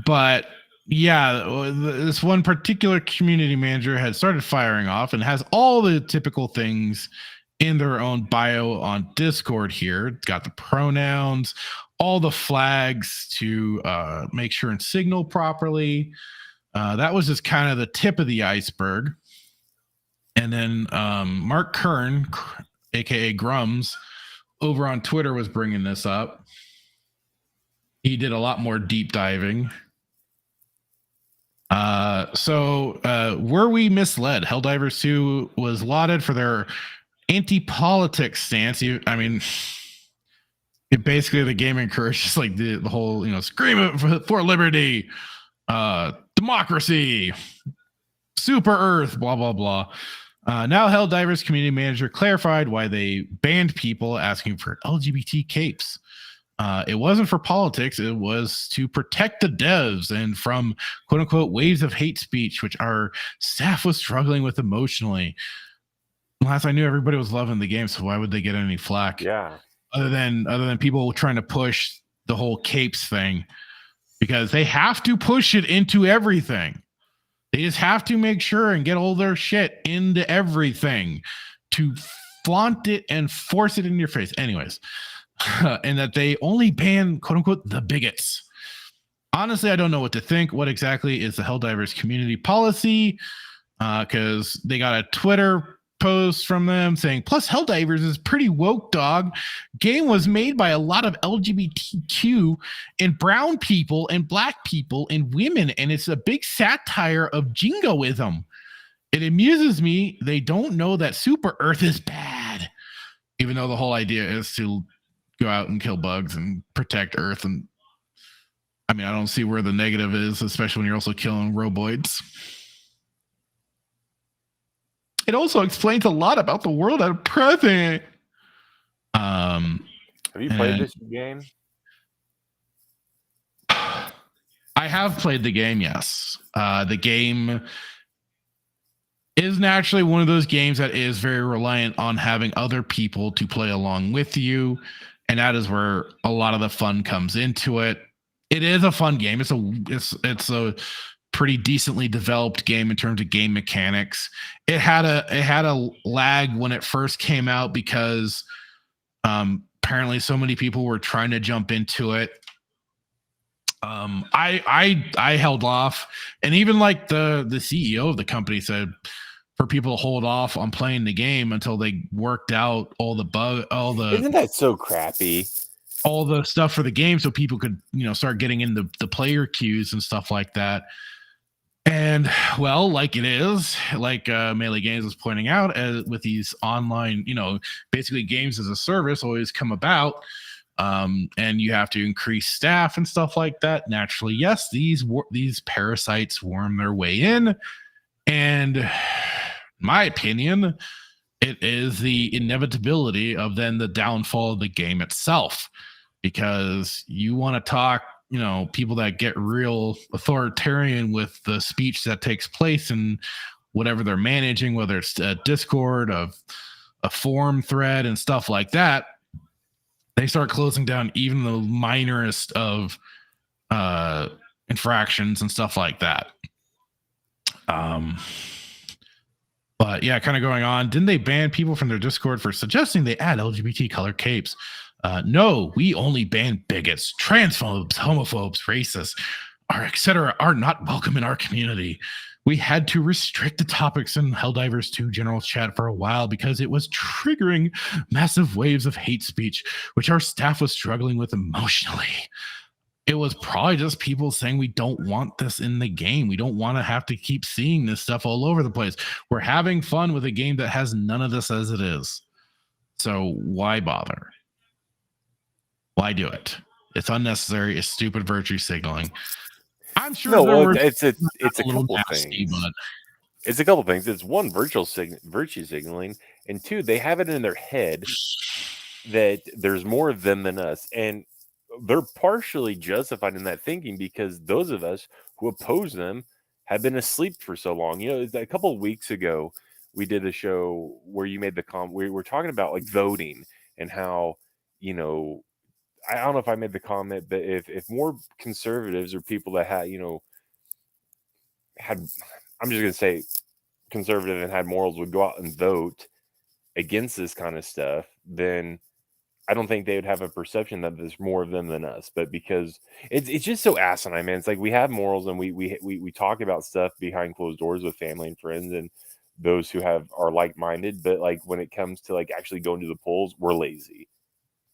But yeah, this one particular community manager had started firing off and has all the typical things in their own bio on Discord here. It's got the pronouns, all the flags to make sure and signal properly. That was just kind of the tip of the iceberg. And then Mark Kern, aka Grums, over on Twitter was bringing this up. He did a lot more deep diving. So were we misled? Helldivers 2 was lauded for their anti-politics stance. I mean, it basically the game encourages like the whole, scream for liberty, democracy, super Earth, blah, blah, blah. Now Helldivers community manager clarified why they banned people asking for LGBT capes. It wasn't for politics. It was to protect the devs and from quote unquote waves of hate speech, which our staff was struggling with emotionally. Last I knew, everybody was loving the game. So why would they get any flack? Yeah. Other than people trying to push the whole capes thing, because they have to push it into everything. They just have to make sure and get all their shit into everything to flaunt it and force it in your face. Anyways. And that they only ban quote unquote the bigots. Honestly, I don't know what to think. What exactly is the Helldivers community policy? Because they got a Twitter post from them saying, plus Helldivers is pretty woke, dog. Game was made by a lot of LGBTQ and brown people and black people and women, and it's a big satire of jingoism. It amuses me they don't know that Super Earth is bad, even though the whole idea is to go out and kill bugs and protect Earth. And I mean, I don't see where the negative is, especially when you're also killing roboids. It also explains a lot about the world at present. Have you played this game? I have played the game, yes. The game is naturally one of those games that is very reliant on having other people to play along with you. And that is where a lot of the fun comes into it. It is a fun game. It's a pretty decently developed game in terms of game mechanics. It had a lag when it first came out because apparently so many people were trying to jump into it. I held off, and even like the CEO of the company said for people to hold off on playing the game until they worked out Isn't that so crappy? All the stuff for the game, so people could start getting in the player queues and stuff like that. And well, like it is, like Melee Games was pointing out, with these online, basically games as a service always come about, and you have to increase staff and stuff like that. Naturally, yes, these parasites worm their way in, and my opinion, it is the inevitability of then the downfall of the game itself, because you want to talk, people that get real authoritarian with the speech that takes place and whatever they're managing, whether it's a Discord, a forum thread and stuff like that, they start closing down even the minorest of infractions and stuff like that. But yeah, kind of going on. Didn't they ban people from their Discord for suggesting they add LGBT color capes? No, we only ban bigots, transphobes, homophobes, racists, etc. are not welcome in our community. We had to restrict the topics in Helldivers 2 general chat for a while because it was triggering massive waves of hate speech, which our staff was struggling with emotionally. It was probably just people saying we don't want this in the game. We don't want to have to keep seeing this stuff all over the place. We're having fun with a game that has none of this as it is. So why bother? Why do it? It's unnecessary. It's stupid virtue signaling. I'm sure No, there well, were it's a little couple nasty, things. but It's a couple things. It's one, virtue signaling, and two, they have it in their head that there's more of them than us, and they're partially justified in that thinking because those of us who oppose them have been asleep for so long. You know, a couple of weeks ago, we did a show where you made the comment. We were talking about like voting and how, you know, I don't know if I made the comment, but if more conservatives or people that had, you know, had, I'm just gonna say conservative and had morals would go out and vote against this kind of stuff, then I don't think they would have a perception that there's more of them than us. But because it's just so asinine, man. It's like we have morals and we talk about stuff behind closed doors with family and friends and those who are like-minded. But like when it comes to like actually going to the polls, we're lazy.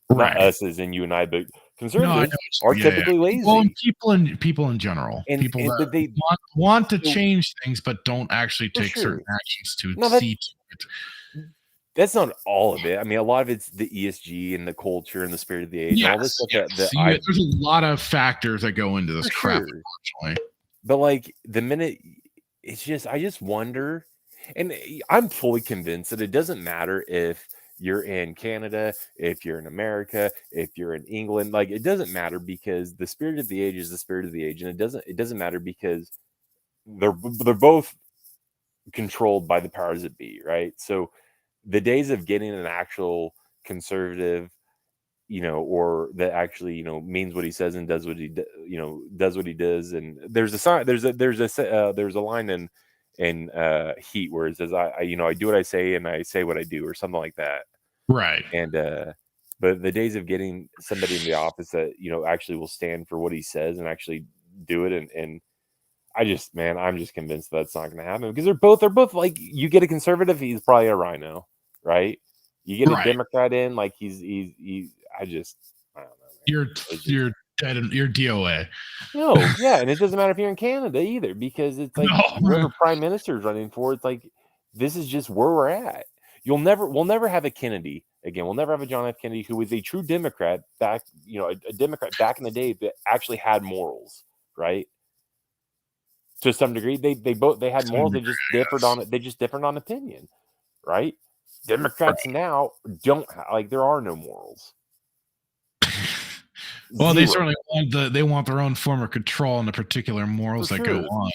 Not us as in you and I, but conservatives are typically lazy. Well, people in general, and that they want to change things, but don't actually take certain actions to see to it. That's not all of it. I mean, a lot of it's the ESG and the culture and the spirit of the age. And all this stuff there's a lot of factors that go into this crap, unfortunately. But like the minute it's just, I just wonder, and I'm fully convinced that it doesn't matter if you're in Canada, if you're in America, if you're in England, like it doesn't matter because the spirit of the age is the spirit of the age, and it doesn't matter because they're both controlled by the powers that be, right? So the days of getting an actual conservative, you know, or that actually, you know, means what he says and does what he does what he does, and there's a line in Heat where it says I do what I say and I say what I do, or something like that, right? And but the days of getting somebody in the office that, you know, actually will stand for what he says and actually do it, and I'm just convinced that's not going to happen because they're both like, you get a conservative, he's probably a rhino, right? You get a Democrat in, like I don't know. You're dead. You're DOA. No, yeah, and it doesn't matter if you're in Canada either, because it's like whoever prime minister is running for, it's like this is just where we're at. We'll never have a Kennedy again. We'll never have a John F. Kennedy who was a true Democrat back, you know, a Democrat back in the day that actually had morals, right? To some degree, they had morals. They just differed on it. They just differed on opinion, right? Democrats now don't like. There are no morals. Well, they certainly want their own form of control on the particular morals that go on,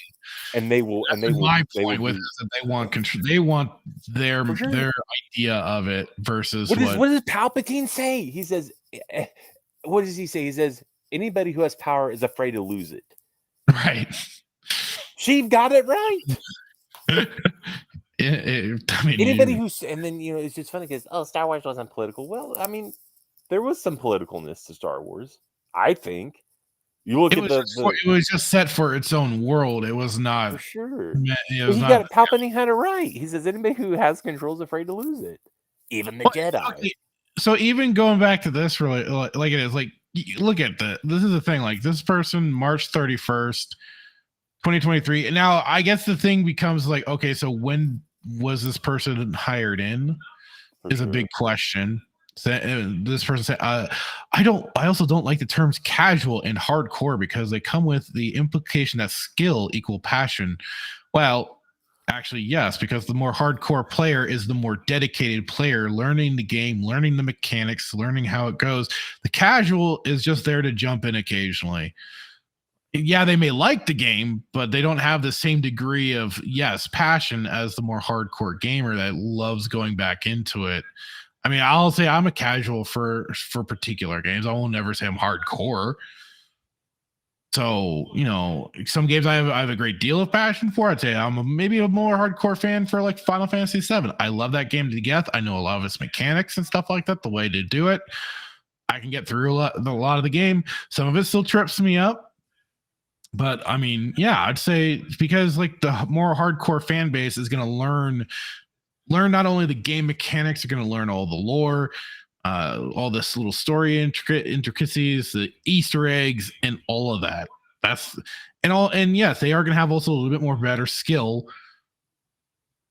and they will. And they will. My point with is that they want control. They want their idea of it versus what does Palpatine say? He says, "What does he say?" He says, "Anybody who has power is afraid to lose it." Right. She've got it right. I mean, anybody who's, and then, you know, it's just funny because Star Wars wasn't political. Well, I mean, there was some politicalness to Star Wars. I think you look at it was just set for its own world. It was not for sure. Palpatine had it right. He says anybody who has control is afraid to lose it, even the Jedi. Okay. So even going back to this, really, like it is like, look at this is the thing. Like this person, March 31st. 2023. And now I guess the thing becomes like, okay, so when was this person hired in? Is a big question. So, this person said, I also don't like the terms casual and hardcore because they come with the implication that skill equal passion. Well, actually, yes, because the more hardcore player is the more dedicated player, learning the game, learning the mechanics, learning how it goes. The casual is just there to jump in occasionally. Yeah, they may like the game, but they don't have the same degree of passion as the more hardcore gamer that loves going back into it. I mean, I'll say I'm a casual for particular games. I will never say I'm hardcore. So, you know, some games I have a great deal of passion for. I'd say I'm maybe a more hardcore fan for like Final Fantasy VII. I love that game to death. I know a lot of its mechanics and stuff like that, the way to do it. I can get through a lot of the game. Some of it still trips me up. But I mean, yeah, I'd say because like the more hardcore fan base is going to learn not only the game mechanics, they're going to learn all the lore, all this little story intricacies, the Easter eggs, and all of that. And yes, they are going to have also a little bit more better skill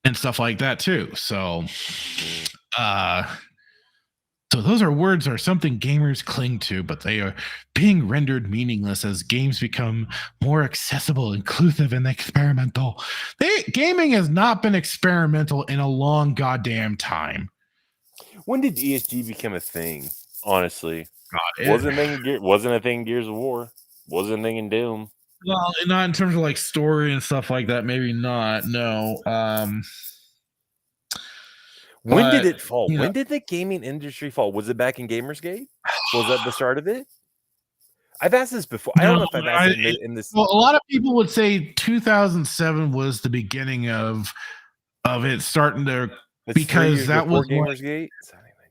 and stuff like that too. So those are words are something gamers cling to, but they are being rendered meaningless as games become more accessible, inclusive, and experimental. Gaming has not been experimental in a long goddamn time. When did ESG become a thing? Honestly, God, wasn't a thing in Gears of War. Wasn't a thing in Doom. Well, not in terms of like story and stuff like that. Maybe not. No. When did it fall? You know, When did the gaming industry fall? Was it back in Gamersgate? Was that the start of it? I've asked this before. I don't know if I've asked it in this. Well, a lot of people would say 2007 was the beginning of it starting to, because that was Gamersgate.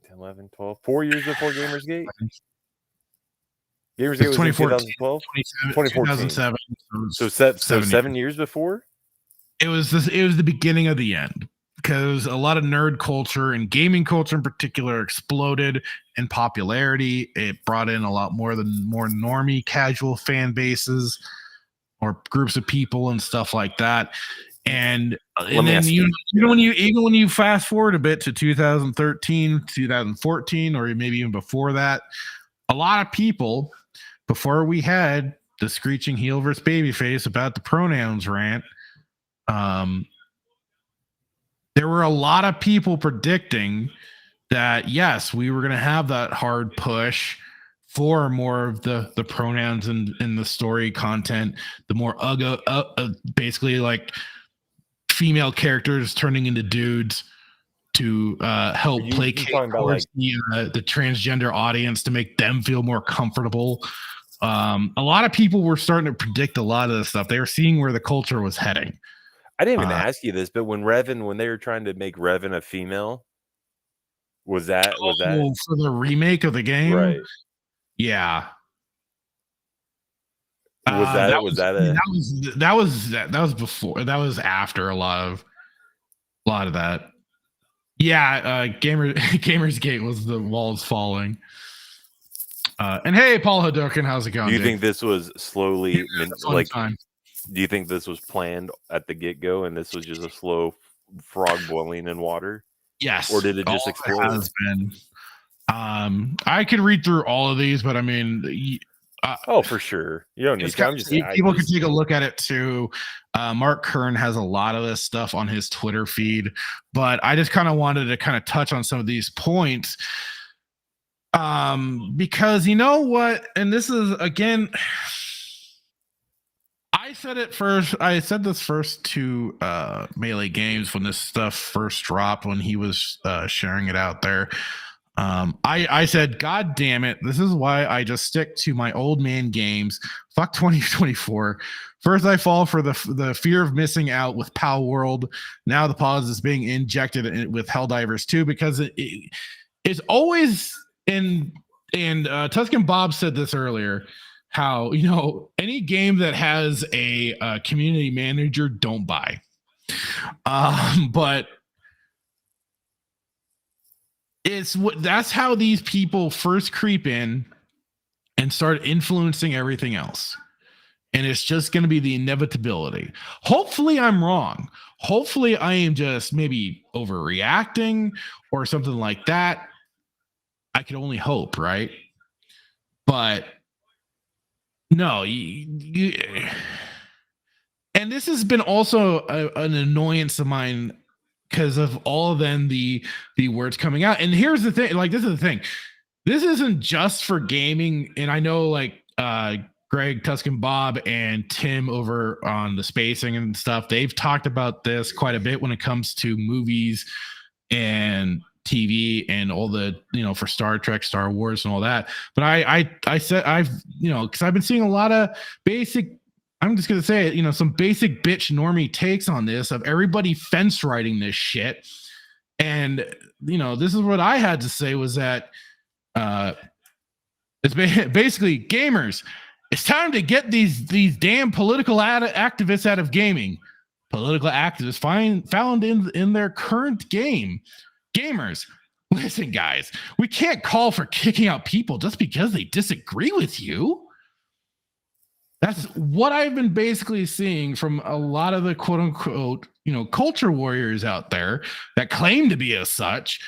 10, 11, 12. 4 years before Gamersgate. Gamersgate was in 2012, 2007. So 7 years before. It was the beginning of the end, because a lot of nerd culture and gaming culture in particular exploded in popularity. It brought in a lot more normie casual fan bases or groups of people and stuff like that. And then when you fast forward a bit to 2013, 2014, or maybe even before that, a lot of people, before we had the screeching heel versus babyface about the pronouns rant, there were a lot of people predicting that, yes, we were going to have that hard push for more of the pronouns in the story content, the more basically like female characters turning into dudes to help placate towards the transgender audience to make them feel more comfortable. A lot of people were starting to predict a lot of this stuff. They were seeing where the culture was heading. I didn't even ask you this, but when they were trying to make Revan a female, was that for the remake of the game? Right. Yeah. That was before. That was after a lot of that. Yeah, Gamersgate was the walls falling. And hey, Paul Hadoken, how's it going? Do you think this was slowly do you think this was planned at the get-go and this was just a slow frog boiling in water? Yes. Or did it just explode? It has been. I could read through all of these, but I mean, for sure. You don't need to. People can take a look at it too. Mark Kern has a lot of this stuff on his Twitter feed, but I just kind of wanted to kind of touch on some of these points. Because you know what, and this is again, I said this first to Melee Games when this stuff first dropped, when he was sharing it out there. I said, God damn it, this is why I just stick to my old man games. Fuck 2024. First I fall for the fear of missing out with Pow World. Now the pause is being injected with Helldivers 2, because it's always and Tuscan Bob said this earlier, how, you know, any game that has a community manager, don't buy. But that's how these people first creep in and start influencing everything else. And it's just going to be the inevitability. Hopefully I'm wrong. Hopefully I am just maybe overreacting or something like that. I can only hope, right? But no, and this has been also an annoyance of mine because of all of them, the words coming out. And here's the thing, like, this is the thing. This isn't just for gaming. And I know, like, Greg, Tuscan Bob, and Tim over on the spacing and stuff, they've talked about this quite a bit when it comes to movies and TV and all the, you know, for Star Trek, Star Wars and all that. But I said, I've, you know, because I've been seeing a lot of basic, I'm just going to say it, you know, some basic bitch normie takes on this of everybody fence writing this shit. And, you know, this is what I had to say was that it's basically, gamers, it's time to get these damn political activists out of gaming. Political activists found in their current game. Gamers, listen, guys, we can't call for kicking out people just because they disagree with you. That's what I've been basically seeing from a lot of the quote unquote, you know, culture warriors out there that claim to be as such.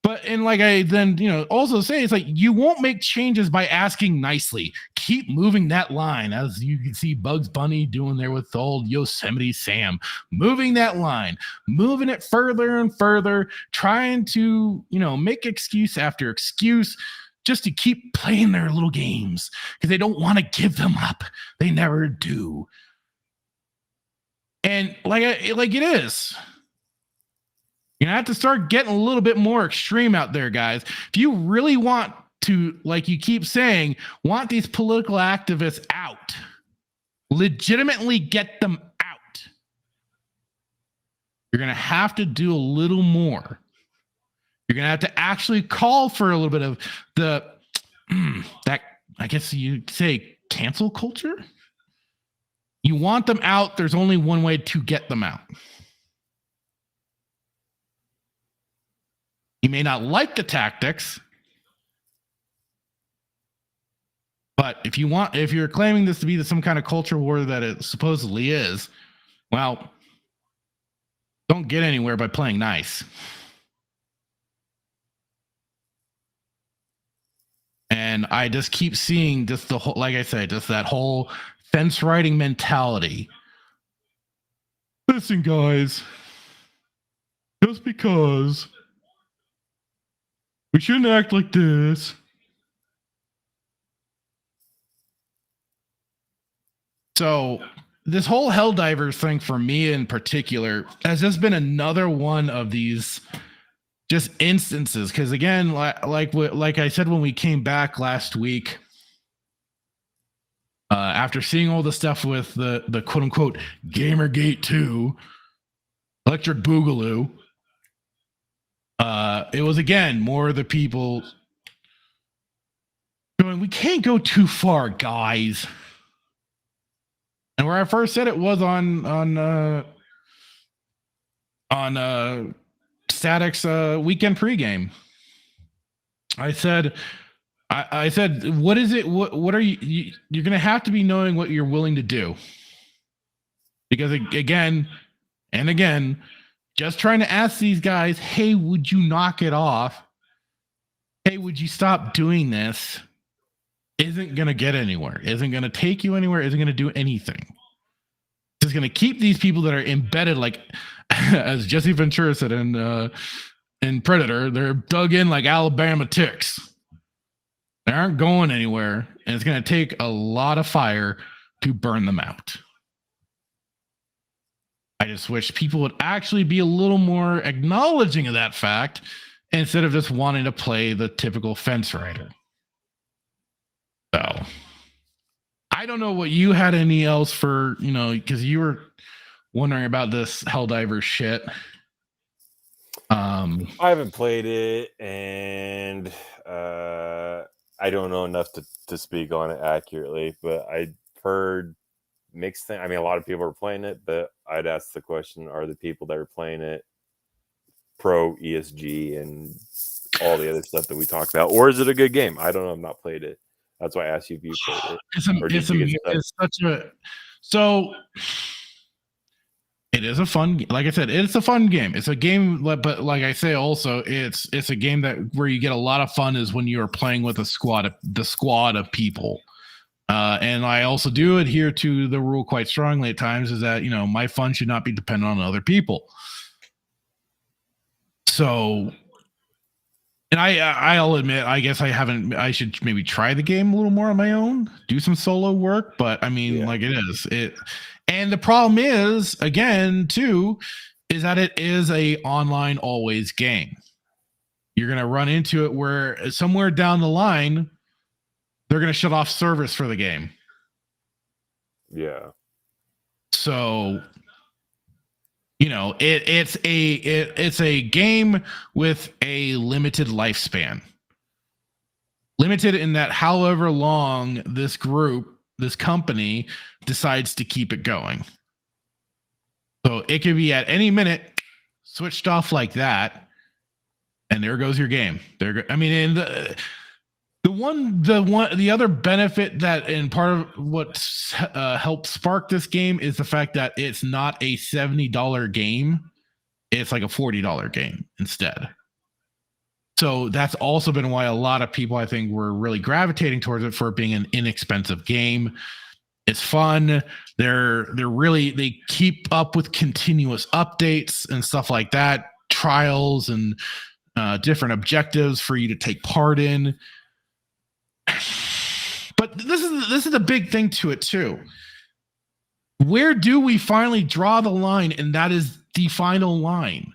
But and like I then also say, it's like you won't make changes by asking nicely. Keep moving that line, as you can see Bugs Bunny doing there with old Yosemite Sam, moving that line, moving it further and further, trying to make excuse after excuse just to keep playing their little games because they don't want to give them up. They never do. And like it is. You're going to have to start getting a little bit more extreme out there, guys. If you really want to, like you keep saying, want these political activists out, legitimately get them out, you're going to have to do a little more. You're going to have to actually call for a little bit of that, I guess you'd say, cancel culture. You want them out. There's only one way to get them out. You may not like the tactics, but if you're claiming this to be some kind of culture war that it supposedly is, well, don't get anywhere by playing nice. And I just keep seeing just the whole, like I said, just that whole fence riding mentality. Listen, guys, just because we shouldn't act like this. So this whole Helldivers thing for me in particular has just been another one of these just instances. Because again, like I said when we came back last week, after seeing all the stuff with the quote unquote Gamergate 2, Electric Boogaloo, it was again more of the people going, we can't go too far, guys. And where I first said it was on Static's weekend pregame. I said, what is it? What are you? You're going to have to be knowing what you're willing to do, because again and again, just trying to ask these guys, hey, would you knock it off? Hey, would you stop doing this? Isn't going to get anywhere. Isn't going to take you anywhere. Isn't going to do anything. It's just going to keep these people that are embedded, like as Jesse Ventura said in Predator, they're dug in like Alabama ticks. They aren't going anywhere, and it's going to take a lot of fire to burn them out. I just wish people would actually be a little more acknowledging of that fact instead of just wanting to play the typical fence rider. So I don't know what you had any else for, because you were wondering about this Helldivers shit. I haven't played it, and I don't know enough to speak on it accurately, but I heard mixed thing. I mean, a lot of people are playing it, but I'd ask the question, are the people that are playing it pro ESG and all the other stuff that we talked about, or is it a good game? I don't know. I've not played it. That's why I asked you if you played it. So it is a fun, like I said, it's a fun game. It's a game, but like I say, also it's a game that where you get a lot of fun is when you are playing with the squad of people. And I also do adhere to the rule quite strongly at times, is that my fun should not be dependent on other people. So, and I'll admit, I guess I should maybe try the game a little more on my own, do some solo work, but I mean, like it is. And the problem is, again, too, is that it is a online always game. You're going to run into it where somewhere down the line, they're going to shut off service for the game. Yeah. So, it's a game with a limited lifespan. Limited in that however long this company decides to keep it going. So it could be at any minute switched off like that, and there goes your game. The other benefit that, and part of what helped spark this game, is the fact that it's not a $70 game. It's like a $40 game instead. So that's also been why a lot of people, I think, were really gravitating towards it for it being an inexpensive game. It's fun. They keep up with continuous updates and stuff like that, trials and different objectives for you to take part in. But this is a big thing to it too. Where do we finally draw the line? And that is the final line,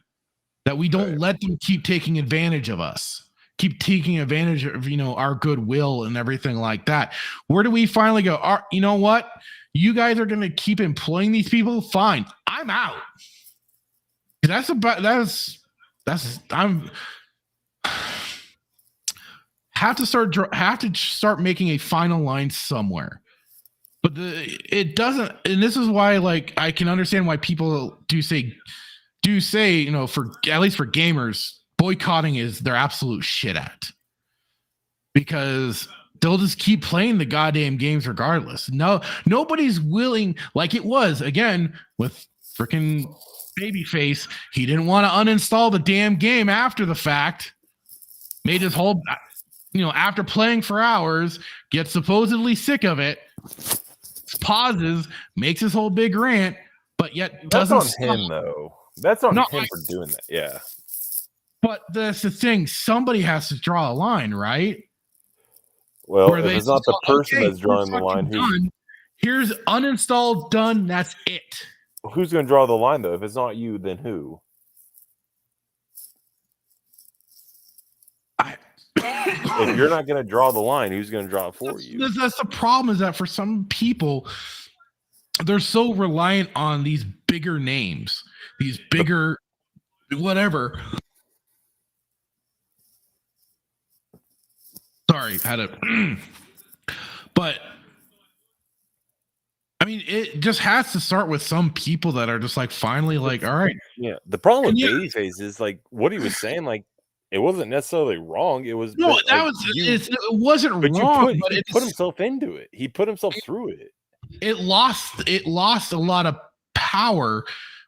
that we don't let them keep taking advantage of us, keep taking advantage of, our goodwill and everything like that. Where do we finally go? You know what? You guys are going to keep employing these people. Fine. I'm out. Have to start making a final line somewhere. But it doesn't, and this is why, like, I can understand why people do say, for at least for gamers, boycotting is their absolute shit at, because they'll just keep playing the goddamn games regardless. Nobody's willing, like it was again with freaking Babyface. He didn't want to uninstall the damn game after the fact. Made his whole, after playing for hours, gets supposedly sick of it. Pauses, makes his whole big rant, but yet doesn't. That's on him, though. That's on him for doing that. Yeah. But that's the thing. Somebody has to draw a line, right? Well, if it's not the person that's drawing the line, here's uninstalled, done. That's it. Who's going to draw the line, though? If it's not you, then who? If you're not going to draw the line, who's going to draw it for you? That's the problem, is that for some people, they're so reliant on these bigger names, these bigger whatever. Sorry, had to. But I mean, it just has to start with some people that are just like finally like, all right. Yeah. The problem with Babyface is like what he was saying, like, it wasn't necessarily wrong. It was it wasn't wrong, but he put himself into it. He put himself through it. It lost a lot of power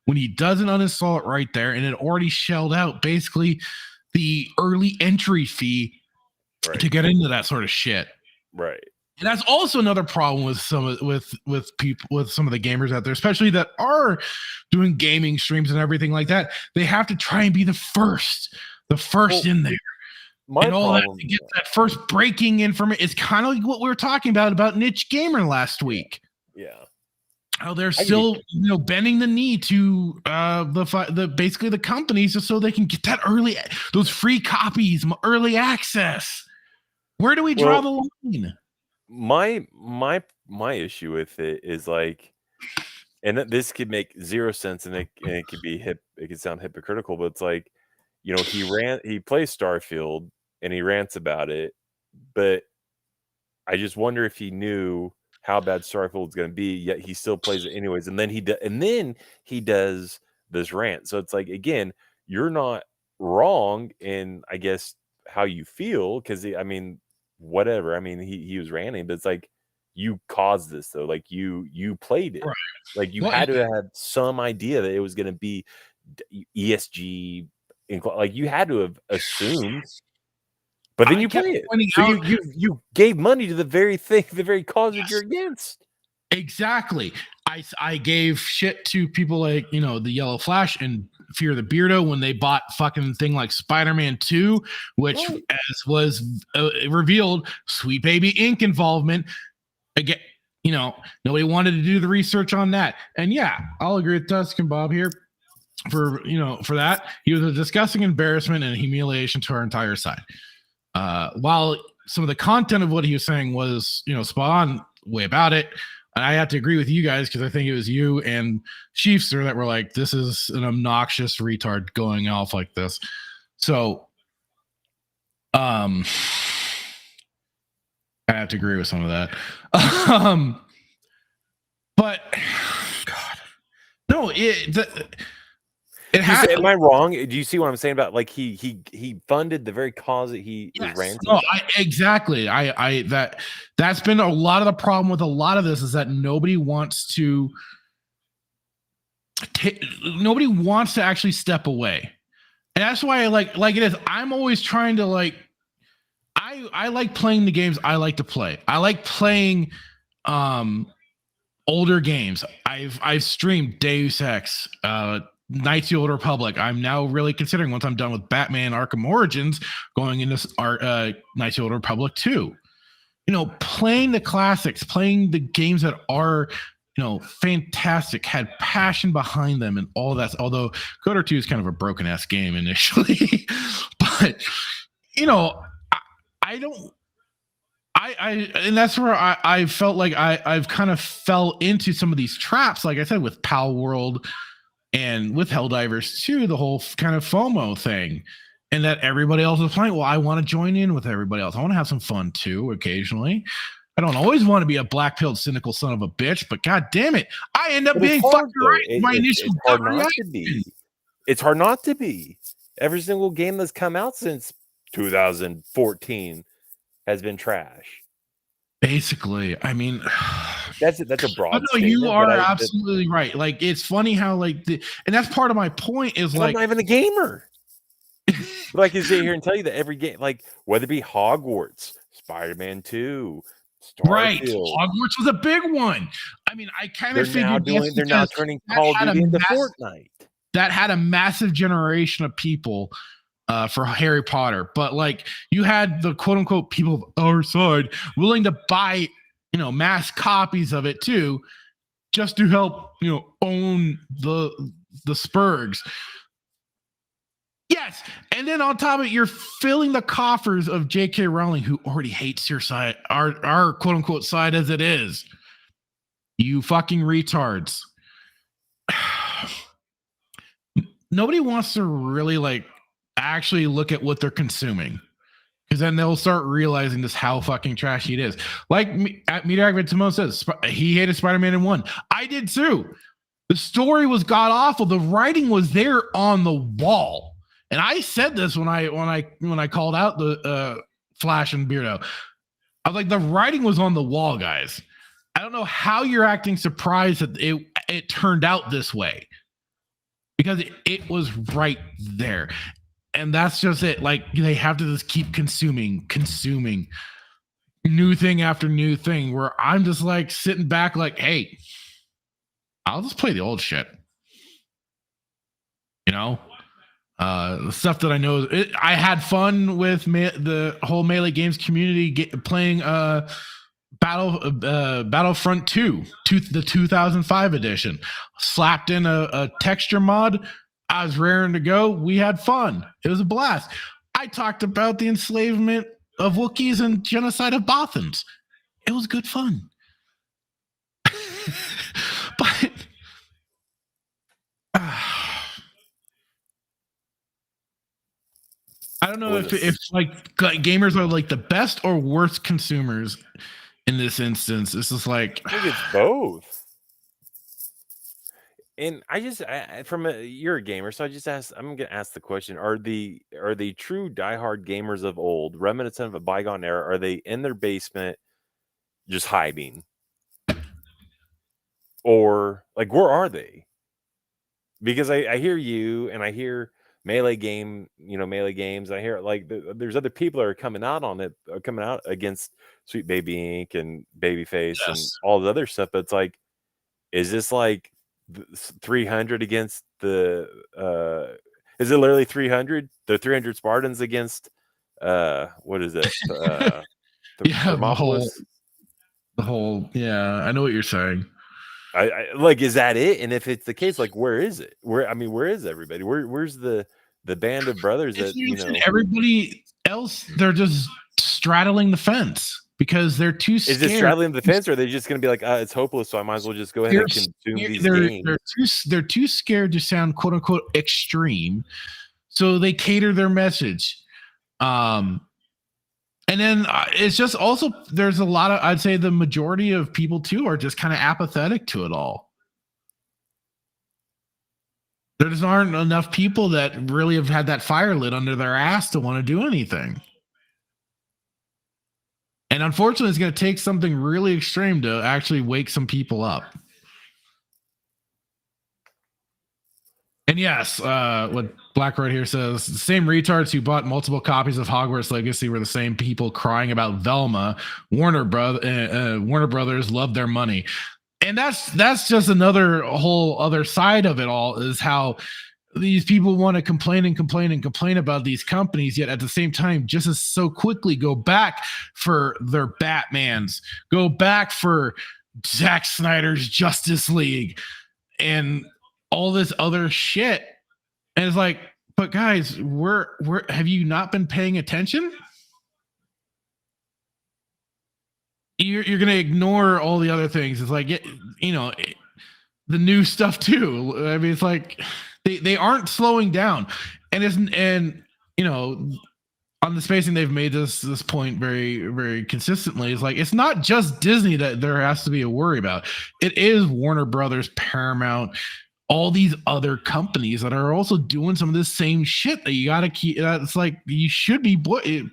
when he doesn't uninstall it right there, and it already shelled out basically the early entry fee to get into that sort of shit. Right. And that's also another problem with some of people, with some of the gamers out there, especially that are doing gaming streams and everything like that. They have to try and be the first in there. And all that to get that first breaking information. It's kind of like what we were talking about Niche Gamer last week. Yeah. How they're still, bending the knee to basically the companies just so they can get those free copies, early access. Where do we draw the line? My issue with it is like, and this could make zero sense, and it could be it could sound hypocritical, but it's like, he plays Starfield and he rants about it, but I just wonder if he knew how bad Starfield is going to be, yet he still plays it anyways. And then he does this rant. So it's like, again, you're not wrong in, I guess, how you feel, because whatever. I mean, he was ranting, but it's like, you caused this though. Like you played it. Right. Like you had to have some idea that it was going to be ESG. Like you had to have assumed, but then you play it. So you gave money to the very thing, the very cause that you're against. Exactly. I gave shit to people like the Yellow Flash and Fear the Beardo when they bought fucking thing like Spider-Man 2, which as was revealed, Sweet Baby Inc. involvement. Again, nobody wanted to do the research on that. And yeah, I'll agree with Tusk and Bob here. For that, he was a disgusting embarrassment and humiliation to our entire side. While some of the content of what he was saying was, spot on way about it, I have to agree with you guys because I think it was you and Chiefster that were like, "This is an obnoxious retard going off like this." So, I have to agree with some of that. But God, no, am I wrong? Do you see what I'm saying about like he funded the very cause that he is ranting? No, exactly. That's been a lot of the problem with a lot of this is that nobody wants to actually step away. And that's why I like it is. I'm always trying to like. I like playing the games I like to play. I like playing older games. I've streamed Deus Ex, Knights of the Old Republic. I'm now really considering, once I'm done with Batman Arkham Origins, going into Knights of the Old Republic 2. You know, playing the classics, playing the games that are, you know, fantastic, had passion behind them and all that. Although KOTOR 2 is kind of a broken ass game initially, but you know, I don't. And that's where I felt like I've kind of fell into some of these traps, like I said, with Pal World and with Helldivers 2, the whole kind of FOMO thing, and that everybody else is playing. Well, I want to join in with everybody else. I want to have some fun too, occasionally. I don't always want to be a black-pilled, cynical son of a bitch, but god damn it, I end up being fucking right. My initial it's hard not to be. It's hard not to be. Every single game that's come out since 2014 has been trash. Basically, I mean, that's a broad. No, you are absolutely right. Like, it's funny how and that's part of my point is like, I'm not even a gamer. But I can sit here and tell you that every game, like whether it be Hogwarts, Spider-Man 2, Starfield, right, Hogwarts was a big one. I mean, I kind of figured they're now turning Call of Duty into Fortnite. That had a massive generation of people for Harry Potter, but like you had the quote unquote people of our side willing to buy, you know, mass copies of it too, just to help, you know, own the Spurgs. Yes, and then on top of it, you're filling the coffers of J.K. Rowling, who already hates your side, our quote unquote side as it is. You fucking retards. Nobody wants to really like actually look at what they're consuming, because then they'll start realizing just how fucking trashy it is. Like Meteor Timon says, he hated Spider-Man in 1. I did too. The story was god awful. The writing was there on the wall. And I said this when I called out the Flash and Beardo. I was like, the writing was on the wall, guys. I don't know how you're acting surprised that it turned out this way, because it was right there. And that's just it. Like, they have to just keep consuming new thing after new thing, where I'm just like sitting back like, hey, I'll just play the old shit. You know? The stuff that I know, I had fun with the whole Melee Games community playing Battlefront 2, the 2005 edition. Slapped in a texture mod. I was raring to go. We had fun. It was a blast. I talked about the enslavement of Wookiees and genocide of Bothans. It was good fun. But I don't know if like gamers are like the best or worst consumers in this instance. It's just like, I think it's both. And you're a gamer, so I'm gonna ask the question: Are the true diehard gamers of old, reminiscent of a bygone era, are they in their basement just hiding, or like where are they? Because I hear you, and I hear Melee Games. I hear like there's other people that are coming out against Sweet Baby Inc. and Babyface and all the other stuff. But it's like, is this like 300 against the is it literally 300, the 300 Spartans against what is it, the whole I know what you're saying. I like, is that it? And if it's the case, like, where is it? Where is everybody? Where's the band of brothers that, you know, everybody else? They're just straddling the fence because they're too scared. Is it straddling the fence, or are they just going to be like, it's hopeless, so I might as well just go ahead and consume these games? They're too scared to sound quote unquote extreme, so they cater their message. And then it's just also, there's a lot of, I'd say the majority of people too are just kind of apathetic to it all. There just aren't enough people that really have had that fire lit under their ass to want to do anything. And unfortunately, it's going to take something really extreme to actually wake some people up. And yes, what Blackroad here says, the same retards who bought multiple copies of Hogwarts Legacy were the same people crying about Velma. Warner Brothers loved their money. And that's just another whole other side of it all, is how these people want to complain about these companies, yet at the same time, just as so quickly go back for their Batmans, go back for Zack Snyder's Justice League, and all this other shit. And it's like, but guys, we're have you not been paying attention? You're gonna ignore all the other things. It's like, you know, the new stuff too. I mean, it's like they aren't slowing down, and you know, on the spacing they've made this point very, very consistently. It's like, it's not just Disney that there has to be a worry about. It is Warner Brothers, Paramount, all these other companies that are also doing some of this same shit that you got to keep. It's like, you should be,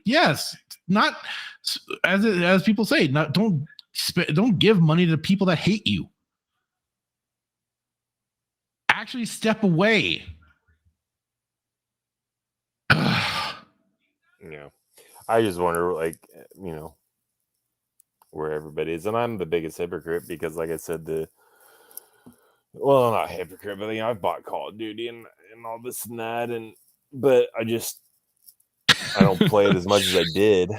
yes, not as people say, not don't give money to people that hate you. Actually step away. Yeah, I just wonder, like, you know, where everybody is, and I'm the biggest hypocrite because, like I said, well, not hypocrite, but, you know, I've bought Call of Duty and all this and that, but I don't play it as much as I did,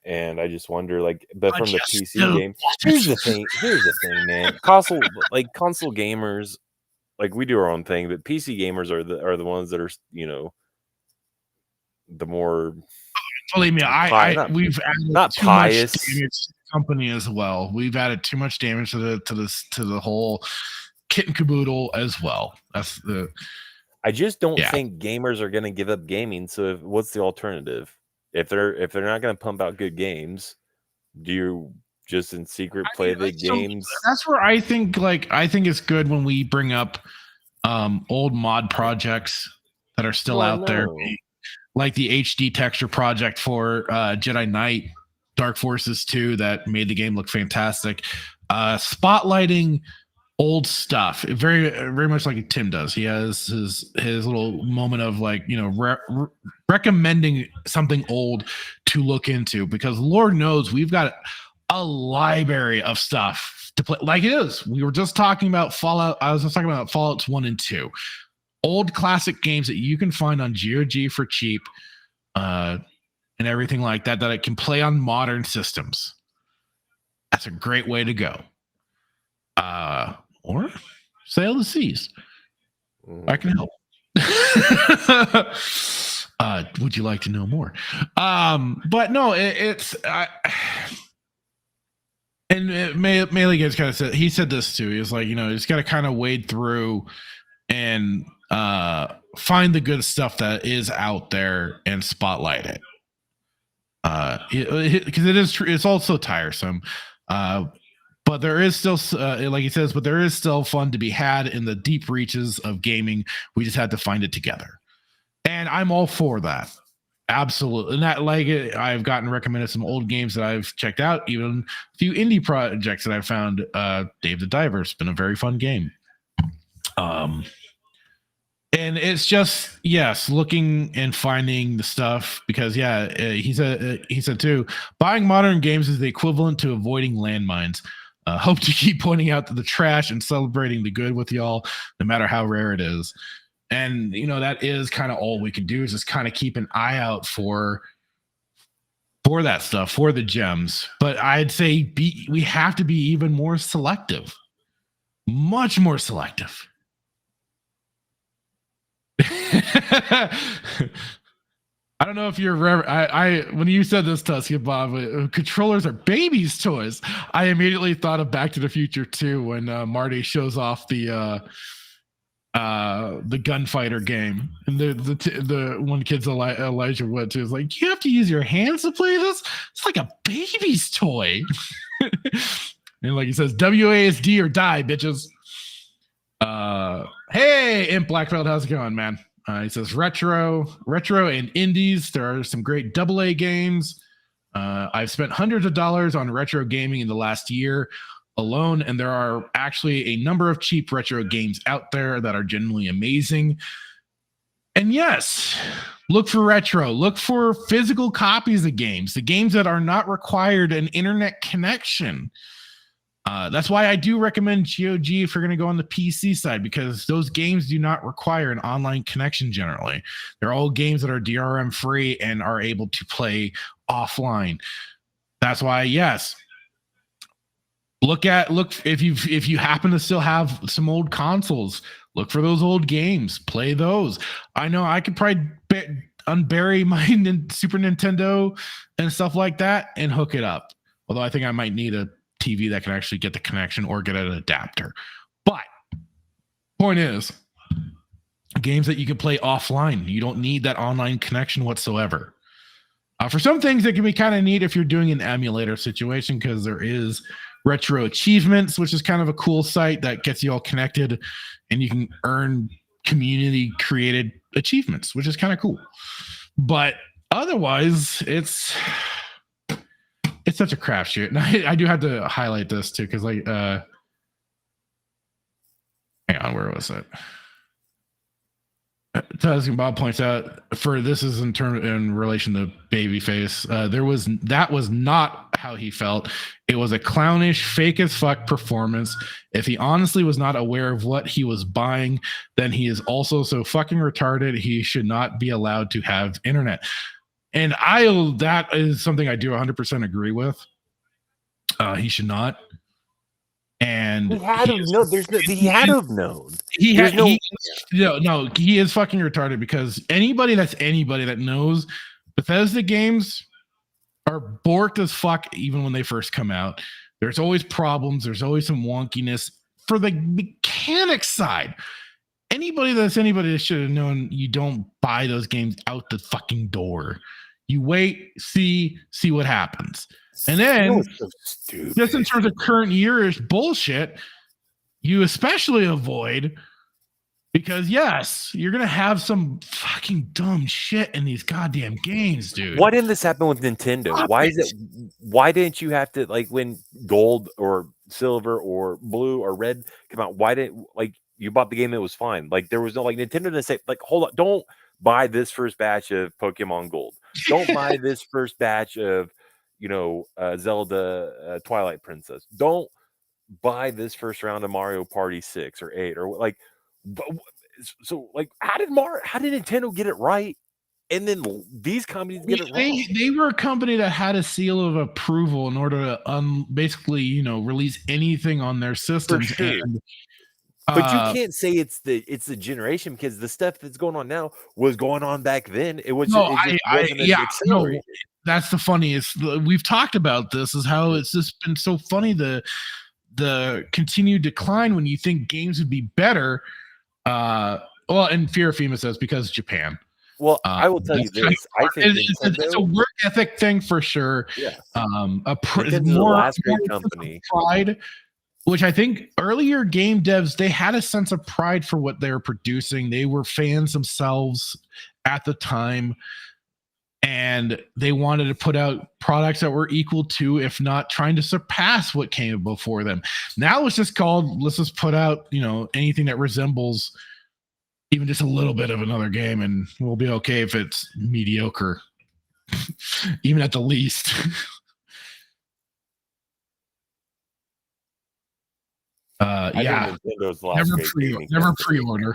and I just wonder, like, but from the PC game, here's the thing, man, console gamers, like, we do our own thing, but PC gamers are the ones that are, you know, the more. Believe me, we've added not too pious much damage to the company as well. We've added too much damage to the whole kit and caboodle as well. I just don't think gamers are going to give up gaming. So what's the alternative? If they're not going to pump out good games, do you just in secret play the games? That's where I think it's good when we bring up old mod projects that are still out there. Like the HD texture project for Jedi Knight Dark Forces 2 that made the game look fantastic. Spotlighting old stuff, very, very much like Tim does. He has his little moment of, like, you know, recommending something old to look into, because Lord knows we've got a library of stuff to play. Like it is. We were just talking about Fallout. I was just talking about Fallouts 1 and 2. Old classic games that you can find on GOG for cheap, and everything like that it can play on modern systems. That's a great way to go. Or sail the seas. I can help. Would you like to know more? But no, Melee Games kind of said, he said this too. He was like, you know, he's got to kind of wade through and find the good stuff that is out there and spotlight it, because it is true. It's also tiresome, but there is still, like he says, but there is still fun to be had in the deep reaches of gaming. We just had to find it together, and I'm all for that. Absolutely. And that, like, I've gotten recommended some old games that I've checked out, even a few indie projects that I've found. Dave the Diver's been a very fun game. And it's just, yes, looking and finding the stuff, because he said too, buying modern games is the equivalent to avoiding landmines. Hope to keep pointing out the trash and celebrating the good with y'all, no matter how rare it is. And, you know, that is kind of all we can do, is just kind of keep an eye out for that stuff, for the gems. But I'd say we have to be even more selective, much more selective. I don't know if you're when you said this, Tusky Bob, controllers are babies' toys, I immediately thought of Back to the Future 2 when Marty shows off the gunfighter game, and the one kid's Elijah Wood too is like, you have to use your hands to play this? It's like a baby's toy. And like he says, WASD or die, bitches. Hey, Imp Blackfeld, how's it going, man? He says retro and indies. There are some great AA games. I've spent hundreds of dollars on retro gaming in the last year. alone. And there are actually a number of cheap retro games out there that are genuinely amazing. And yes, look for retro, look for physical copies of games, the games that are not required an internet connection. That's why I do recommend GOG if you're going to go on the PC side, because those games do not require an online connection generally. They're all games that are DRM free and are able to play offline. That's why, yes, look if you happen to still have some old consoles, look for those old games, play those. I know I could probably unbury my Super Nintendo and stuff like that and hook it up. Although I think I might need a TV that can actually get the connection or get an adapter. But point is, games that you can play offline, you don't need that online connection whatsoever. For some things, it can be kind of neat if you're doing an emulator situation, because there is Retro Achievements, which is kind of a cool site that gets you all connected and you can earn community created achievements, which is kind of cool. But otherwise, it's such a crapshoot. And I do have to highlight this too, because like hang on, where was it? Taz Bob points out, for this is in relation to Babyface, that was not how he felt. It was a clownish, fake as fuck performance. If he honestly was not aware of what he was buying, then he is also so fucking retarded. He should not be allowed to have internet. And that is something I do 100% agree with. He should not. And he had to know. He had to have known. He is fucking retarded, because anybody that knows Bethesda games are borked as fuck even when they first come out. There's always problems. There's always some wonkiness. For the mechanics side, anybody that should have known, you don't buy those games out the fucking door. You wait, see what happens. And then, so just in terms of current yearish bullshit, you especially avoid, because yes, you're gonna have some fucking dumb shit in these goddamn games, dude. Why didn't this happen with Nintendo? Why didn't you have to, like, when gold or silver or blue or red come out? Why didn't, like, you bought the game, it was fine. Like, there was no, like, Nintendo didn't say, like, hold on, don't buy this first batch of Pokemon Gold. Don't buy this first batch of, Zelda Twilight Princess. Don't buy this first round of Mario Party 6 or 8 or like. So, like, how did Nintendo get it right, and then these companies get it wrong? They were a company that had a seal of approval in order to basically release anything on their systems. For sure. But you can't say it's the generation, because the stuff that's going on now was going on back then. It was accelerated. That's the funniest. We've talked about this, is how it's just been so funny, the continued decline when you think games would be better. And Fear of FEMA says because Japan. Well, I will tell you this. I think it's a work ethic thing for sure. Yeah. More last great company. Pride, which I think earlier game devs, they had a sense of pride for what they were producing. They were fans themselves at the time, and they wanted to put out products that were equal to, if not trying to surpass, what came before them. Now it's just called, let's just put out, anything that resembles even just a little bit of another game, and we'll be okay if it's mediocre, even at the least. Nintendo's last never pre-order.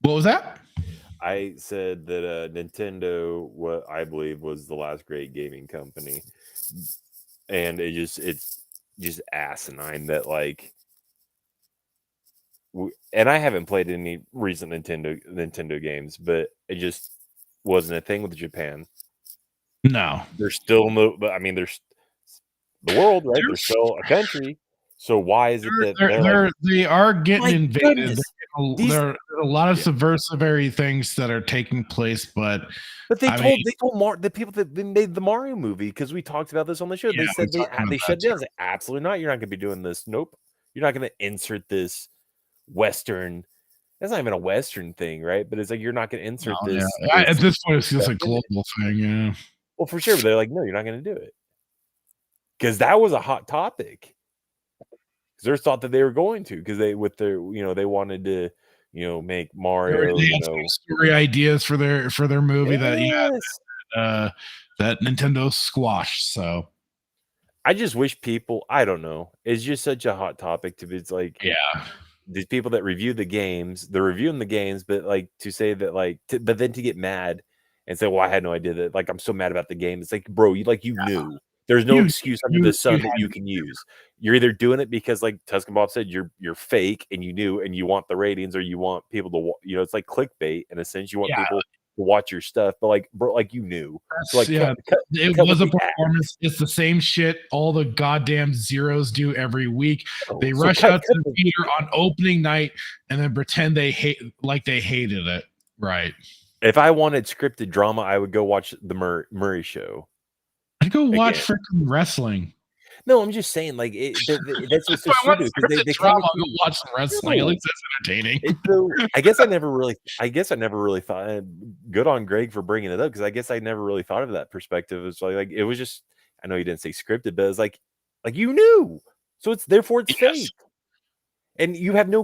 What was that? I said that Nintendo, what I believe was the last great gaming company, and it's just asinine that, like, and I haven't played any recent Nintendo games, but it just wasn't a thing with Japan. No, there's still no. But I mean, there's the world, right? There's still a country. So why is it that they are getting invaded? There are a lot of subversive things that are taking place, but they told the people that made the Mario movie, because we talked about this on the show. They said they shut down. Like, absolutely not. You're not going to be doing this. Nope. You're not going to insert this Western. That's not even a Western thing, right? But it's like, you're not going to insert this. Yeah. At this point, it's just a global thing. Yeah. Well, for sure. But they're like, no, you're not going to do it. because that was a hot topic. Because there's thought that they were going to, because they with their they wanted to make Mario They had some story ideas for their movie that Nintendo squashed. So I just wish people, I don't know, it's just such a hot topic to be. It's like these people that review the games, they're reviewing the games, but like to say that but then to get mad and say, well, I had no idea that, like, I'm so mad about the game. It's like, bro, you knew. There's no excuse under the sun that you can use. You're either doing it because, like Tuscan Bob said, you're fake and you knew and you want the ratings, or you want people to it's like clickbait in a sense. You want people to watch your stuff, but like, bro, like, you knew. So like, it was a performance. It's the same shit all the goddamn zeros do every week. They rush out to the theater on opening night and then pretend they hated it. Right. If I wanted scripted drama, I would go watch the Murray Show. I'd go watch freaking wrestling. No, I'm just saying, like, that's what's so stupid, because they drama. Go watch some wrestling. At least that's entertaining. I guess I never really thought. Good on Greg for bringing it up, because I guess I never really thought of that perspective. It's like it was just. I know you didn't say scripted, but it's like you knew, so it's fake, and you have no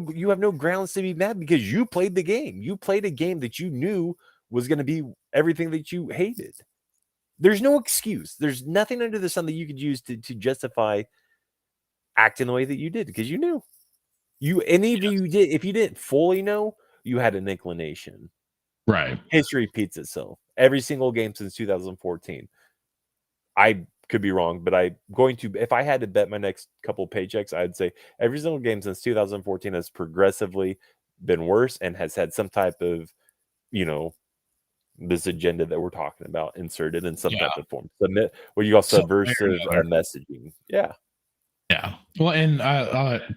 grounds to be mad because you played the game. You played a game that you knew was going to be everything that you hated. There's no excuse. There's nothing under the sun that you could use to justify acting the way that you did, because you knew. If you didn't fully know, you had an inclination. Right. History repeats itself. Every single game since 2014. I could be wrong, but if I had to bet my next couple paychecks, I'd say every single game since 2014 has progressively been worse and has had some type of, this agenda that we're talking about inserted in some type of form. Submit what you call subversive messaging. Yeah. Yeah. Well, and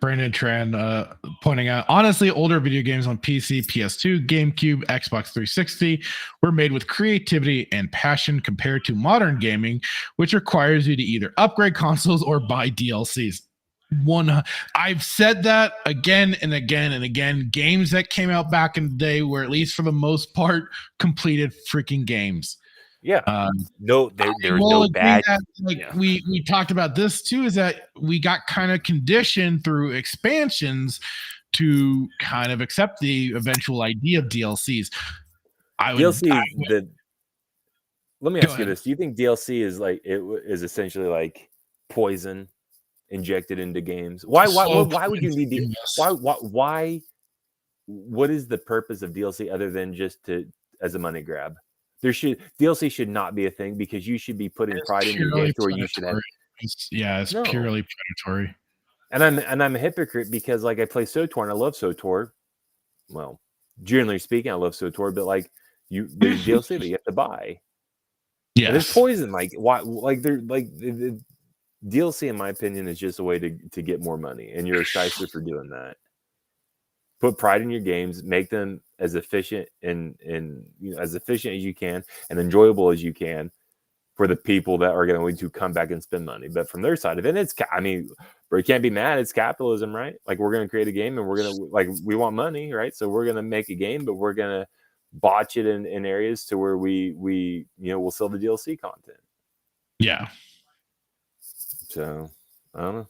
Brandon Tran pointing out, honestly, older video games on PC, PS2, GameCube, Xbox 360 were made with creativity and passion compared to modern gaming, which requires you to either upgrade consoles or buy DLCs. I've said that again and again and again. Games that came out back in the day were, at least for the most part, completed freaking games. Yeah. There was no bad. We talked about this too, is that we got kind of conditioned through expansions to kind of accept the eventual idea of DLCs. Let me ask you this: do you think DLC is essentially like poison injected into games? Why would you need why what is the purpose of DLC other than just as a money grab? DLC should not be a thing, because you should be putting pride in your games, where you should have. It's purely predatory. And I'm a hypocrite, because like I play SWTOR and I love SWTOR. Well, generally speaking, I love SWTOR, but like there's DLC that you have to buy. Yeah, there's poison. Like why? Like the DLC, in my opinion, is just a way to get more money, and you're a shyster for doing that. Put pride in your games, make them as efficient and as efficient as you can and enjoyable as you can for the people that are going to come back and spend money. But from their side of it, bro, you can't be mad. It's capitalism, right? Like, we're going to create a game, and we're going to we want money, right? So we're going to make a game, but we're going to botch it in areas to where we we'll sell the DLC content. Yeah. So I don't know.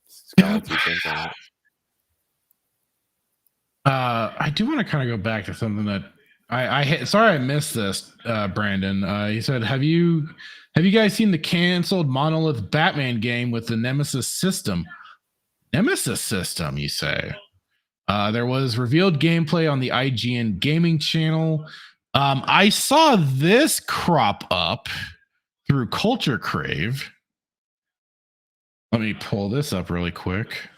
It's kind of 2 cents on it. I do want to kind of go back to something that sorry I missed this, Brandon. He said, have you guys seen the canceled Monolith Batman game with the Nemesis system? Nemesis system, you say? There was revealed gameplay on the IGN gaming channel. I saw this crop up through Culture Crave. Let me pull this up really quick.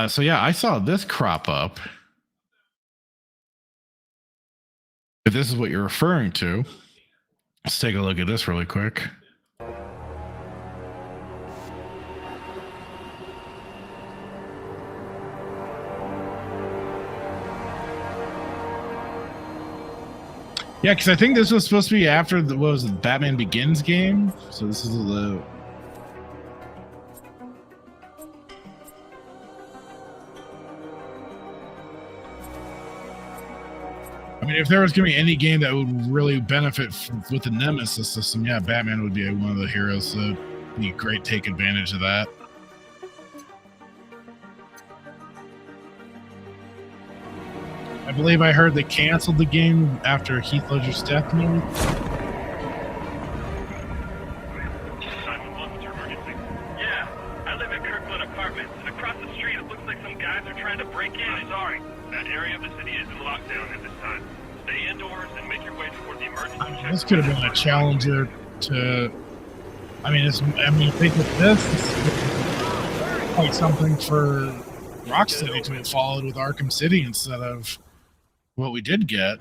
So yeah, I saw this crop up. If this is what you're referring to, let's take a look at this really quick. Yeah, because I think this was supposed to be after the Batman Begins game. So this is the. I mean, if there was going to be any game that would really benefit with the Nemesis system, yeah, Batman would be one of the heroes. So it'd be great to take advantage of that. I believe I heard they canceled the game after Heath Ledger's death. Maybe? Yeah, I live at Kirkland Apartments, and across the street it looks like some guys are trying to break in. I'm sorry, that area of the city is in lockdown at this time. Stay indoors and make your way toward the emergency check. This could have been a challenger to. I mean, think of this. It's like something for Rocksteady to have followed with Arkham City instead of what we did get.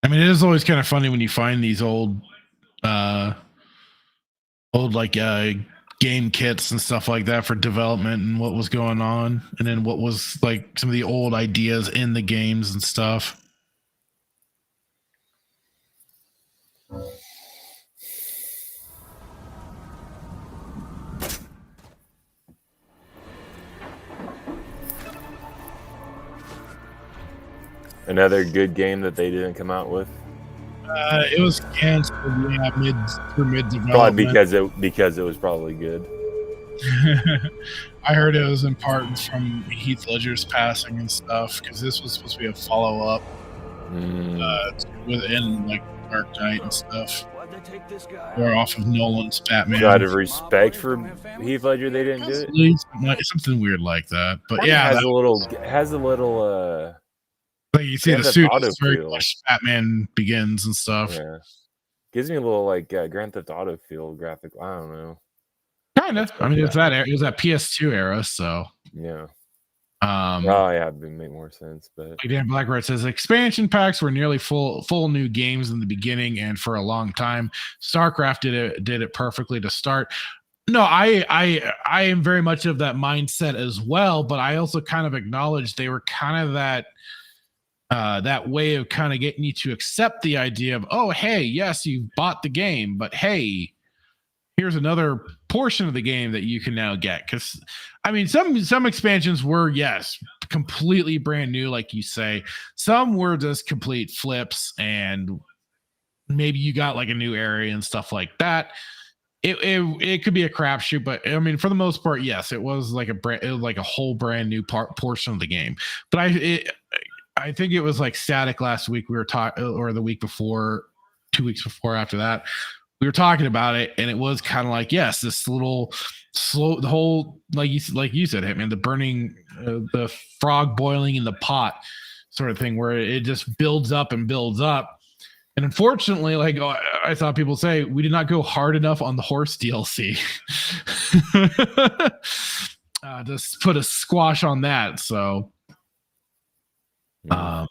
I mean, it is always kind of funny when you find these old game kits and stuff like that for development and what was going on, and then what was like some of the old ideas in the games and stuff. Another good game that they didn't come out with. It was canceled, yeah, mid development. Probably because it was probably good. I heard it was in part from Heath Ledger's passing and stuff, because this was supposed to be a follow up within like Dark Knight and stuff. Or off of Nolan's Batman. Out of respect for Heath Ledger, they didn't do it. Something weird like that, but yeah, has a little. Like you see the suit is very much Batman Begins and stuff. Yeah. Gives me a little like Grand Theft Auto feel graphic. I don't know. Kind of. I mean, it was that PS2 era, so yeah. Yeah, it would make more sense. But Dan Blackbird says expansion packs were nearly full new games in the beginning and for a long time. StarCraft did it perfectly to start. No, I am very much of that mindset as well, but I also kind of acknowledge they were kind of that way of kind of getting you to accept the idea of, oh, hey, yes, you bought the game, but hey, here's another portion of the game that you can now get. Because, I mean, some expansions were, yes, completely brand new, like you say. Some were just complete flips, and maybe you got like a new area and stuff like that. It could be a crapshoot, but I mean, for the most part, yes, it was like a whole brand new portion of the game. But I think it was like static last week. We were talking, or the week before, 2 weeks before after that, we were talking about it, and it was kind of like, yes, this little slow, the whole, like you said, Hitman, the burning, the frog boiling in the pot sort of thing, where it just builds up and builds up. And unfortunately, like I saw people say, we did not go hard enough on the horse DLC. Just put a squash on that. So, and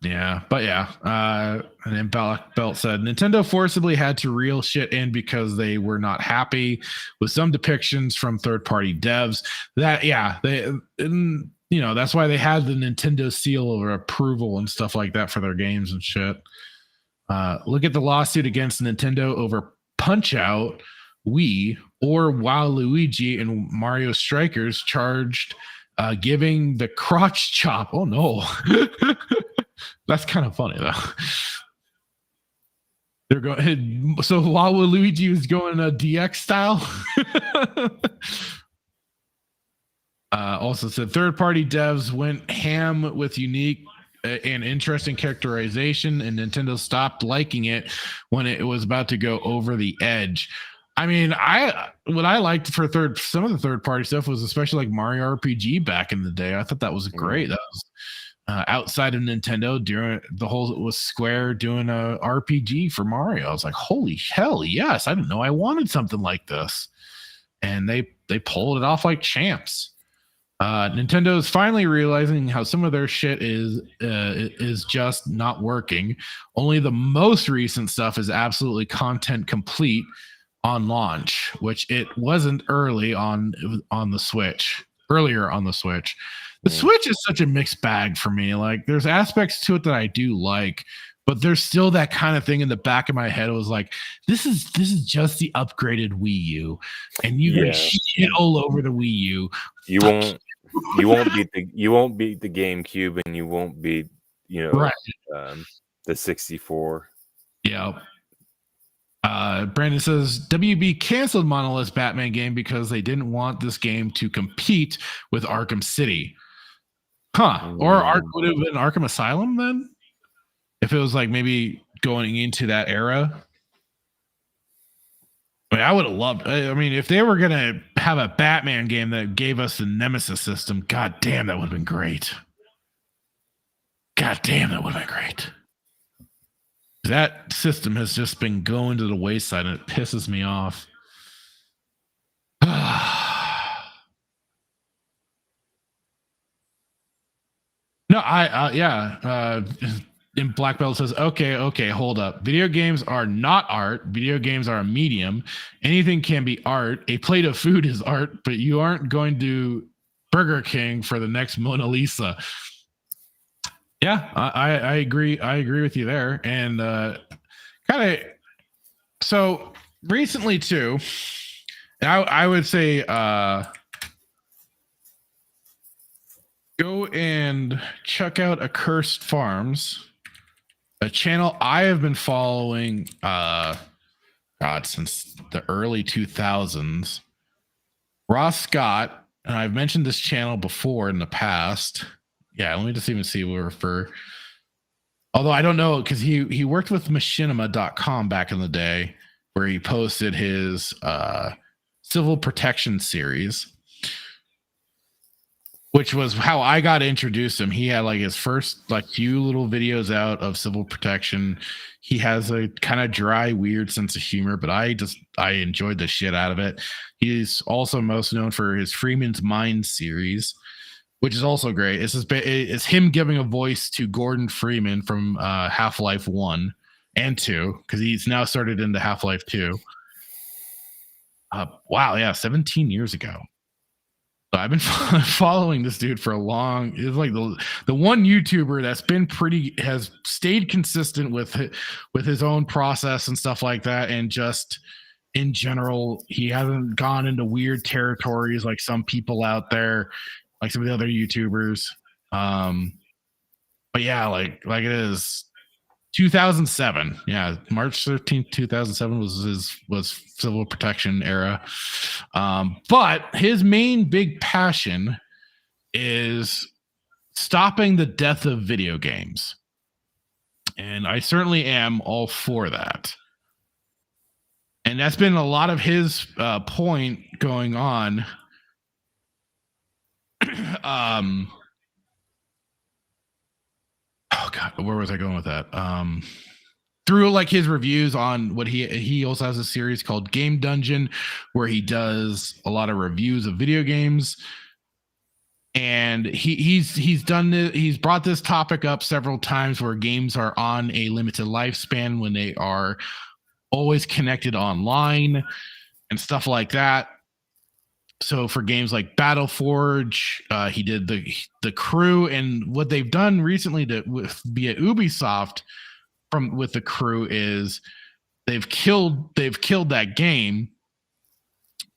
then Belt said Nintendo forcibly had to reel shit in because they were not happy with some depictions from third-party devs. That's why they had the Nintendo seal of approval and stuff like that for their games and shit. Look at the lawsuit against Nintendo over Punch-Out, Wii, or Waluigi and Mario Strikers charged giving the crotch chop. Oh no. That's kind of funny though. They're going, so Waluigi was going a DX style. Also said third-party devs went ham with unique and interesting characterization, and Nintendo stopped liking it when it was about to go over the edge. I mean, what I liked for some of the third-party stuff was especially like Mario RPG back in the day. I thought that was great. That was outside of Nintendo during the whole, it was Square doing a RPG for Mario. I was like, holy hell, yes! I didn't know I wanted something like this, and they pulled it off like champs. Nintendo is finally realizing how some of their shit is just not working. Only the most recent stuff is absolutely content complete on launch, which it wasn't early on the Switch. earlier on the Switch. The Switch is such a mixed bag for me. Like, there's aspects to it that I do like, but there's still that kind of thing in the back of my head. It was like, this is just the upgraded Wii U, and you can shit all over the Wii U. You won't beat the GameCube, and you won't beat the 64. Yeah. Brandon says WB canceled Monolith's Batman game because they didn't want this game to compete with Arkham City. Or would it have been Arkham Asylum then? If it was like maybe going into that era. I mean, I would have loved. I mean, if they were gonna have a Batman game that gave us the Nemesis system, god damn, that would have been great. God damn, that would have been great. That system has just been going to the wayside, and it pisses me off. No, and Black Belt says, okay, hold up. Video games are not art. Video games are a medium. Anything can be art. A plate of food is art, but you aren't going to Burger King for the next Mona Lisa. Yeah, I agree. I agree with you there. And kind of, so recently too, and I would say go and check out Accursed Farms, a channel I have been following since the early 2000s. Ross Scott, and I've mentioned this channel before in the past. Yeah, let me just even see where for. Although I don't know, because he worked with machinima.com back in the day, where he posted his civil protection series, which was how I got introduced to him. He had like his first like few little videos out of civil protection. He has a kind of dry, weird sense of humor, but I enjoyed the shit out of it. He's also most known for his Freeman's Mind series, which is also great. It's him giving a voice to Gordon Freeman from Half-Life 1 and 2, because he's now started into Half-Life 2. Wow, yeah, 17 years ago. So I've been following this dude for a long. It's like the one YouTuber that's been has stayed consistent with his own process and stuff like that, and just in general, he hasn't gone into weird territories like some people out there, like some of the other YouTubers. But yeah, like it is 2007. Yeah, March 13th, 2007 was civil protection era. But his main big passion is stopping the death of video games. And I certainly am all for that. And that's been a lot of his point going on. Oh god, where was I going with that? Through like his reviews on what he also has a series called Game Dungeon, where he does a lot of reviews of video games. And he's done this, he's brought this topic up several times, where games are on a limited lifespan when they are always connected online and stuff like that. So for games like Battleforge, he did the Crew, and what they've done recently via Ubisoft with the Crew is they've killed that game.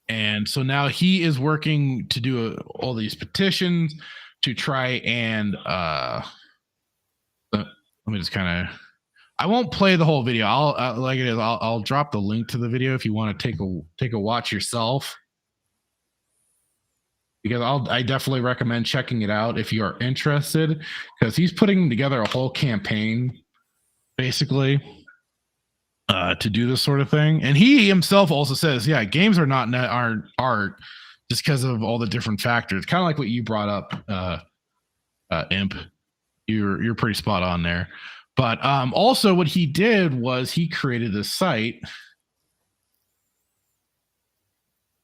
And so now he is working to do all these petitions to try and let me just kind of, I won't play the whole video. I'll drop the link to the video if you want to take a watch yourself, because I definitely recommend checking it out if you are interested, because he's putting together a whole campaign basically to do this sort of thing. And he himself also says, yeah, games aren't art just because of all the different factors. Kind of like what you brought up, Imp. You're pretty spot on there. But also what he did was he created this site,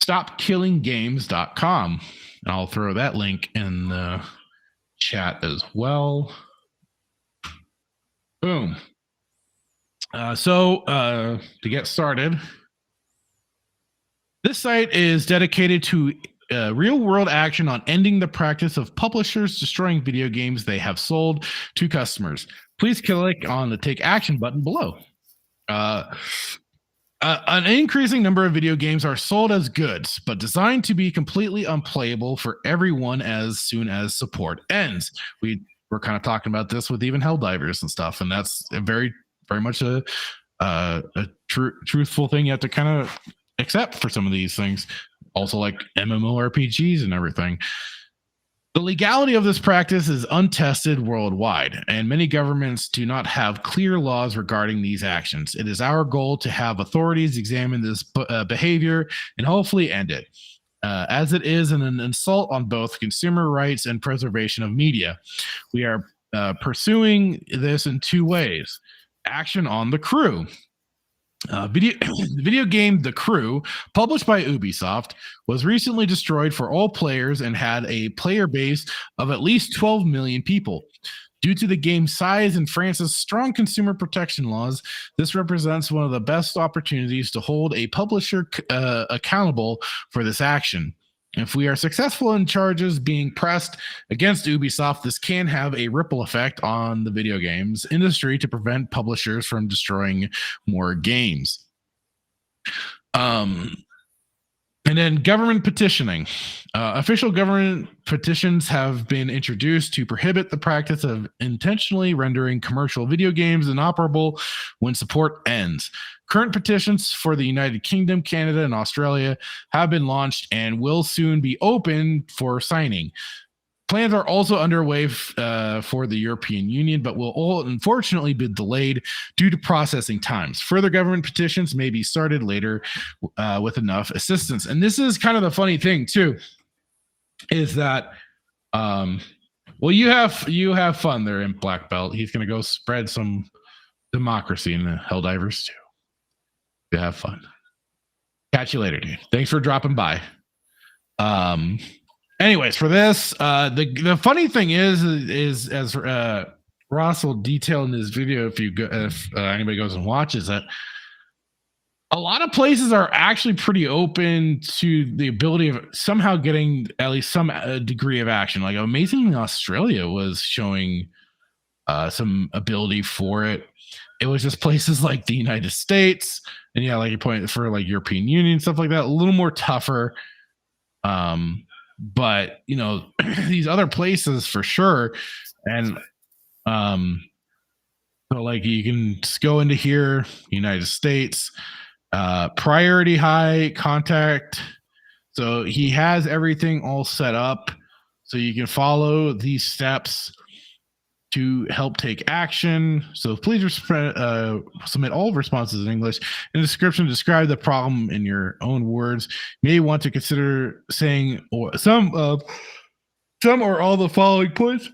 stopkillinggames.com. And I'll throw that link in the chat as well. Boom. So to get started, this site is dedicated to real world action on ending the practice of publishers destroying video games they have sold to customers. Please click on the Take Action button below. An increasing number of video games are sold as goods, but designed to be completely unplayable for everyone as soon as support ends. We're kind of talking about this with even Helldivers and stuff, and that's very much a truthful thing you have to kind of accept for some of these things. Also, like MMORPGs and everything. The legality of this practice is untested worldwide, and many governments do not have clear laws regarding these actions. It is our goal to have authorities examine this behavior and hopefully end it, as it is an insult on both consumer rights and preservation of media. We are pursuing this in two ways. Action on the Crew. Video game The Crew, published by Ubisoft, was recently destroyed for all players and had a player base of at least 12 million people. Due to the game's size and France's strong consumer protection laws, this represents one of the best opportunities to hold a publisher accountable for this action. If we are successful in charges being pressed against Ubisoft, this can have a ripple effect on the video games industry to prevent publishers from destroying more games. And then government petitioning. Official government petitions have been introduced to prohibit the practice of intentionally rendering commercial video games inoperable when support ends. Current petitions for the United Kingdom, Canada, and Australia have been launched and will soon be open for signing. Plans are also underway for the European Union, but will all unfortunately be delayed due to processing times. Further government petitions may be started later with enough assistance. And this is kind of the funny thing too, is that, well, you have fun there in Black Belt. He's going to go spread some democracy in the Helldivers too. You have fun. Catch you later, dude. Thanks for dropping by. Anyways, for this, the funny thing is as Ross will detail in this video, if anybody goes and watches it, a lot of places are actually pretty open to the ability of somehow getting at least some degree of action. Like amazingly, Australia was showing some ability for it. It was just places like the United States, and yeah, like you pointed for like European Union, stuff like that, a little more tougher. But you know, these other places for sure. And so like you can just go into here, United States, priority high contact. So he has everything all set up so you can follow these steps to help take action. So please submit all responses in English. In the description, describe the problem in your own words. You may want to consider saying some or all the following points.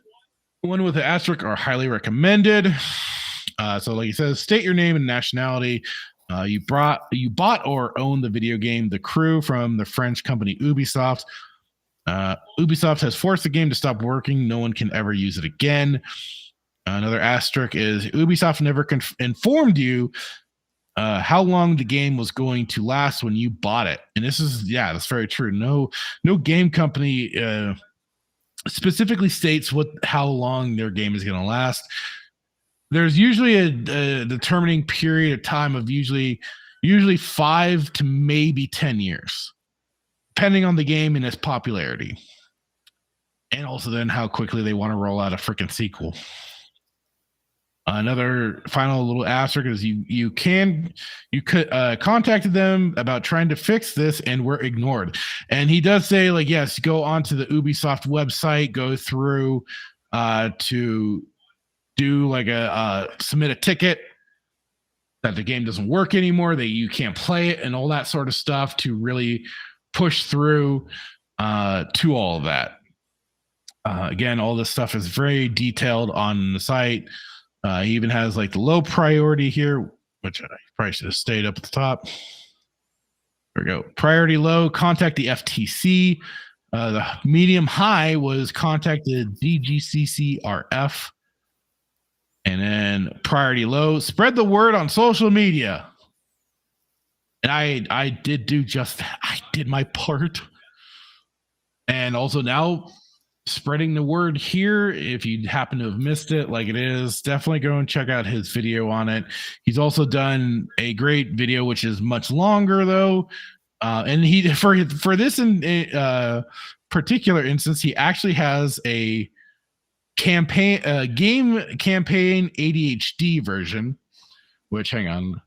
One with the asterisk are highly recommended. So like he says, state your name and nationality. You bought or own the video game The Crew from the French company Ubisoft. Ubisoft has forced the game to stop working. No one can ever use it again. Another asterisk is Ubisoft never informed you how long the game was going to last when you bought it. And this is, yeah, that's very true. No game company specifically states how long their game is going to last. There's usually a determining period of time of usually 5 to maybe 10 years. Depending on the game and its popularity. And also then how quickly they want to roll out a freaking sequel. Another final little asterisk is you could contacted them about trying to fix this and were ignored. And he does say, like, yes, go onto the Ubisoft website, go through to do like submit a ticket that the game doesn't work anymore, that you can't play it and all that sort of stuff to really push through to all of that. Again, all this stuff is very detailed on the site. He even has like the low priority here, which I probably should have stayed up at the top. There we go. Priority low, contact the FTC. The medium high was contacted DGCCRF. And then priority low, spread the word on social media. And I did do just that. I did my part. And also now spreading the word here. If you happen to have missed it, like it is, definitely go and check out his video on it. He's also done a great video, which is much longer though. And he for this in particular instance, he actually has a game campaign ADHD version, which hang on.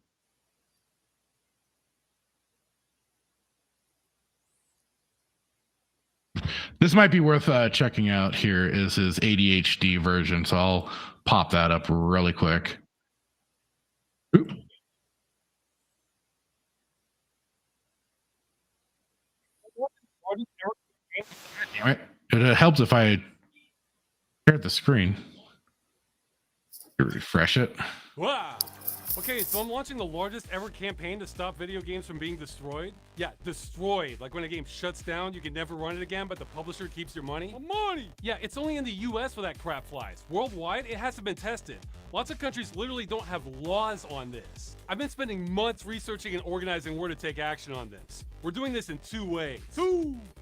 This might be worth checking out. Here is his ADHD version, so I'll pop that up really quick. Oop. Damn it. It helps if I share the screen. Refresh it. Wow. Okay, so I'm launching the largest ever campaign to stop video games from being destroyed. Yeah, destroyed. Like when a game shuts down, you can never run it again, but the publisher keeps your money. Money! Yeah, it's only in the US where that crap flies. Worldwide, it hasn't been tested. Lots of countries literally don't have laws on this. I've been spending months researching and organizing where to take action on this. We're doing this in 2 ways.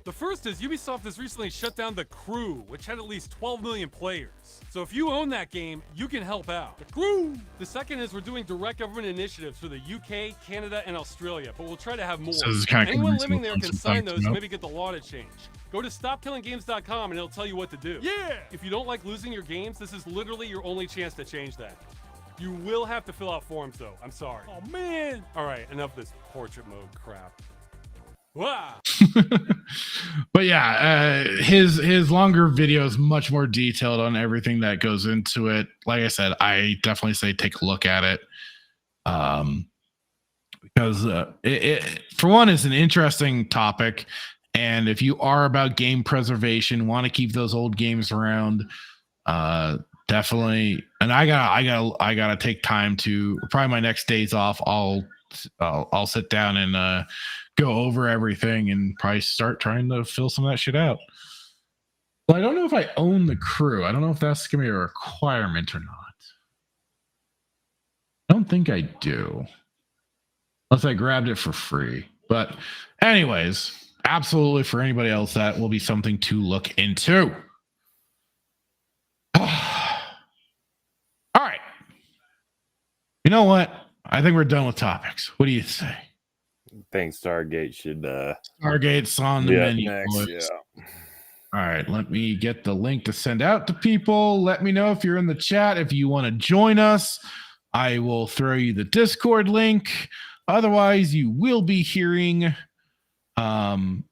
The first is Ubisoft has recently shut down The Crew, which had at least 12 million players. So if you own that game, you can help out. The Crew! The second is we're doing direct government initiatives for the UK, Canada, and Australia, but we'll try to have more. So this is kind of Anyone living there can sign those and maybe get the law to change. Go to stopkillinggames.com and it'll tell you what to do. Yeah! If you don't like losing your games, this is literally your only chance to change that. You will have to fill out forms though. I'm sorry. Oh man! Alright, enough of this portrait mode crap. Wow. But yeah, his longer video is much more detailed on everything that goes into it. Like I said, I definitely say take a look at it. Because it for one is an interesting topic, and if you are about game preservation, want to keep those old games around, definitely. And I gotta take time to probably my next days off. I'll sit down and go over everything and probably start trying to fill some of that shit out. Well, I don't know if I own The Crew. I don't know if that's gonna be a requirement or not. I don't think I do. Unless I grabbed it for free. But anyways, absolutely for anybody else, that will be something to look into. All right. You know what? I think we're done with topics. What do you say? I think Stargate should Stargate's on the menu. next, boys. yeah. All right, let me get the link to send out to people. Let me know if you're in the chat. If you want to join us, I will throw you the Discord link. Otherwise, you will be hearing the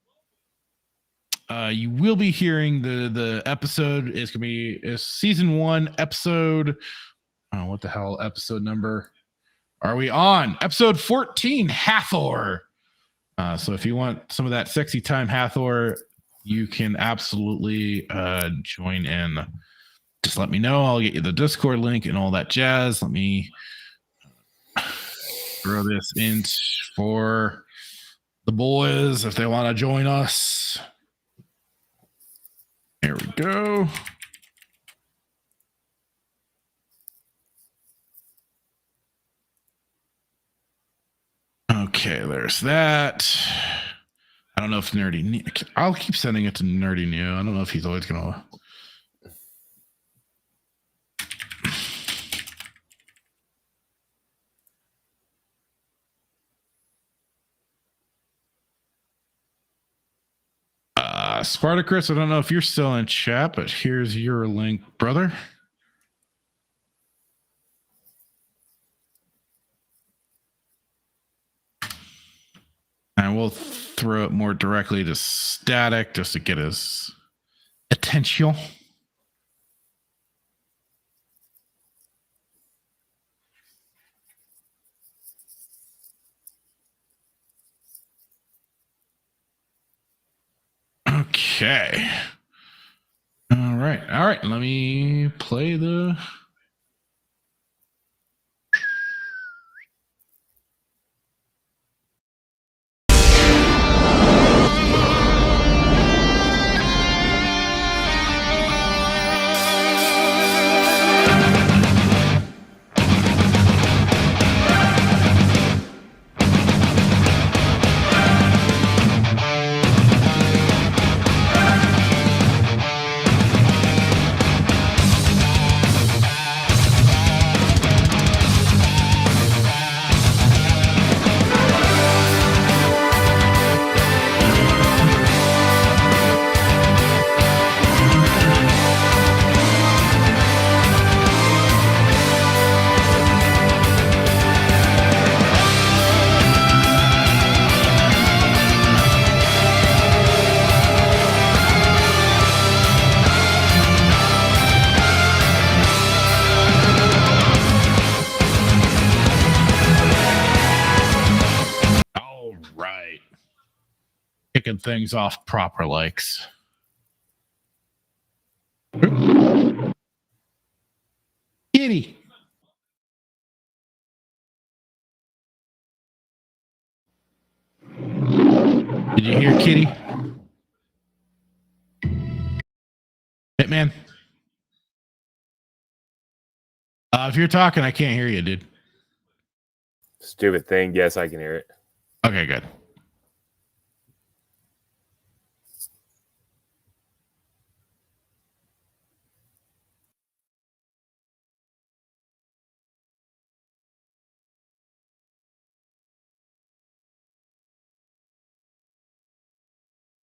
episode is gonna be season 1 episode. Oh, what the hell episode number are we on? Episode 14, Hathor. So if you want some of that sexy time Hathor, you can absolutely join in. Just let me know. I'll get you the Discord link and all that jazz. Let me throw this in for the boys if they want to join us. There we go. Okay, there's that. I don't know if Nerdy. I'll keep sending it to Nerdy New. I don't know if he's always gonna. Spartacus, I don't know if you're still in chat, but here's your link, brother. And we'll throw it more directly to Static just to get his attention. Okay. All right. All right. Let me play the. things off proper likes. Kitty. Did you hear Kitty? Hitman? If you're talking, I can't hear you, dude. Stupid thing. Yes, I can hear it. Okay, good.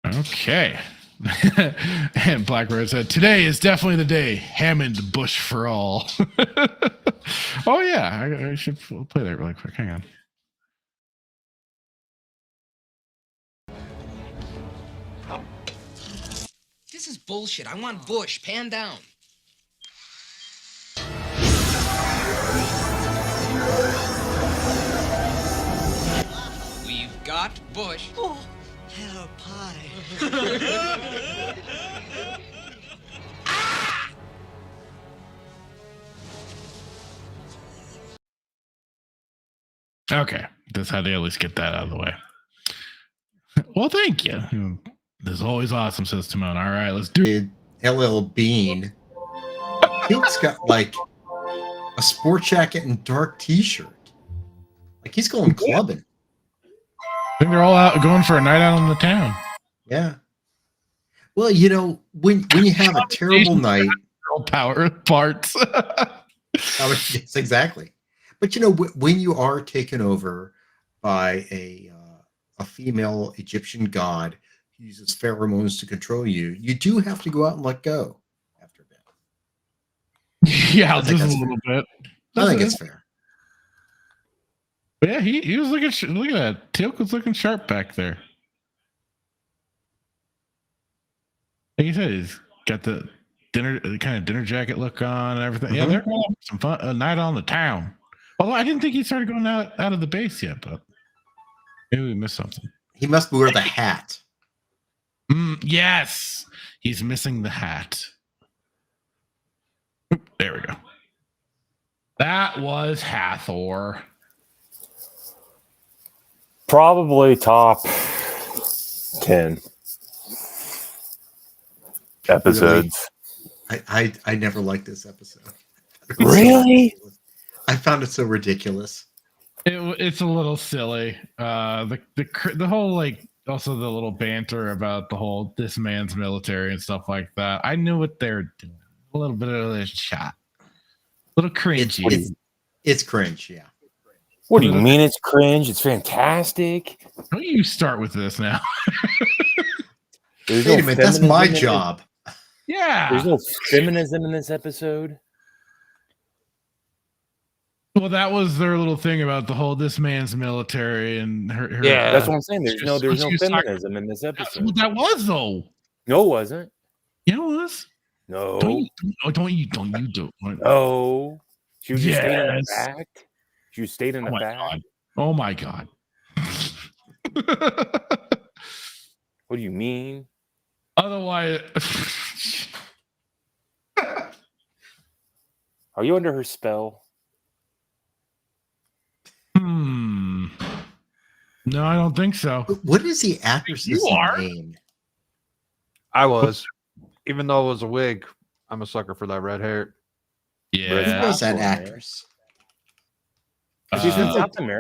Okay. And Blackbird said, today is definitely the day. Hammond Bush for all. Oh, yeah. I should play that really quick. Hang on. This is bullshit. I want Bush. Pan down. We've got Bush. Oh, hello, pie. Okay. That's how they at least get that out of the way. Well, thank you. This is always awesome, says Timon. All right, let's do it. LL Bean. He's got like a sport jacket and dark t-shirt. Like he's going clubbing. I think they're all out going for a night out in the town. Yeah. Well, you know, when you have a terrible night, power parts. yes, exactly. But you know, when you are taken over by a female Egyptian god who uses pheromones to control you, you do have to go out and let go after a bit. Yeah, just a little bit. I think it's fair. But yeah, he was looking. Look at that. Teal'c was looking sharp back there. Like you said, he's got the kind of dinner jacket look on and everything. Yeah, they're going some fun. A night on the town. Although I didn't think he started going out of the base yet, but maybe we missed something. He must wear the hat. Yes, he's missing the hat. Oop, there we go. That was Hathor. Probably top 10 episodes. Really? I never liked this episode. Really? I found it so ridiculous. It's a little silly. The whole, like, also the little banter about the whole this man's military and stuff like that. I knew what they're doing. A little bit of a shot. A little cringy. It's cringe, yeah. What do you mean it's cringe? It's fantastic. Don't you start with this now? Wait a minute, that's my job. Yeah. There's no feminism in this episode. Well, that was their little thing about the whole this man's military and her yeah, that's what I'm saying. There's no feminism talking, in this episode. That's what that was, though. No, it wasn't. Yeah, it was. No. Don't you do it. No. She was just staying in the back. She was staying in the back. God. Oh my God. What do you mean? Otherwise, are you under her spell? No, I don't think so. What is the actress's name? I was. Even though it was a wig, I'm a sucker for that red hair. Yeah. Who was that actress? She's in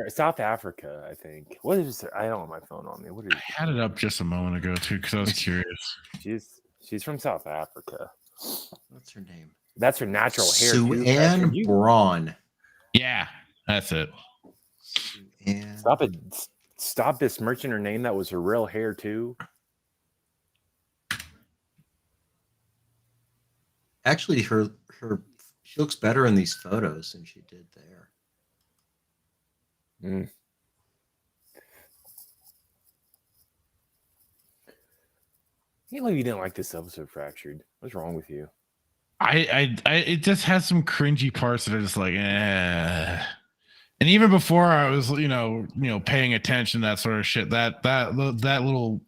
South Africa, I think. What is her? I don't have my phone on me. What is I had it up just a moment ago too because I was curious. She's from South Africa. What's her name? That's her natural hair. Sue-Ann Braun. Yeah, that's it. Stop it. Stop besmirching her name. That was her real hair too. Actually, she looks better in these photos than she did there. Mm. I can't believe you didn't like this episode, Fractured. What's wrong with you? It just has some cringy parts that are just like, eh. And even before I was, you know, paying attention, that sort of shit. That little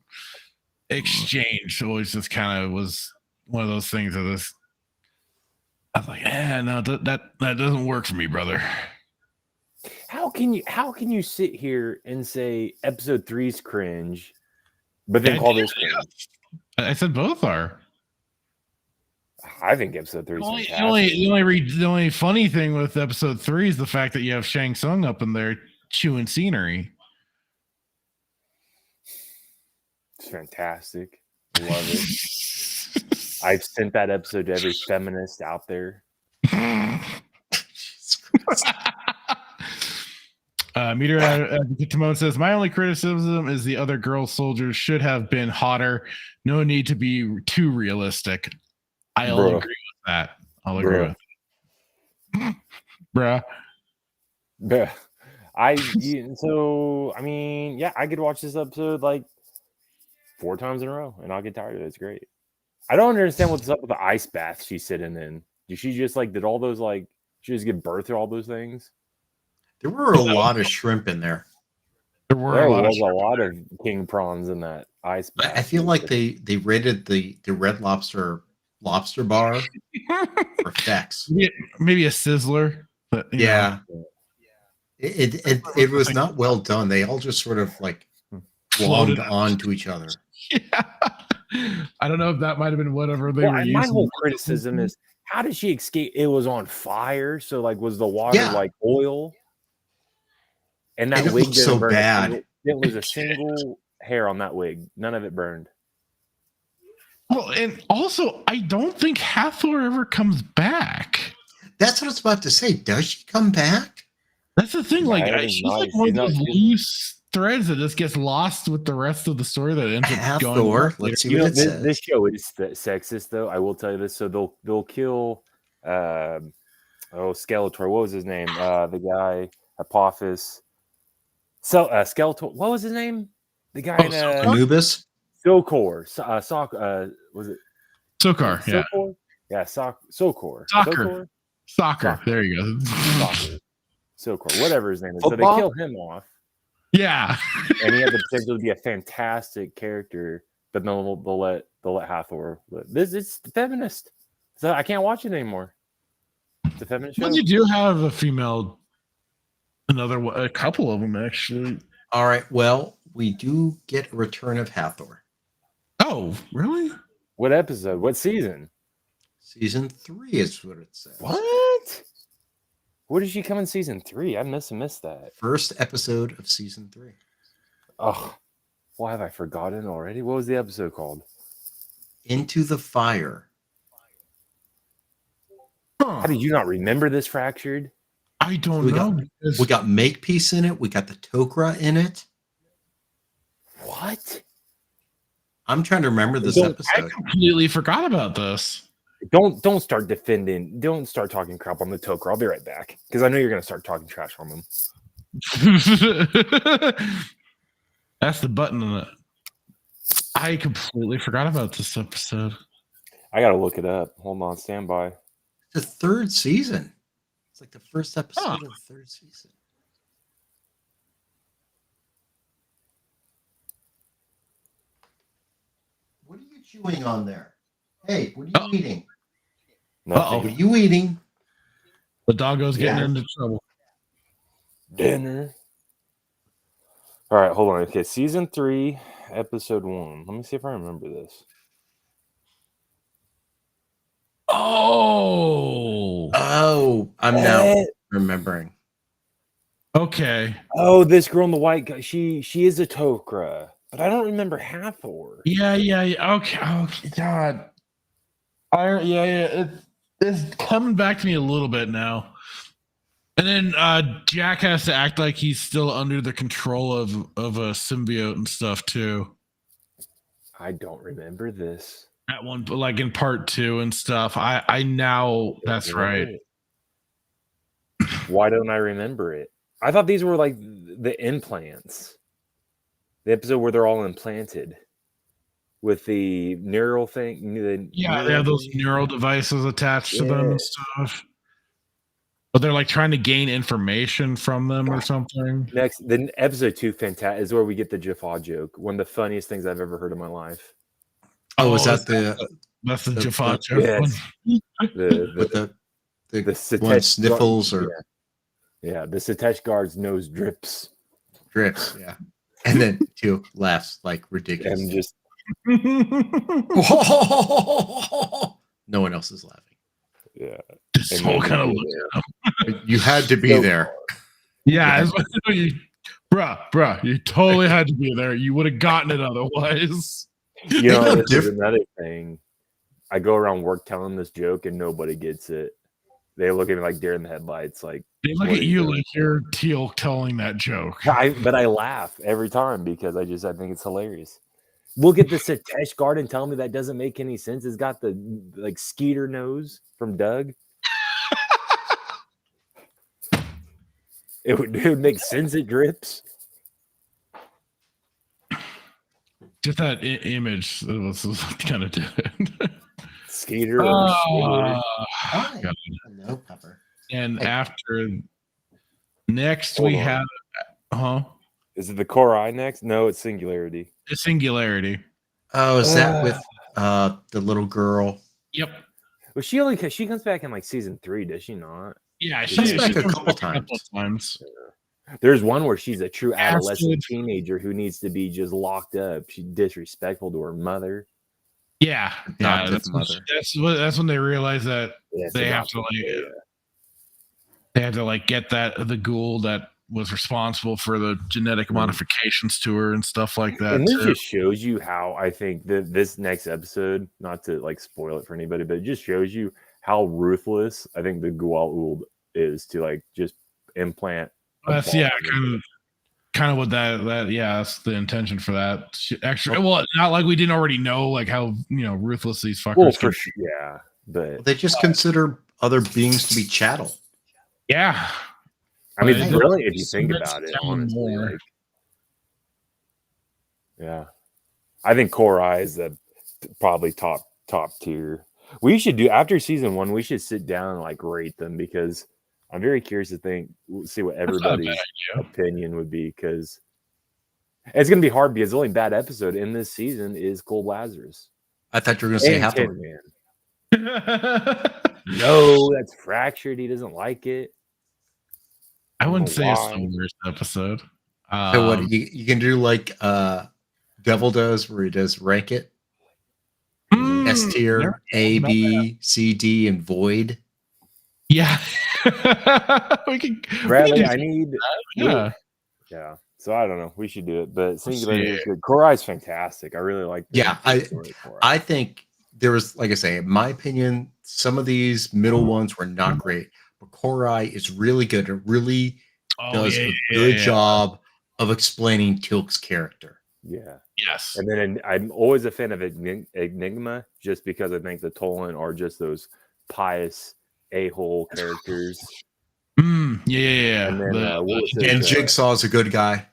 exchange always just kind of was one of those things of this. I was like, no, that doesn't work for me, brother. How can you sit here and say episode 3's cringe, but then call this cringe? I said both are. I think episode 3 is the only funny thing with episode 3 is the fact that you have Shang Tsung up in there chewing scenery. It's fantastic. Love it. I've sent that episode to every feminist out there. Meteor Advocate Timon says, my only criticism is the other girl soldiers should have been hotter. No need to be too realistic. I'll agree with that. I'll agree with that. Bruh. Yeah. I could watch this episode like 4 times in a row and I'll get tired of it. It's great. I don't understand what's up with the ice bath she's sitting in. Did she just did all those she just give birth to all those things? There were a lot of shrimp in there. There was a lot of king prawns in that ice bath. I feel like they rated the Red Lobster bar for effects. Maybe a sizzler. But, yeah. It was not well done. They all just sort of floated on to each other. Yeah. I don't know if that might have been whatever they were using. My whole criticism is, how did she escape? It was on fire. So was the water oil? And that wig so bad. It was a single hair on that wig. None of it burned. Well, and also, I don't think Hathor ever comes back. That's what I was about to say. Does she come back? That's the thing. She's one of those loose threads that just gets lost with the rest of the story that ends up going. Let's see what it says. This show is sexist, though. I will tell you this. So they'll kill Skeletor. What was his name? The guy Apophis. So Skeletor. What was his name? The guy in Anubis. Sokor. Was it Sokar? Yeah. Sokor? Yeah. Sokor. Soccer. There you go. Sokor. Whatever his name is. So they kill him off. Yeah. And he had the potential to be a fantastic character, but no, they'll let Hathor live. It's feminist. So I can't watch it anymore. It's a feminist show. But you do have a female, a couple of them actually. All right. Well, we do get a return of Hathor. Oh, really? What episode? What season? Season 3 is what it says. What? Where did she come in season 3? I missed that. First episode of season 3. Oh, why have I forgotten already? What was the episode called? Into the Fire. How did you not remember this, Fractured? I don't know. We got Makepeace in it. We got the Tok'ra in it. What? I'm trying to remember this episode. I completely forgot about this. Don't start defending. Don't start talking crap on the Tok'ra. I'll be right back because I know you're going to start talking trash on them. That's the button on it. I completely forgot about this episode. I got to look it up. Hold on, stand by. The 3rd season. It's like the first episode of the 3rd season. What are you chewing on there? Hey, what are you eating? What are you eating? The doggo's getting into trouble. Dinner. All right, hold on. Okay, season 3, episode 1. Let me see if I remember this. I'm now remembering. Okay. Oh, this girl in the white guy. She is a Tok'ra, but I don't remember Hathor. Yeah. Okay, God. It's coming back to me a little bit now. And then Jack has to act like he's still under the control of a symbiote and stuff too. I don't remember this. At one, like in part 2 and stuff. I now that's right. Why don't I remember it? I thought these were like the implants. The episode where they're all implanted with the neural thing. They have those neural devices attached to them and stuff. But they're like trying to gain information from them or something. Next, then episode 2, fantastic, is where we get the Jaffa joke. One of the funniest things I've ever heard in my life. Oh, is that that's the the- Jaffa the- joke one? with the one Sitesh sniffles or yeah, the Sitesh guard's nose drips. drips? Yeah, and then Teal laughs like ridiculous. And just No one else is laughing. yeah. This And whole then kind of you- You had to be there. yeah, bruh, you totally had to be there. You would have gotten it otherwise. You know, know, this is another thing. I go around work telling this joke and nobody gets it. They look at me like deer in the headlights. Like They look what at are you doing? like you're Teal telling that joke. But I laugh every time because I think it's hilarious. Look at the Sitesh guard and tell me that doesn't make any sense. It's got the like Skeeter nose from Doug. It would make sense. It drips. Just that image that was kind of dead. Skeeter. Or Hi. Hello, Pepper. And Hey. after next Hold we on. have Is it the Core Eye next? No, it's Singularity. the Singularity. Oh, is that with the little girl? Yep. Well, she comes back in like season 3, does she not? Yeah, She comes back a comes couple back times. There's one where she's a true adolescent Absolute- teenager who needs to be just locked up. She's disrespectful to her mother. Yeah, yeah. Adoptive mother. That's when they realize that Yeah, it's they have adopted, to yeah. they have to like get the ghoul that was responsible for the genetic modifications to her and stuff like that. And this too. just shows you how I think that this next episode, not to like spoil it for anybody, but it just shows you how ruthless I think the Gua'uld is to like just implant. a That's bomb. kind of what that that's the intention for that. Extra, well, not like we didn't already know like how ruthless these fuckers. Well, can for be. sure, yeah, but They just consider other beings to be chattel. Yeah, I mean, But it's it- really, if you it's think meant about to it, tell honestly, more. like, yeah, I think Core Eye is the probably top tier. We should do after season 1. We should sit down and like rate them because I'm very curious to see what not a bad everybody's idea. opinion would be because it's going to be hard because the only bad episode in this season is Cold Lazarus. I thought you were going to say And Hathor. Tin Man. No, that's fractured. He doesn't like it. I wouldn't know say it's why. the worst episode. So what you can do like Devil does, where he does rank it S tier, never A, thought about B, C, D, and void. Yeah, we can. Bradley, do I need. yeah. Yeah. So I don't know. We should do it, but We'll Singularity see. is good. Core Eye's fantastic. I really like. the Yeah, story of Core Eye. I think there was, like I say, in my opinion, some of these middle ones were not great, but Core Eye is really good. It really does a good job of explaining Teal'c's character. Yeah. Yes. And then I'm always a fan of Enigma, just because I think the Tolan are just those pious a-hole characters. Yeah. And then what was it? And Jigsaw's a good guy.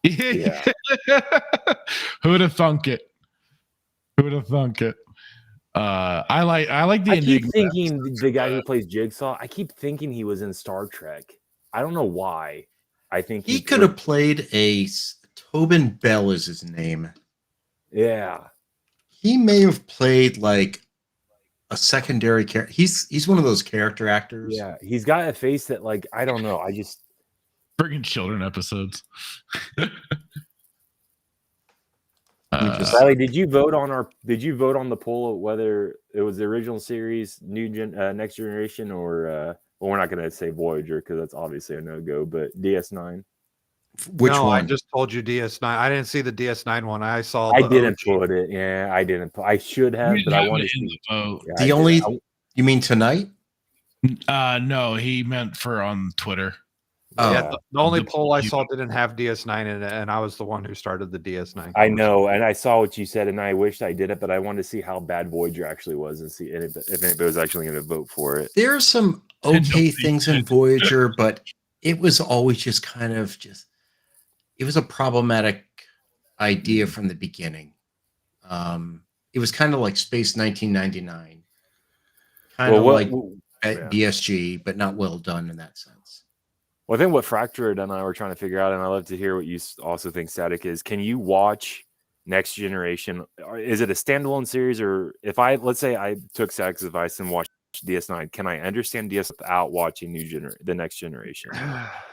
Yeah. Who would have thunk it? Who would have thunk it? I like the I keep Enigma. thinking the guy who plays Jigsaw. I keep thinking he was in Star Trek. I don't know why. I think He could have played Tobin Bell is his name. Yeah. He may have played like a secondary character. He's one of those character actors. Yeah. He's got a face that, like, I don't know. I just friggin' children episodes. Riley, did you vote on the poll of whether it was the original series, Next Generation, or well, we're not going to say Voyager because that's obviously a no-go, but DS9? Which no, one? I just told you DS9. I didn't see the DS9 one. I saw. I the didn't OG. put it. Yeah, I didn't. I should have, but I wanted to. Yeah, The only you mean tonight? No, he meant for on Twitter. Yeah, the only The poll I poll. saw didn't have DS9 in it, and I was the one who started the DS9. I know, and I saw what you said, and I wished I did it, but I wanted to see how bad Voyager actually was and see if anybody was actually going to vote for it. There are some okay things in Voyager, but it was always just kind of it was a problematic idea from the beginning. It was kind of like Space 1999, kind of like BSG, but not well done in that sense. Well, I think what Fractured and I were trying to figure out, and I'd love to hear what you also think, Static, is can you watch Next Generation, is it a standalone series, or if let's say I took Zach's advice and watched DS9, can I understand DS without watching the Next Generation?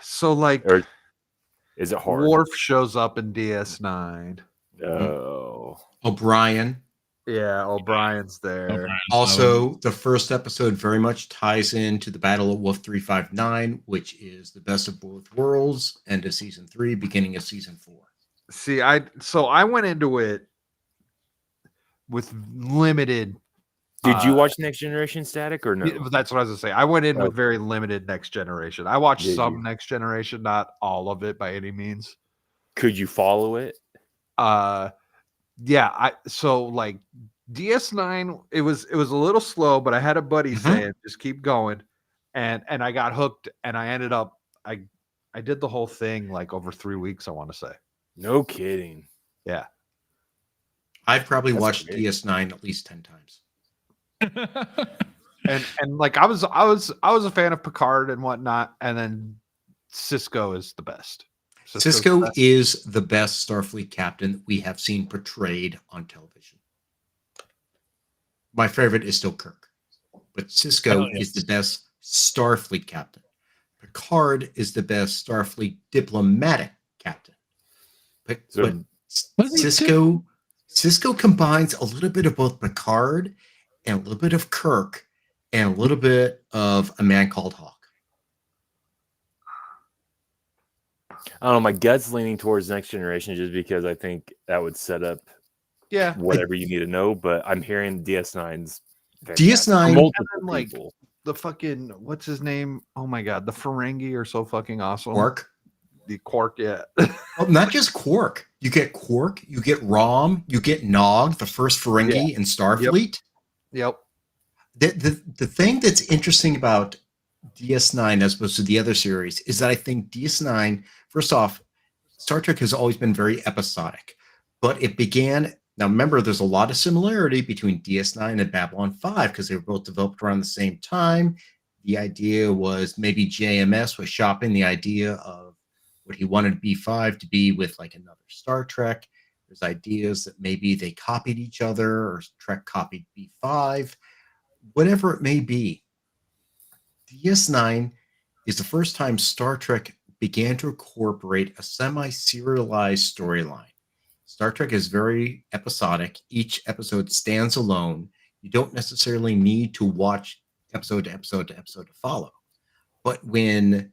So like, or is it hard? Worf shows up in DS9. Oh, O'Brien. Yeah, O'Brien's there. O'Brien's Also, the first episode very much ties into the Battle of Wolf 359, which is the best of both worlds, end of season 3, beginning of season 4. See, I went into it with limited. Did you watch Next Generation static or no? That's what I was gonna say. I went in with very limited Next Generation. I watched some Next Generation, not all of it by any means. Could you follow it? Yeah. So like DS9, it was a little slow, but I had a buddy saying just keep going, and I got hooked, and I ended up I did the whole thing like over 3 weeks. I want to say. No kidding. Yeah. I've probably watched DS9 at least 10 times. and like I was a fan of Picard and whatnot, and then Cisco is the best. Cisco is the best Starfleet captain that we have seen portrayed on television. My favorite is still Kirk, but Cisco is the best Starfleet captain. Picard is the best Starfleet diplomatic captain. But Cisco combines a little bit of both Picard and a little bit of Kirk and a little bit of A Man Called Hawk. I don't know. My gut's leaning towards Next Generation just because I think that would set up whatever you need to know. But I'm hearing DS9's DS9 like the fucking what's his name? Oh my god, the Ferengi are so fucking awesome. Quark. The Quark, yeah. Well, not just Quark. You get Quark, you get Rom, you get Nog, the first Ferengi in Starfleet. Yep. The thing that's interesting about DS9 as opposed to the other series is that I think DS9, first off, Star Trek has always been very episodic, but it began. Now, remember, there's a lot of similarity between DS9 and Babylon 5 because they were both developed around the same time. The idea was maybe JMS was shopping the idea of what he wanted B5 to be with like another Star Trek. There's ideas that maybe they copied each other or Trek copied B5, whatever it may be. DS9 is the first time Star Trek began to incorporate a semi-serialized storyline. Star Trek is very episodic. Each episode stands alone. You don't necessarily need to watch episode to episode to episode to follow. But when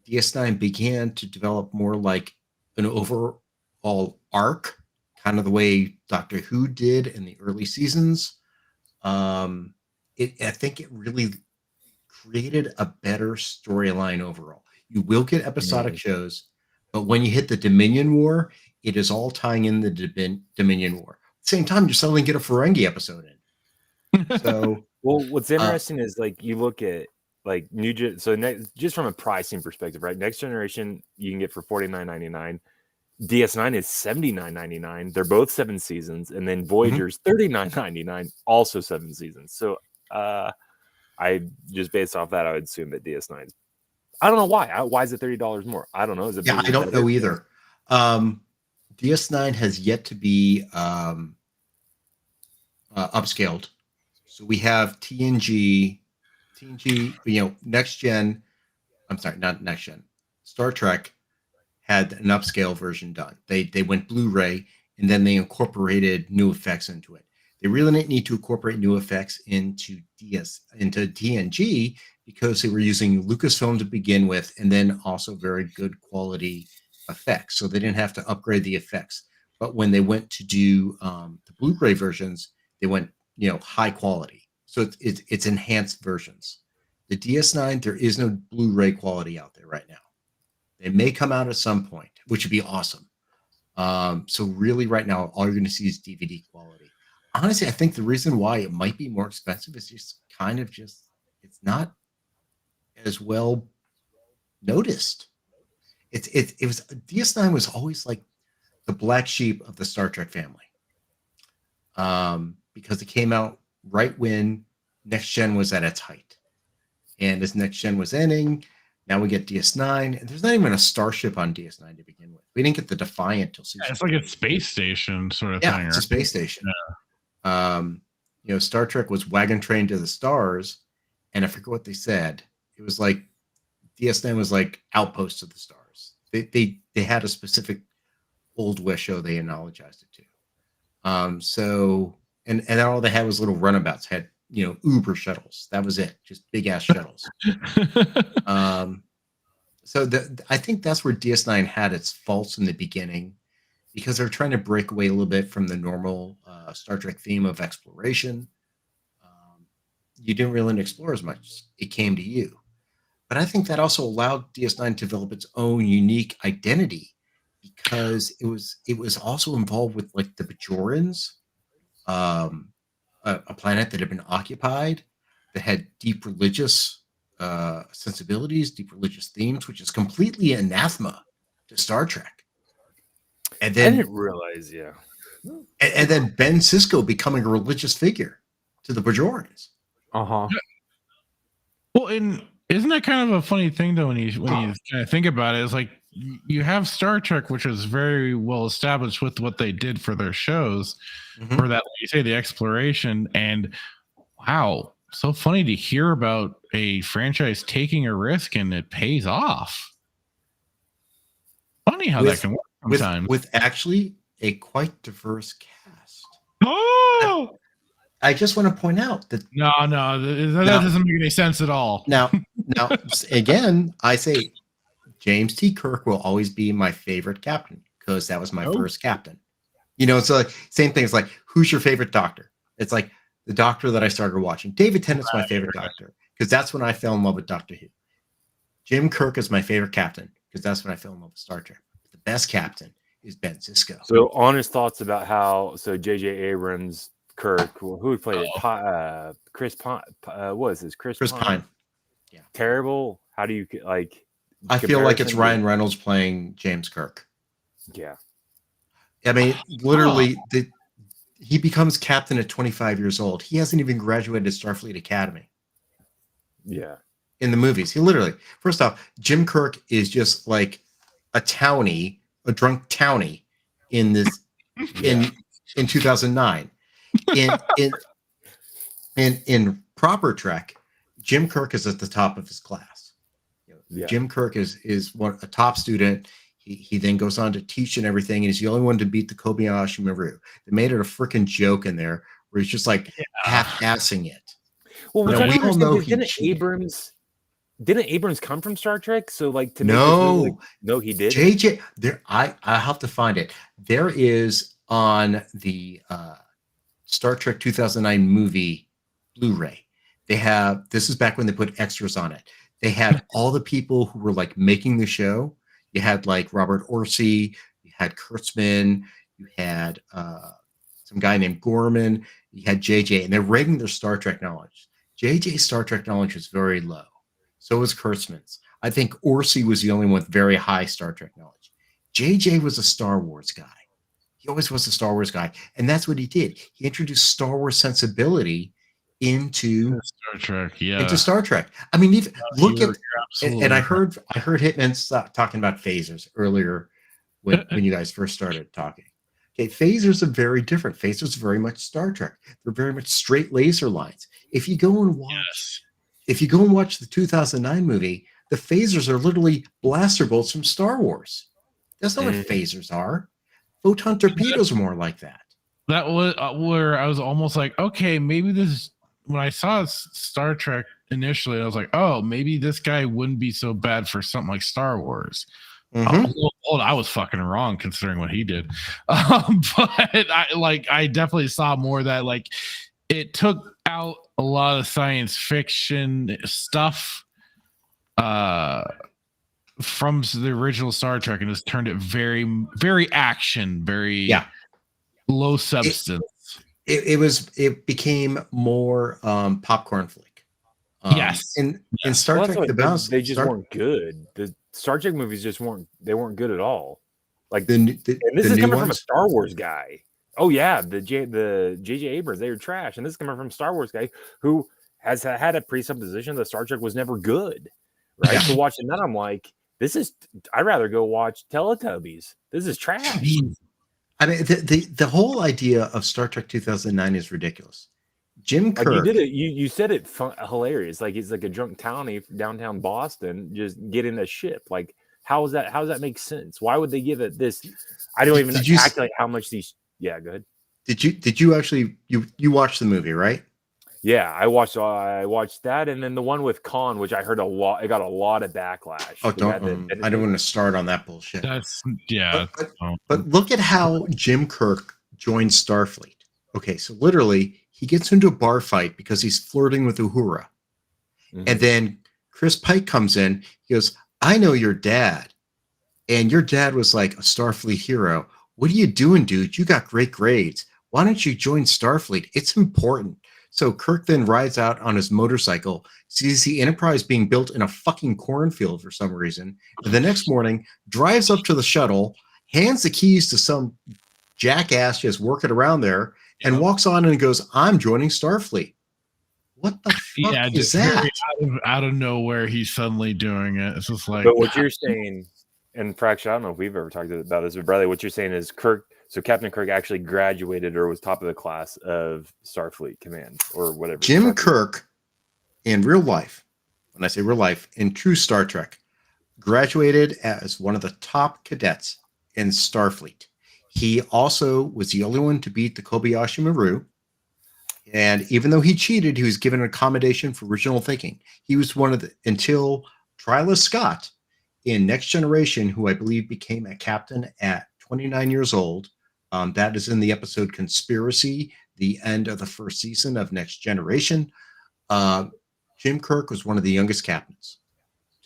DS9 began to develop more like an overall arc, kind of the way Doctor Who did in the early seasons, I think it really created a better storyline overall. You will get episodic shows, but when you hit the Dominion War, it is all tying in the Dominion War. At the same time, you suddenly get a Ferengi episode in. So, well, what's interesting is like you look at like just from a pricing perspective, right? Next Generation you can get for $49.99. DS9 is $79.99. They're both 7 seasons, and then Voyager's $39.99, also 7 seasons. So, I just based off that, I would assume that DS9. I don't know why. Why is it $30 more? I don't know. Is it? Yeah, I don't know either. DS9 has yet to be upscaled. So we have TNG, next gen. I'm sorry, not next gen. Star Trek had an upscale version done. They went Blu-ray and then they incorporated new effects into it. They really didn't need to incorporate new effects into TNG because they were using Lucasfilm to begin with, and then also very good quality effects. So they didn't have to upgrade the effects. But when they went to do the Blu-ray versions, they went high quality. So it's enhanced versions. The DS9, there is no Blu-ray quality out there right now. They may come out at some point, which would be awesome. So really right now, all you're going to see is DVD quality. Honestly, I think the reason why it might be more expensive is just it's not as well noticed. It was DS9 was always like the black sheep of the Star Trek family. Because it came out right when Next Gen was at its height. And as Next Gen was ending, Now we get DS9, and there's not even a starship on DS9 to begin with. We didn't get the Defiant till season. It's like a space station sort of yeah, thing. it's Right? a space station. Star Trek was wagon train to the stars, and I forget what they said. It was like DS9 was like Outpost of the Stars. They had a specific old West show they analogized it to. And all they had was little runabouts. Had Uber shuttles. That was it. Just big ass shuttles. I think that's where DS9 had its faults in the beginning, because they're trying to break away a little bit from the normal Star Trek theme of exploration. You didn't really explore as much. It came to you. But I think that also allowed DS9 to develop its own unique identity, because it was also involved with like the Bajorans, a planet that had been occupied, that had deep religious sensibilities, deep religious themes, which is completely anathema to Star Trek. And then I didn't realize, yeah. And then Ben Sisko becoming a religious figure to the Bajorans. Uh-huh. Well, and isn't that kind of a funny thing though when you kind of think about it? It's like you have Star Trek, which is very well established with what they did for their shows, for that, like you say, the exploration. And wow, so funny to hear about a franchise taking a risk and it pays off. Funny how that can work sometimes. With actually a quite diverse cast. Oh! I just want to point out that no, that doesn't make any sense at all. Now, again, I say James T. Kirk will always be my favorite captain, because that was my first captain. It's like same thing. It's like, who's your favorite Doctor? It's like the Doctor that I started watching. David Tennant's my favorite Doctor, because that's when I fell in love with Doctor Who. Jim Kirk is my favorite captain, because that's when I fell in love with Star Trek. The best captain is Ben Sisko. So honest thoughts about how J.J. Abrams, Kirk, who played it? Chris Pine. What is this? Chris Pine. Yeah. Terrible. How do you like? I feel like it's Ryan Reynolds playing James Kirk. Yeah. I mean, literally, he becomes captain at 25 years old. He hasn't even graduated Starfleet Academy. Yeah. In the movies, he literally, first off, Jim Kirk is just like a townie, a drunk townie in this in 2009. In proper Trek, Jim Kirk is at the top of his class. Jim Kirk is a top student. He then goes on to teach and everything, and he's the only one to beat the Kobayashi Maru. They made it a freaking joke in there where he's just like half-assing it. Well, we all know didn't Abrams come from Star Trek? So like to no, he did. JJ, there I have to find it. There is on the Star Trek 2009 movie Blu-ray. This is back when they put extras on it. They had all the people who were like making the show. You had like Robert Orsi, you had Kurtzman, you had some guy named Gorman, you had JJ, and they're rating their Star Trek knowledge. JJ's Star Trek knowledge was very low. So was Kurtzman's. I think Orsi was the only one with very high Star Trek knowledge. JJ was a Star Wars guy. He always was a Star Wars guy. And that's what he did. He introduced Star Wars sensibility into Star Trek. Yeah. Into Star Trek. I mean, even look at, and I heard Hitman talking about phasers earlier when you guys first started talking. Okay, phasers are very different. Phasers are very much Star Trek. They're very much straight laser lines. If you go and watch the 2009 movie, the phasers are literally blaster bolts from Star Wars. That's not what phasers are. Photon torpedoes are more like that. That was where I was almost like, okay, maybe this. When I saw Star Trek initially, I was like, oh, maybe this guy wouldn't be so bad for something like Star Wars. I was fucking wrong considering what he did. But I definitely saw more that like it took out a lot of science fiction stuff from the original Star Trek and just turned it very, very action, very low substance. It became more popcorn flick. Yes. In Star Trek, they just weren't good. The Star Trek movies just weren't good at all. Like and this is coming from a Star Wars guy. Oh yeah, the J.J. Abrams, they were trash, and this is coming from a Star Wars guy who has had a presupposition that Star Trek was never good. right? Yeah. So watching that, I'm like, I'd rather go watch Teletubbies. This is trash. I mean, the whole idea of Star Trek 2009 is ridiculous. Jim Like you Kirk. did it, you said it hilarious. Like he's like a drunk townie from downtown Boston, just getting a ship. Like how does that make sense? Why would they give it this? I don't even calculate how much these. Yeah, go ahead. Did you actually you watched the movie, right? Yeah, I watched that, and then the one with Khan, which I heard a lot. It got a lot of backlash. Oh, I don't want to start on that bullshit. But look at how Jim Kirk joined Starfleet. Okay, so literally he gets into a bar fight because he's flirting with Uhura, and then Chris Pike comes in. He goes, "I know your dad, and your dad was like a Starfleet hero. What are you doing, dude? You got great grades. Why don't you join Starfleet? It's important." So Kirk then rides out on his motorcycle, sees the Enterprise being built in a fucking cornfield for some reason, and the next morning drives up to the shuttle, hands the keys to some jackass just working around there, and walks on and goes, "I'm joining Starfleet." What the fuck is that? Out of nowhere, he's suddenly doing it. It's just like. But what you're saying, and Fraction, I don't know if we've ever talked about this, but Bradley, what you're saying is Captain Kirk actually graduated or was top of the class of Starfleet Command or whatever. Jim Kirk, in real life, when I say real life, in true Star Trek, graduated as one of the top cadets in Starfleet. He also was the only one to beat the Kobayashi Maru. And even though he cheated, he was given an accommodation for original thinking. He was until Tryla Scott in Next Generation, who I believe became a captain at 29 years old. That is in the episode Conspiracy, the end of the first season of Next Generation. Jim Kirk was one of the youngest captains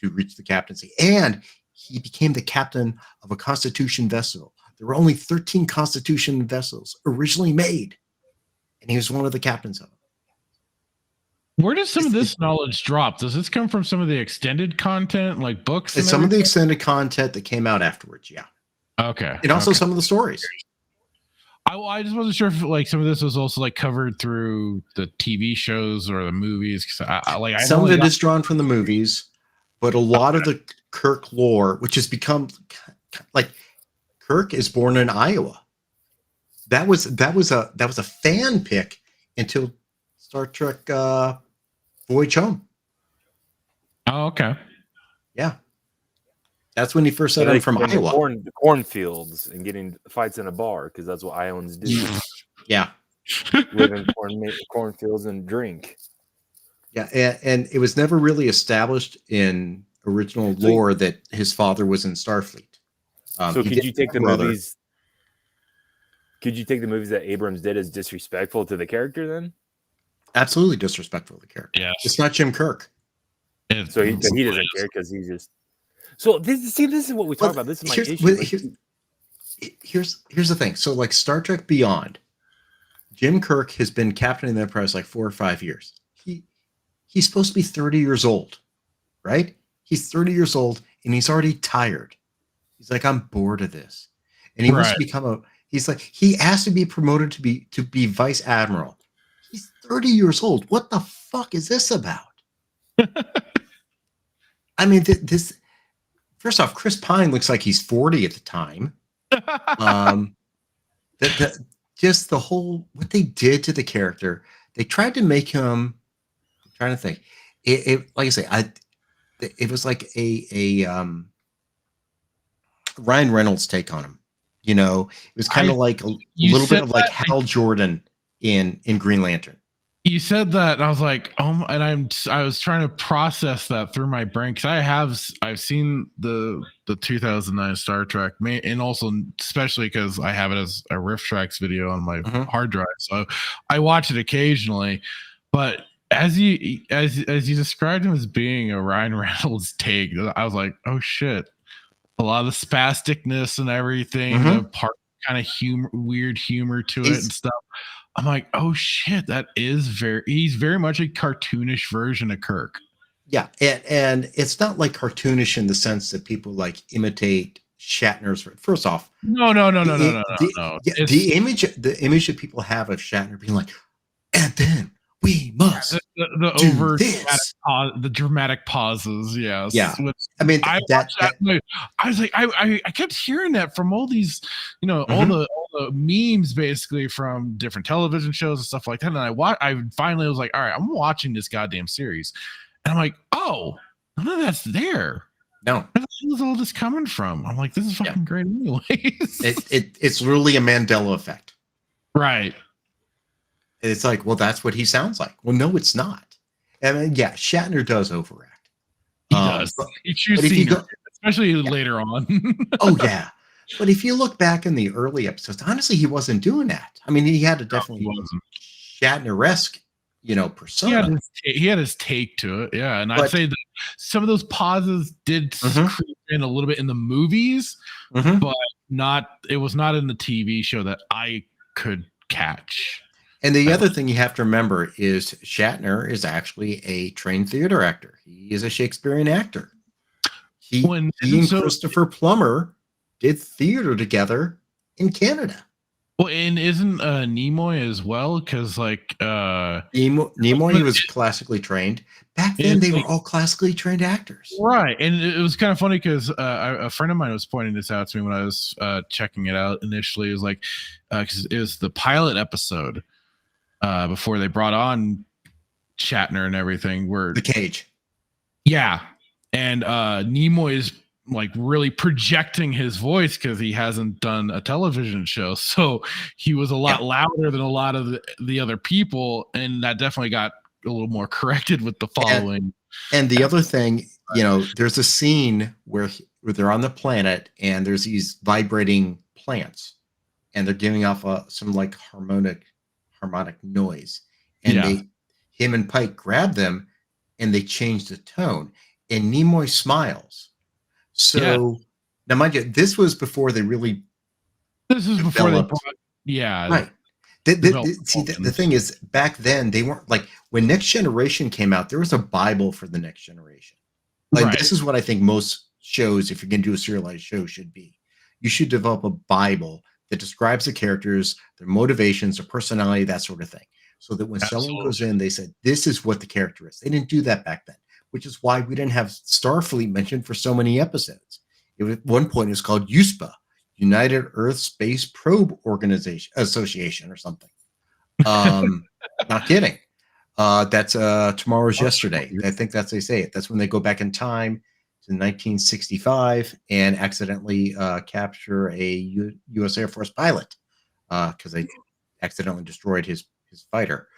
to reach the captaincy. And he became the captain of a Constitution vessel. There were only 13 Constitution vessels originally made. And he was one of the captains of them. Where does some of this knowledge drop? Does this come from some of the extended content, like books? And some of the extended content that came out afterwards, yeah. Okay. And also some of the stories. I just wasn't sure if like some of this was also like covered through the TV shows or the movies. Some of it is drawn from the movies, but a lot of the Kirk lore, which has become like Kirk is born in Iowa. That was a fan pick until Star Trek Voyage Home. Oh, okay. Yeah. That's when he first said I'm from Iowa. The cornfields and getting fights in a bar because that's what Iowans do. Yeah. Live in cornfields and drink. Yeah, and it was never really established in original lore that his father was in Starfleet. So could you take the movies? Could you take the movies that Abrams did as disrespectful to the character then? Absolutely disrespectful to the character. Yeah, it's not Jim Kirk. So he doesn't care because he's just. So this is what we talk about. This is my issue. Here's the thing. So like Star Trek Beyond, Jim Kirk has been captain of the Enterprise like 4 or 5 years. He's supposed to be 30 years old, right? He's 30 years old and he's already tired. He's like, I'm bored of this, and he wants to become he has to be promoted to be vice admiral. He's 30 years old. What the fuck is this about? I mean, this. First off, Chris Pine looks like he's 40 at the time. Just the whole what they did to the character. They tried to make him. I'm trying to think. It like I say, it was like a Ryan Reynolds take on him. You know, it was kind of like a little bit of like Hal Jordan in Green Lantern. You said that, and I was like, oh, and I was trying to process that through my brain because I've seen the 2009 Star Trek, and also especially because I have it as a Riff Tracks video on my hard drive, so I watch it occasionally. But as you described him as being a Ryan Reynolds take, I was like, oh shit, a lot of the spasticness and everything, the part kind of weird humor to it and stuff. I'm like, oh shit, he's very much a cartoonish version of Kirk. Yeah, and it's not like cartoonish in the sense that people like imitate Shatner's. First off, no. The image that people have of Shatner being like, and then we must the do over this. the dramatic pauses. Yes. Yeah. Which I mean, I watched that. I was like, I kept hearing that from all these, all the memes basically from different television shows and stuff like that. And I finally was like, all right, I'm watching this goddamn series, and I'm like, oh, none of that's there. No. Where the hell is all this coming from? I'm like, this is fucking great anyways. It's really a Mandela effect. Right. It's like, well, that's what he sounds like. Well, no, it's not. I mean, yeah, Shatner does overact. He does. He chews scenery, especially later on. Oh, yeah. But if you look back in the early episodes, honestly, he wasn't doing that. I mean, he had a definitely Shatner-esque, persona. He had his take to it, yeah. And I'd say that some of those pauses did creep in a little bit in the movies, but it was not in the TV show that I could catch. And the other thing you have to remember is Shatner is actually a trained theater actor. He is a Shakespearean actor. He and Christopher Plummer did theater together in Canada. Well, and isn't Nimoy as well? Because Nimoy was classically trained. Back then, they were all classically trained actors. Right. And it was kind of funny because a friend of mine was pointing this out to me when I was checking it out initially. It was like, because it was the pilot episode before they brought on Shatner and everything. Where The Cage. Yeah. And Nimoy is like really projecting his voice because he hasn't done a television show, so he was a lot louder than a lot of the other people, and that definitely got a little more corrected with the following. And the other thing, there's a scene where they're on the planet and there's these vibrating plants, and they're giving off some like harmonic noise, and him and Pike grab them and they change the tone, and Nimoy smiles. So now, mind you, this was before they really. This is before they brought, right. The thing is, back then they weren't like when Next Generation came out. There was a Bible for the Next Generation. Like this is what I think most shows, if you're going to do a serialized show, should be. You should develop a Bible that describes the characters, their motivations, their personality, that sort of thing, so that when someone goes in, they said, "This is what the character is." They didn't do that back then. Which is why we didn't have Starfleet mentioned for so many episodes. At one point, it was called USPA, United Earth Space Probe Association, or something. Not kidding. That's Tomorrow's Yesterday. I think that's they say it. That's when they go back in time to 1965 and accidentally capture a U.S. Air Force pilot because they accidentally destroyed his fighter.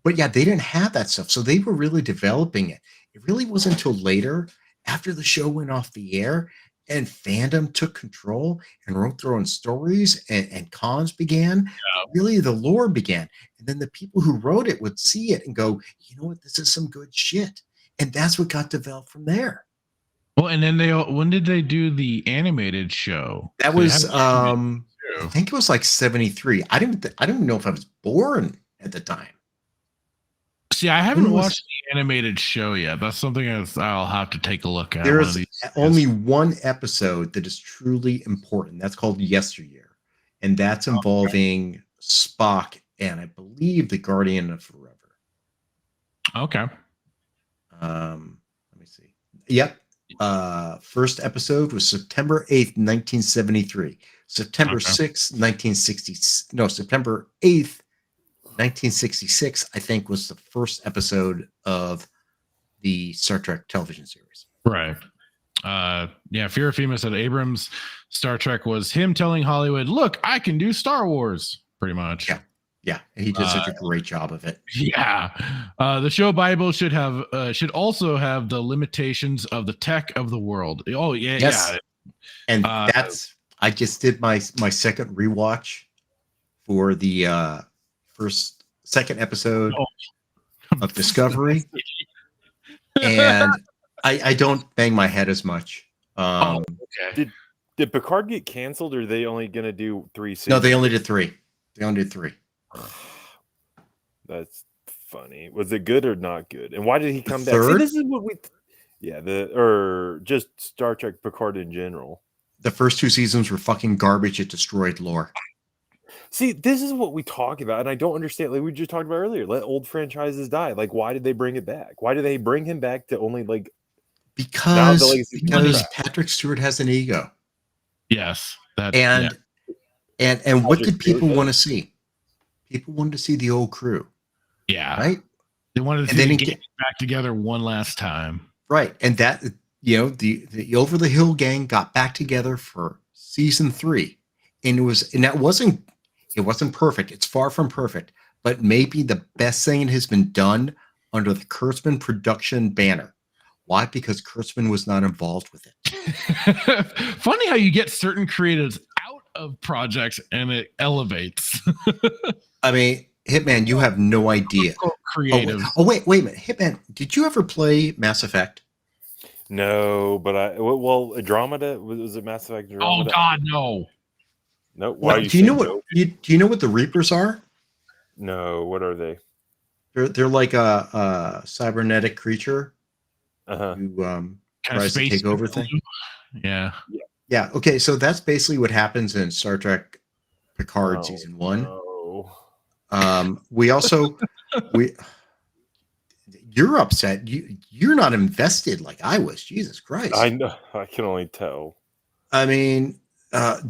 But yeah, they didn't have that stuff. So they were really developing it. It really wasn't until later, after the show went off the air and fandom took control and wrote their own stories and cons began, really the lore began. And then the people who wrote it would see it and go, you know what, this is some good shit. And that's what got developed from there. Well, and then when did they do the animated show? That was, I think it was like 73. I don't even know if I was born at the time. See, I haven't watched the animated show yet. That's something I'll have to take a look at. There's only one episode that is truly important. That's called Yesteryear. And that's involving Spock and I believe the Guardian of Forever. Okay. Let me see. Yep. First episode was September 8th, 1973. September 6th, 1960. No, September 8th. 1966, I think, was the first episode of the Star Trek television series. Right. Fear Fema said Abrams' Star Trek was him telling Hollywood, "Look, I can do Star Wars." Pretty much. Yeah, and he did such a great job of it. Yeah. The show Bible should also have the limitations of the tech of the world. Oh yeah, yes. And I just did my second rewatch for the second episode of Discovery, and I don't bang my head as much. Okay. Did Picard get canceled, or are they only going to do 3 seasons? No, they only did 3. That's funny. Was it good or not good? And why did he come back? Third? See, this is what we just Star Trek Picard in general. The first 2 seasons were fucking garbage. It destroyed lore. See, this is what we talk about, and I don't understand. Like we just talked about earlier, let old franchises die. Like, why did they bring it back? Why did they bring him back to only like because Patrick Stewart has an ego. Yes, and what did people want to see? People wanted to see the old crew. Yeah, right. They wanted to see them get back together one last time. Right, and that the Over the Hill gang got back together for season 3, and it wasn't perfect. It's far from perfect, but maybe the best thing that has been done under the Kurtzman production banner. Why? Because Kurtzman was not involved with it. Funny how you get certain creatives out of projects and it elevates. I mean, Hitman, you have no idea. Creative. Oh, wait a minute. Hitman, did you ever play Mass Effect? No, but Andromeda, was it Mass Effect Andromeda? Oh God, no. No. Why? Do you know what the Reapers are? No. What are they? They're like a cybernetic creature who tries to take over things. Yeah. Yeah. Okay. So that's basically what happens in Star Trek Picard season 1. No. You're upset. You're not invested like I was. Jesus Christ. I know. I can only tell. I mean,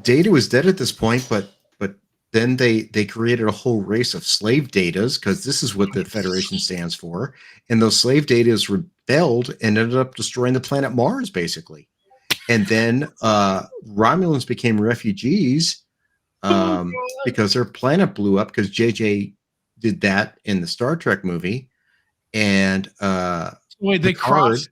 Data was dead at this point, but then they created a whole race of slave Datas, because this is what the Federation stands for. And those slave Datas rebelled and ended up destroying the planet Mars, basically. And then Romulans became refugees because their planet blew up, because JJ did that in the Star Trek movie. And wait, they crossed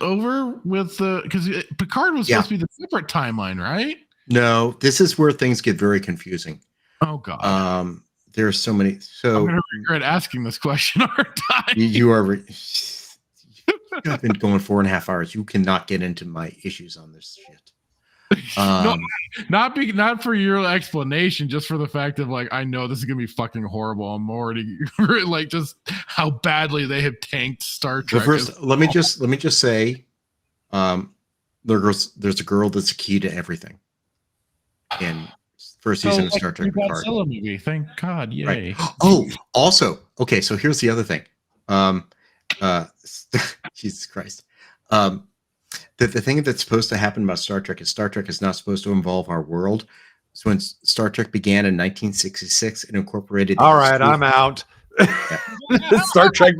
over with because Picard was supposed to be the separate timeline, right? No, this is where things get very confusing. Oh God. There's so many. So I'm gonna regret asking this question our time. You are. I've been going 4.5 hours. You cannot get into my issues on this shit. No, not for your explanation, just for the fact of like, I know this is gonna be fucking horrible. I'm already like just how badly they have tanked Star Trek. Well, first, let me just say, there's a girl that's a key to everything. In first season of Star Trek Picard. Godzilla movie, thank God, yay! Right. Oh, also, okay. So here's the other thing. Jesus Christ. The thing that's supposed to happen about Star Trek is not supposed to involve our world. So when Star Trek began in 1966, it incorporated. All right, I'm out. Star Trek.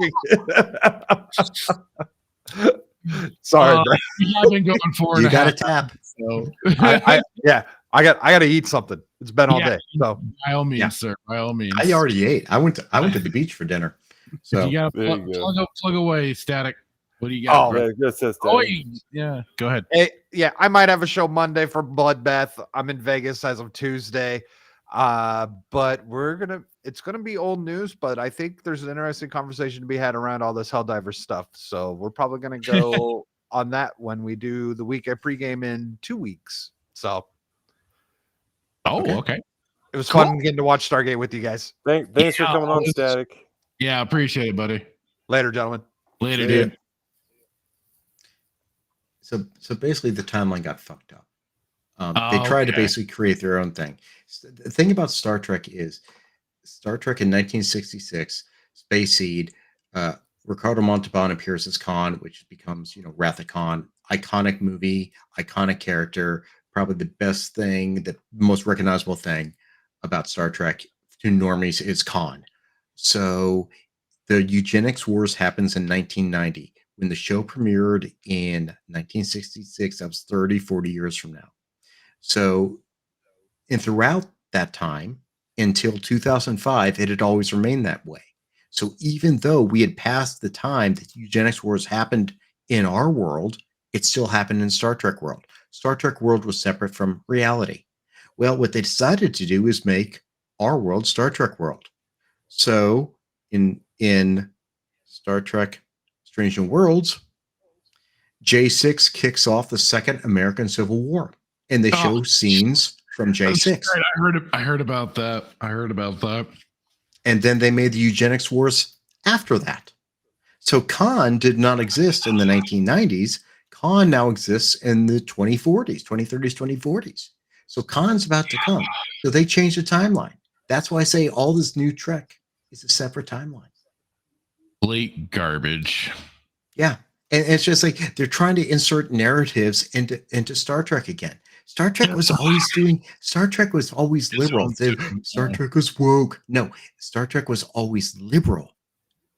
Sorry, I've been going for. You got to tap. So I got to eat something. It's been all day. So by all means, sir. By all means. I already ate. I went to the beach for dinner. So you got to plug away, Static. What do you got? Yeah, go ahead. I might have a show Monday for Bloodbath. I'm in Vegas as of Tuesday. But it's gonna be old news, but I think there's an interesting conversation to be had around all this Helldiver stuff. So we're probably gonna go on that when we do the weekend pregame in 2 weeks. So okay. It was fun getting to watch Stargate with you guys. Thanks for coming on, Static. Yeah, appreciate it, buddy. Later, gentlemen. Later, dude. So basically the timeline got fucked up. They tried to basically create their own thing. The thing about Star Trek is Star Trek in 1966, Space Seed, Ricardo Montalban appears as Khan, which becomes, Wrath of Khan. Iconic movie, iconic character, probably the best thing, the most recognizable thing about Star Trek to normies is Khan. So the eugenics wars happens in 1990. When the show premiered in 1966, that was 30, 40 years from now. So, and throughout that time, until 2005, it had always remained that way. So even though we had passed the time that eugenics wars happened in our world, it still happened in Star Trek world. Star Trek world was separate from reality. Well, what they decided to do is make our world Star Trek world. So in Star Trek Strange New Worlds, J6 kicks off the Second American Civil War, and they show scenes from J6. I heard about that. And then they made the eugenics wars after that. So Khan did not exist in the 1990s. Khan now exists in the 2030s, 2040s. So Khan's about to come. So they changed the timeline. That's why I say all this new Trek is a separate timeline. Complete garbage. Yeah. And it's just like they're trying to insert narratives into Star Trek again. Star Trek was always liberal. Star Trek was woke. No, Star Trek was always liberal.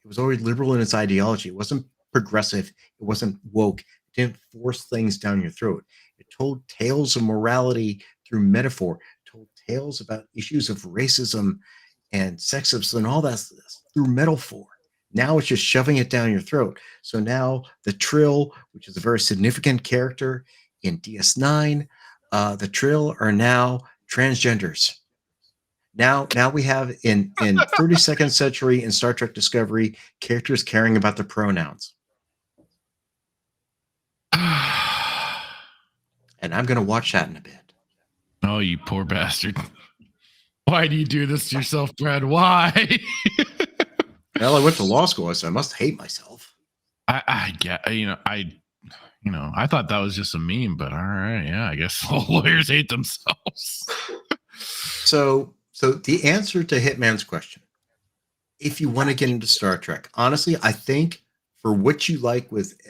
It was always liberal in its ideology. It wasn't progressive. It wasn't woke. It didn't force things down your throat. It told tales of morality through metaphor. It told tales about issues of racism and sexism and all that through metaphor. Now it's just shoving it down your throat. So now the Trill, which is a very significant character in DS9, the Trill are now transgenders. Now we have in 32nd century in Star Trek Discovery characters caring about the pronouns. And I'm going to watch that in a bit. Oh, you poor bastard. Why do you do this to yourself, Brad? Why? Well, I went to law school, so I must hate myself. I get, I thought that was just a meme, but all right. Yeah, I guess all lawyers hate themselves. So the answer to Hitman's question, if you want to get into Star Trek, honestly, I think for what you like with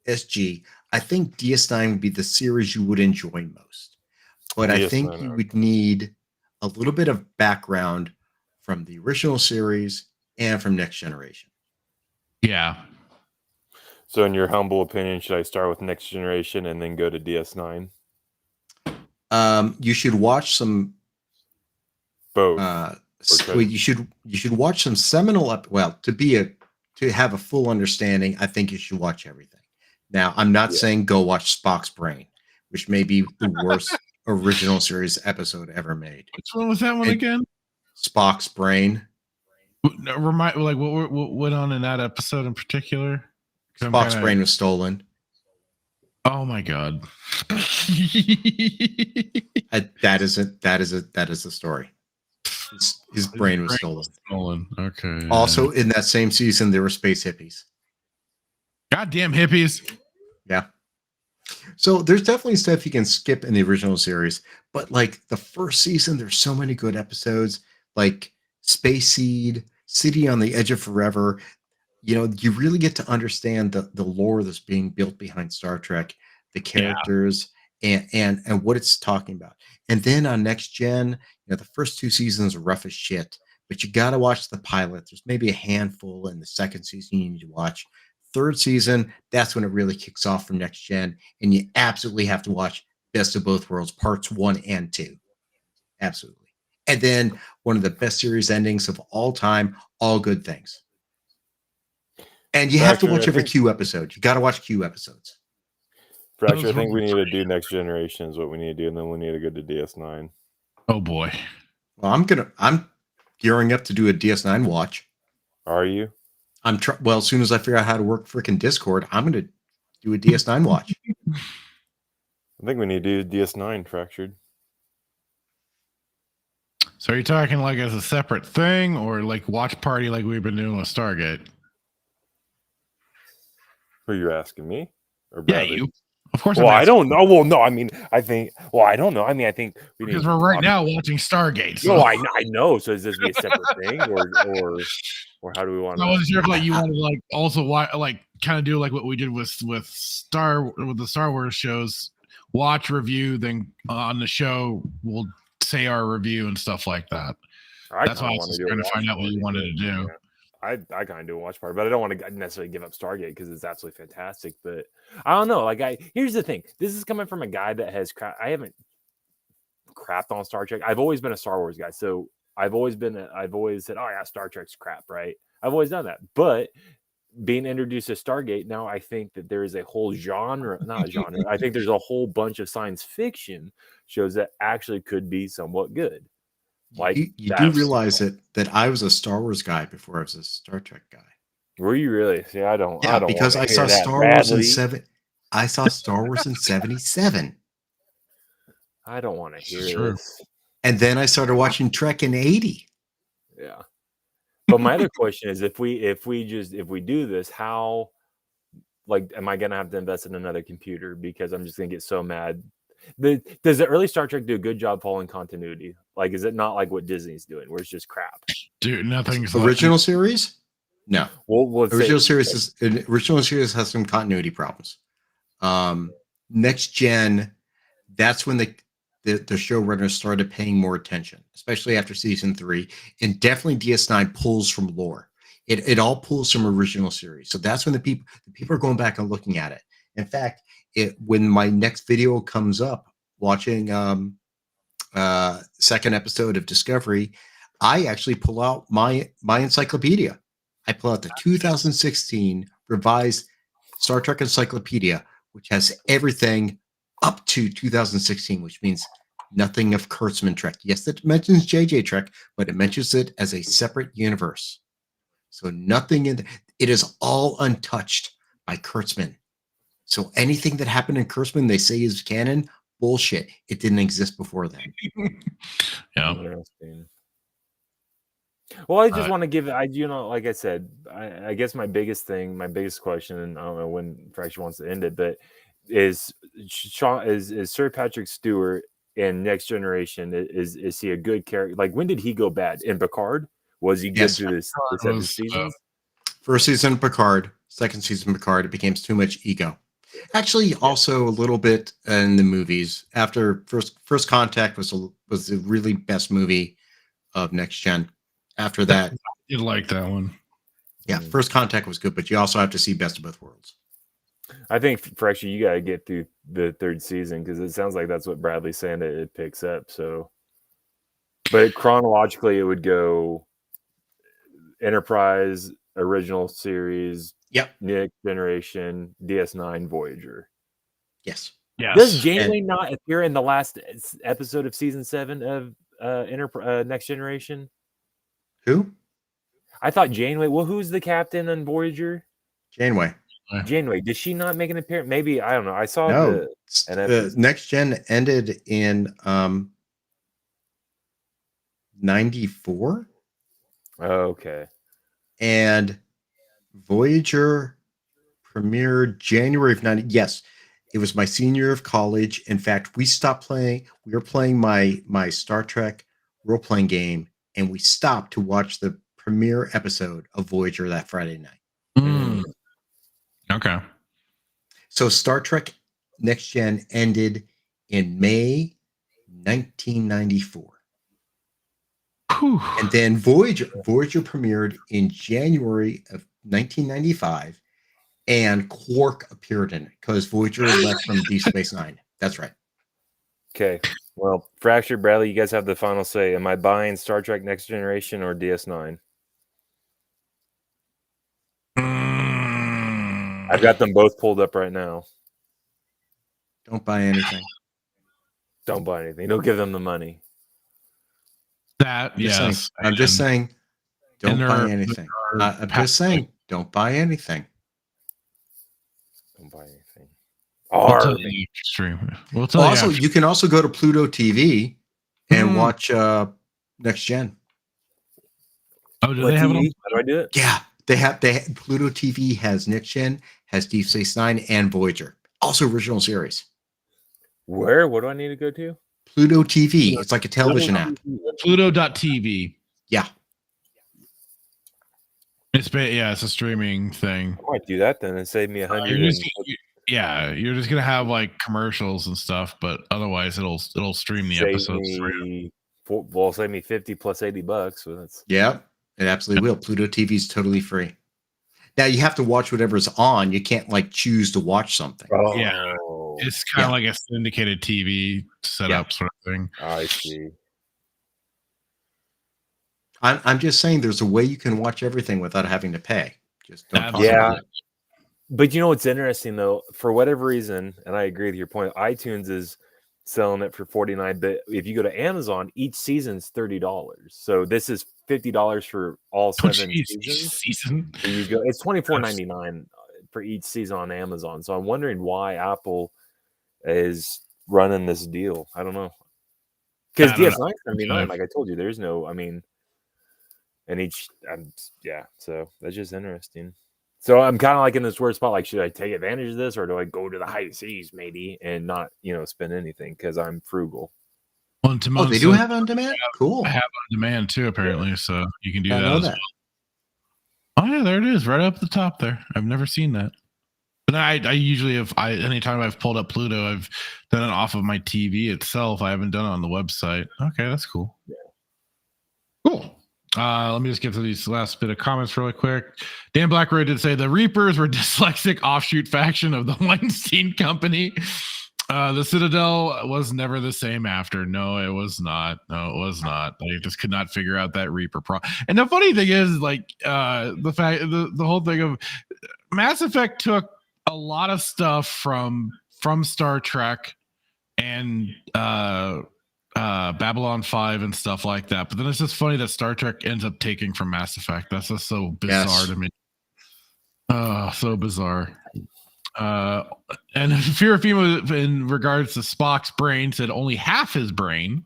SG, I think DS9 would be the series you would enjoy most. But I think you would need a little bit of background from the original series and from Next Generation. Yeah. So in your humble opinion, should I start with Next Generation and then go to DS9? You should watch some both. You should watch some seminal to have a full understanding. I think you should watch everything. Now, I'm not saying go watch Spock's Brain, which may be the worst original series episode ever made. Which one was that one again? Spock's Brain. Remind what went on in that episode in particular? Spock's brain was stolen. Oh my god. That is the story. His brain was stolen. Okay. Also, in that same season, there were space hippies. Goddamn hippies. Yeah. So there's definitely stuff you can skip in the original series, but like the first season, there's so many good episodes, like Space Seed, City on the Edge of Forever. You really get to understand the lore that's being built behind Star Trek, the characters, and what it's talking about. And then on Next Gen, the first two seasons are rough as shit, but you got to watch the pilot. There's maybe a handful in the second season you need to watch. Third season, that's when it really kicks off for Next Gen, and you absolutely have to watch Best of Both Worlds, parts 1 and 2. Absolutely. And then one of the best series endings of all time, All Good Things. And you have to watch every Q episode. You got to watch Q episodes. Fracture, I think we need to do Next Generation is what we need to do, and then we need to go to DS9. Oh boy. Well, I'm gearing up to do a DS9 watch. Are you? As soon as I figure out how to work freaking Discord, I'm going to do a DS9 watch. I think we need to do DS9 Fractured. So are you talking like as a separate thing or like watch party like we've been doing with Stargate? Who are you asking me? Or yeah, you. Of course. Well, I don't know. Well, no, I mean, I think. Well, I don't know. I mean, I think we because we're right now watching Stargate. So. No, I know. So is this be a separate thing, or how do we want? I wasn't sure if like you want to like also like kind of do like what we did with the Star Wars shows, watch, review, then on the show we'll say our review and stuff like that. That's why I was trying to find out what you wanted to do. Yeah. I kind of do a watch party, but I don't want to necessarily give up Stargate because it's absolutely fantastic. But I don't know. Here's the thing. This is coming from a guy that has I haven't crapped on Star Trek. I've always been a Star Wars guy, so I've always said, oh yeah, Star Trek's crap, right? I've always done that. But being introduced to Stargate now, I think that there is a whole not genre. I think there's a whole bunch of science fiction shows that actually could be somewhat good. Like you do realize that I was a Star Wars guy before I was a Star Trek guy. Were you really? See, I don't. Yeah, because I saw Star Wars in I saw Star Wars in 77. I don't want to hear this. And then I started watching Trek in 80. Yeah. But my other question is, if we do this, how, am I gonna have to invest in another computer? Because I'm just gonna get so mad. Does the early Star Trek do a good job following continuity? Like, is it not like what Disney's doing, where it's just crap? Dude, nothing's Original series? No. Well, Original series has some continuity problems. Next gen, that's when the showrunners started paying more attention, especially after season 3, and definitely DS9 pulls from lore. It all pulls from original series. So that's when the people are going back and looking at it. In fact, when my next video comes up, watching second episode of Discovery, I actually pull out my encyclopedia. I pull out the 2016 revised Star Trek encyclopedia, which has everything up to 2016, which means nothing of Kurtzman Trek. Yes, it mentions JJ Trek, but it mentions it as a separate universe. So nothing in it is all untouched by Kurtzman. So anything that happened in Kurtzman, they say is canon. Bullshit. It didn't exist before then. Yeah. Interesting. Well, I just want to give like I said, I guess my biggest question, and I don't know when Fracture wants to end it, but is Sir Patrick Stewart in Next Generation, is he a good character? Like, when did he go bad? In Picard? Was he good through this 7 seasons? First season Picard, second season Picard, it became too much ego. Actually, also a little bit in the movies. After First Contact was the really best movie of Next Gen. After that, you like that one. Yeah, First Contact was good, but you also have to see Best of Both Worlds. I think for actually you got to get through the 3rd season, because it sounds like that's what Bradley's saying that it picks up. So, but chronologically, it would go Enterprise, original series, Next Generation, DS9, Voyager. Yes. Does Janeway not appear in the last episode of season 7 of Next Generation? Who? I thought Janeway. Well, who's the captain on Voyager? Janeway. Did she not make an appearance? Maybe, I don't know. I saw the Next Gen ended in 94. Okay. And Voyager premiered January of 90. Yes, it was my senior year of college. In fact, we stopped playing. We were playing my Star Trek role-playing game, and we stopped to watch the premiere episode of Voyager that Friday night. Okay. So Star Trek Next Gen ended in May 1994. And then Voyager premiered in January of 1995, and Quark appeared in it because Voyager left from Deep Space Nine. That's right. Okay. Well, Fracture, Bradley, you guys have the final say. Am I buying Star Trek Next Generation or DS9? I've got them both pulled up right now. Don't buy anything. Don't buy anything. Don't give them the money. I'm just saying, don't buy anything. I'm just saying, don't buy anything. Don't buy anything. Also, you can also go to Pluto TV and watch Next Gen. Oh, do they have it on? How do I do it? Yeah, they have Pluto TV has Next Gen, has Deep Space Nine, and Voyager. Also original series. Where? What do I need to go to? Pluto TV. It's like a television app. Pluto.tv. Yeah. It's a streaming thing. I might do that then and save me 100. You're just gonna have like commercials and stuff, but otherwise it'll stream the episodes. Save me 50 plus $80. So that's it absolutely will. Pluto TV is totally free. Now you have to watch whatever's on. You can't like choose to watch something. Oh. Yeah, it's kind of like a syndicated TV setup sort of thing. I see. I'm just saying there's a way you can watch everything without having to pay. Just don't But you know what's interesting though? For whatever reason, and I agree with your point, iTunes is selling it for $49. But if you go to Amazon, each season's $30. So this is $50 for all 7 seasons. So you go, it's $24.99 for each season on Amazon. So I'm wondering why Apple is running this deal. I don't know. Because DS9 $79, like I told you, there's no, and each, so that's just interesting. So I'm kind of like in this weird spot. Like, should I take advantage of this, or do I go to the high seas maybe and not, spend anything because I'm frugal? Well, Oh, they do have on demand. Cool. Have on demand too, apparently. So you can do I that know as that. well. Oh yeah, there it is, right up the top there. I've never seen that. But I usually anytime I've pulled up Pluto, I've done it off of my TV itself. I haven't done it on the website. Okay, that's cool. Yeah. Cool. Let me just get to these last bit of comments really quick. Dan Blackroyd did say the Reapers were dyslexic offshoot faction of the Weinstein Company. The Citadel was never the same after. No, it was not. No, it was not. They just could not figure out that Reaper And the funny thing is, like, the whole thing of Mass Effect took a lot of stuff from Star Trek and Babylon 5 and stuff like that. But then it's just funny that Star Trek ends up taking from Mass Effect. That's just so bizarre to me. So bizarre. And Firafima, in regards to Spock's brain, said only half his brain.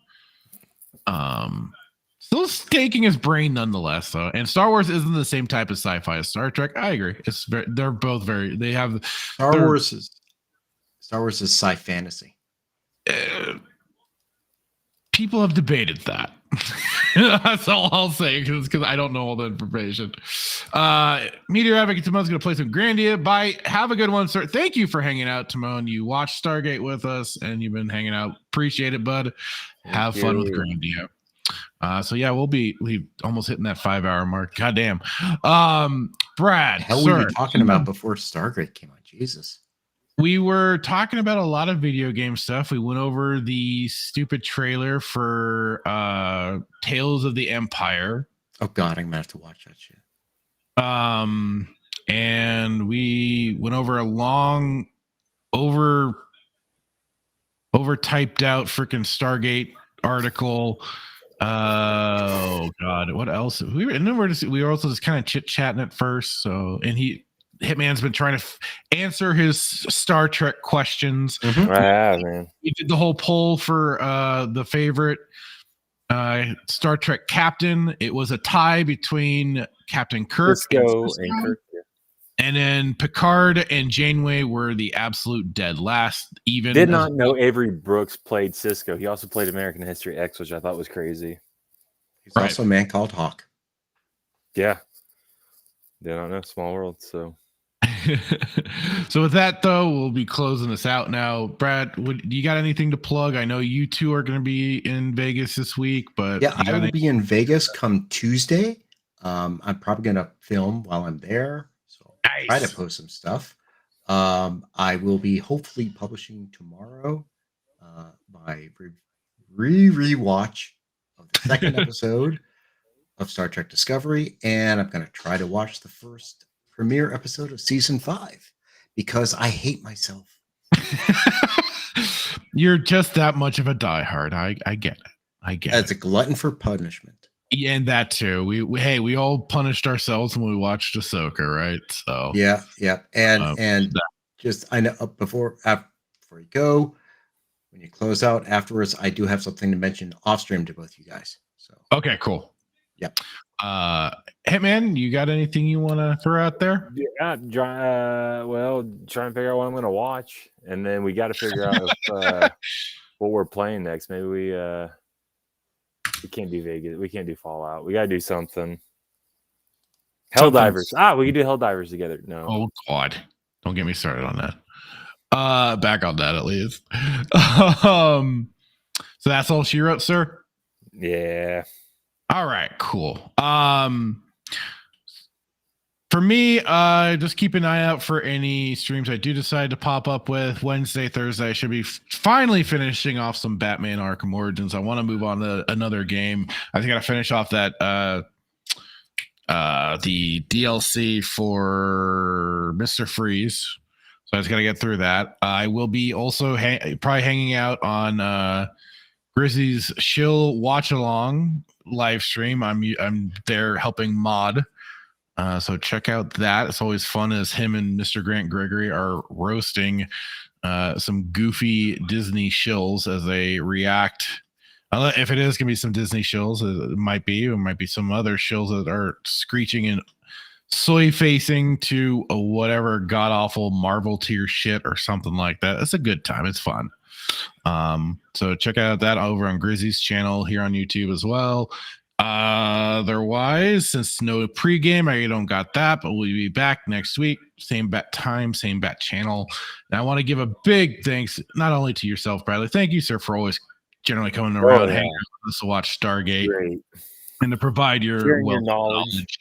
Still taking his brain nonetheless, though. And Star Wars isn't the same type of sci-fi as Star Trek. I agree. They're both very. They have Star Wars is sci fantasy. People have debated that. That's all I'll say because I don't know all the information. Meteor Advocate Timon's going to play some Grandia. Bye. Have a good one, sir. Thank you for hanging out, Timon. You watched Stargate with us and you've been hanging out. Appreciate it, bud. Have fun with Grandia. So yeah, we almost hitting that 5-hour mark. Goddamn. Brad, how were you talking about before Stargate came on? Jesus. We were talking about a lot of video game stuff. We went over the stupid trailer for Tales of the Empire. Oh God, I'm gonna have to watch that shit. And we went over a long, over typed out freaking Stargate article. Oh God, what else? We were also just kind of chit chatting at first. So, and Hitman's been trying to answer his Star Trek questions. Mm-hmm. Man. We did the whole poll for the favorite Star Trek captain. It was a tie between Captain Kirk and Kirk. And then Picard and Janeway were the absolute dead last. Even did not know Avery Brooks played Cisco. He also played American History X, which I thought was crazy. He's also a man called Hawk. Yeah. Did not know. Small world. So. So with that though, we'll be closing this out now. Brad, do you got anything to plug? I know you two are going to be in Vegas this week, but yeah, I will be in Vegas come Tuesday. I'm probably going to film while I'm there, so I'll try to post some stuff. I will be hopefully publishing tomorrow my rewatch of the second episode of Star Trek Discovery, and I'm going to try to watch the first premiere episode of season 5 because I hate myself. You're just that much of a diehard. I get it. I get it. As a glutton for punishment. Yeah, and that too. We all punished ourselves when we watched Ahsoka, right? So yeah. And just I know before you go, when you close out afterwards, I do have something to mention off stream to both you guys. So okay, cool. Yep. Hitman, you got anything you want to throw out there? Yeah, trying to figure out what I'm going to watch, and then we got to figure out what we're playing next. Maybe we can't do Vegas. We can't do Fallout. We got to do something. Helldivers. We can do Helldivers together. No. Oh God, don't get me started on that. Back on that at least. So that's all she wrote, sir. Yeah. All right, cool. For me, just keep an eye out for any streams I do decide to pop up with. Wednesday, Thursday, I should be finally finishing off some Batman Arkham Origins. I want to move on to another game. I think I got to finish off that the DLC for Mr. Freeze. So I just got to get through that. I will be also probably hanging out on Grizzly's Shill Watch Along live stream. I'm there helping mod. So check out that. It's always fun as him and Mr. Grant Gregory are roasting some goofy Disney shills as they react. If it is going to be some Disney shills, it might be some other shills that are screeching and soy facing to a whatever god awful Marvel tier shit or something like that. It's a good time. It's fun. So check out that over on Grizzy's channel here on YouTube as well. Otherwise, since no pregame, I don't got that, but we'll be back next week. Same bat time, same bat channel. And I want to give a big thanks not only to yourself, Bradley. Thank you, sir, for always generally coming around, hanging out with us to watch Stargate. Great. And to provide your knowledge.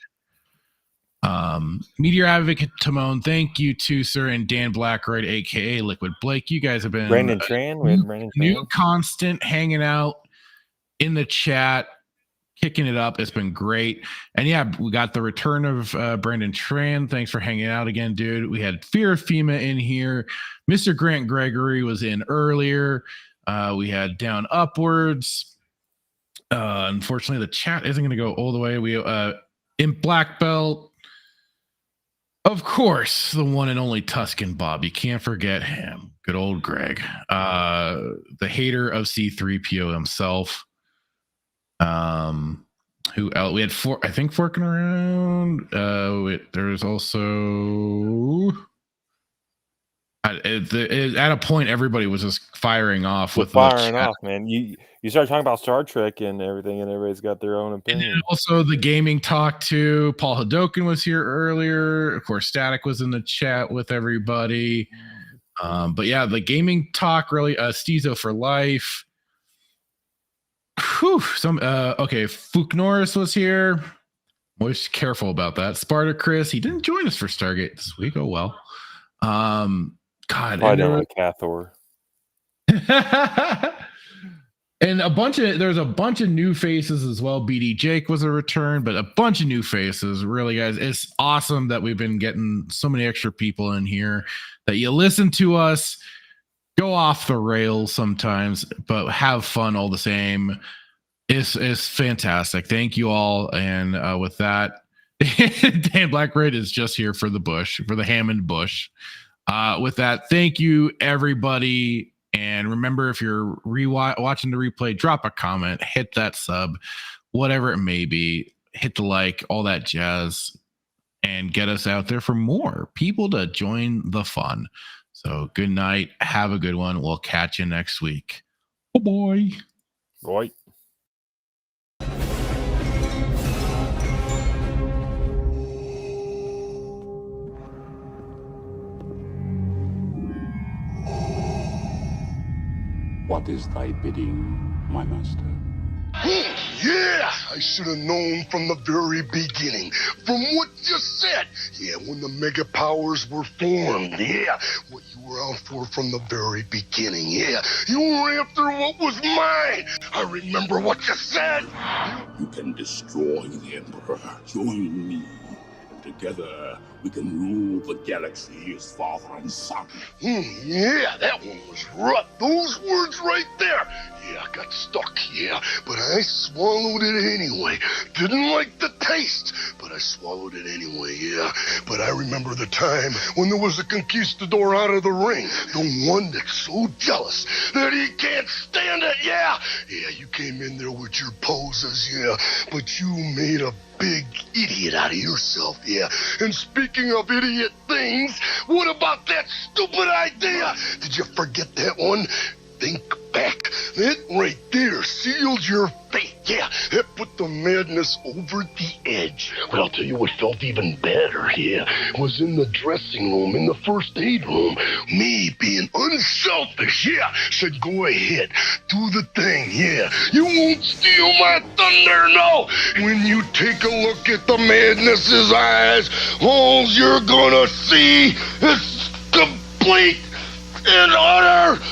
Meteor Advocate Timon, thank you to sir, and Dan Blackroyd, aka Liquid Blake. You guys have been Brandon Tran, new constant hanging out in the chat, kicking it up. It's been great. And yeah, we got the return of Brandon Tran. Thanks for hanging out again, dude. We had Fear of FEMA in here. Mr. Grant Gregory was in earlier. We had Down Upwards. Unfortunately, the chat isn't going to go all the way. We in Black Belt, of course, the one and only Tuscan Bob. You can't forget him. Good old Greg, the hater of C3PO himself. Who else? We had four, I think, forking around. There's also at a point everybody was just firing off with man. You start talking about Star Trek and everything, and everybody's got their own opinion. And also the gaming talk too. Paul Hadoken was here earlier. Of course, Static was in the chat with everybody. But yeah, the gaming talk really. Steezo for life. Whew, okay, Fook Norris was here. Always careful about that. Spartacus, he didn't join us for Stargate this week. Oh well. God, I don't like Hathor. And there's a bunch of new faces as well. BD Jake was a return, but a bunch of new faces. Really, guys, it's awesome that we've been getting so many extra people in here, that you listen to us, go off the rails sometimes, but have fun all the same. It's fantastic. Thank you all. And with that, Dan Blackroyd is just here for the Hammond Bush. With that, thank you, everybody. And remember, if you're watching the replay, drop a comment, hit that sub, whatever it may be, hit the like, all that jazz, and get us out there for more people to join the fun. So good night. Have a good one. We'll catch you next week. Oh boy. Right. What is thy bidding, my master? Yeah, I should have known from the very beginning. From what you said. Yeah, when the mega powers were formed. Yeah, what you were out for from the very beginning. Yeah, you were after what was mine. I remember what you said. You can destroy the Emperor. Join me. Together, we can rule the galaxy as father and son. Yeah, that one was rough. Those words right there. Yeah, I got stuck, yeah, but I swallowed it anyway. Didn't like the taste, but I swallowed it anyway, yeah. But I remember the time when there was a conquistador out of the ring. The one that's so jealous that he can't stand it, yeah. Yeah, you came in there with your poses, yeah, but you made a big idiot out of yourself, yeah. And speaking of idiot things, what about that stupid idea? Did you forget that one? Think back. That right there sealed your fate. Yeah, that put the madness over the edge. But I'll tell you what felt even better, yeah, was in the dressing room, in the first aid room. Me being unselfish, yeah, said go ahead, do the thing, yeah. You won't steal my thunder, no. When you take a look at the madness's eyes, all you're gonna see is complete and utter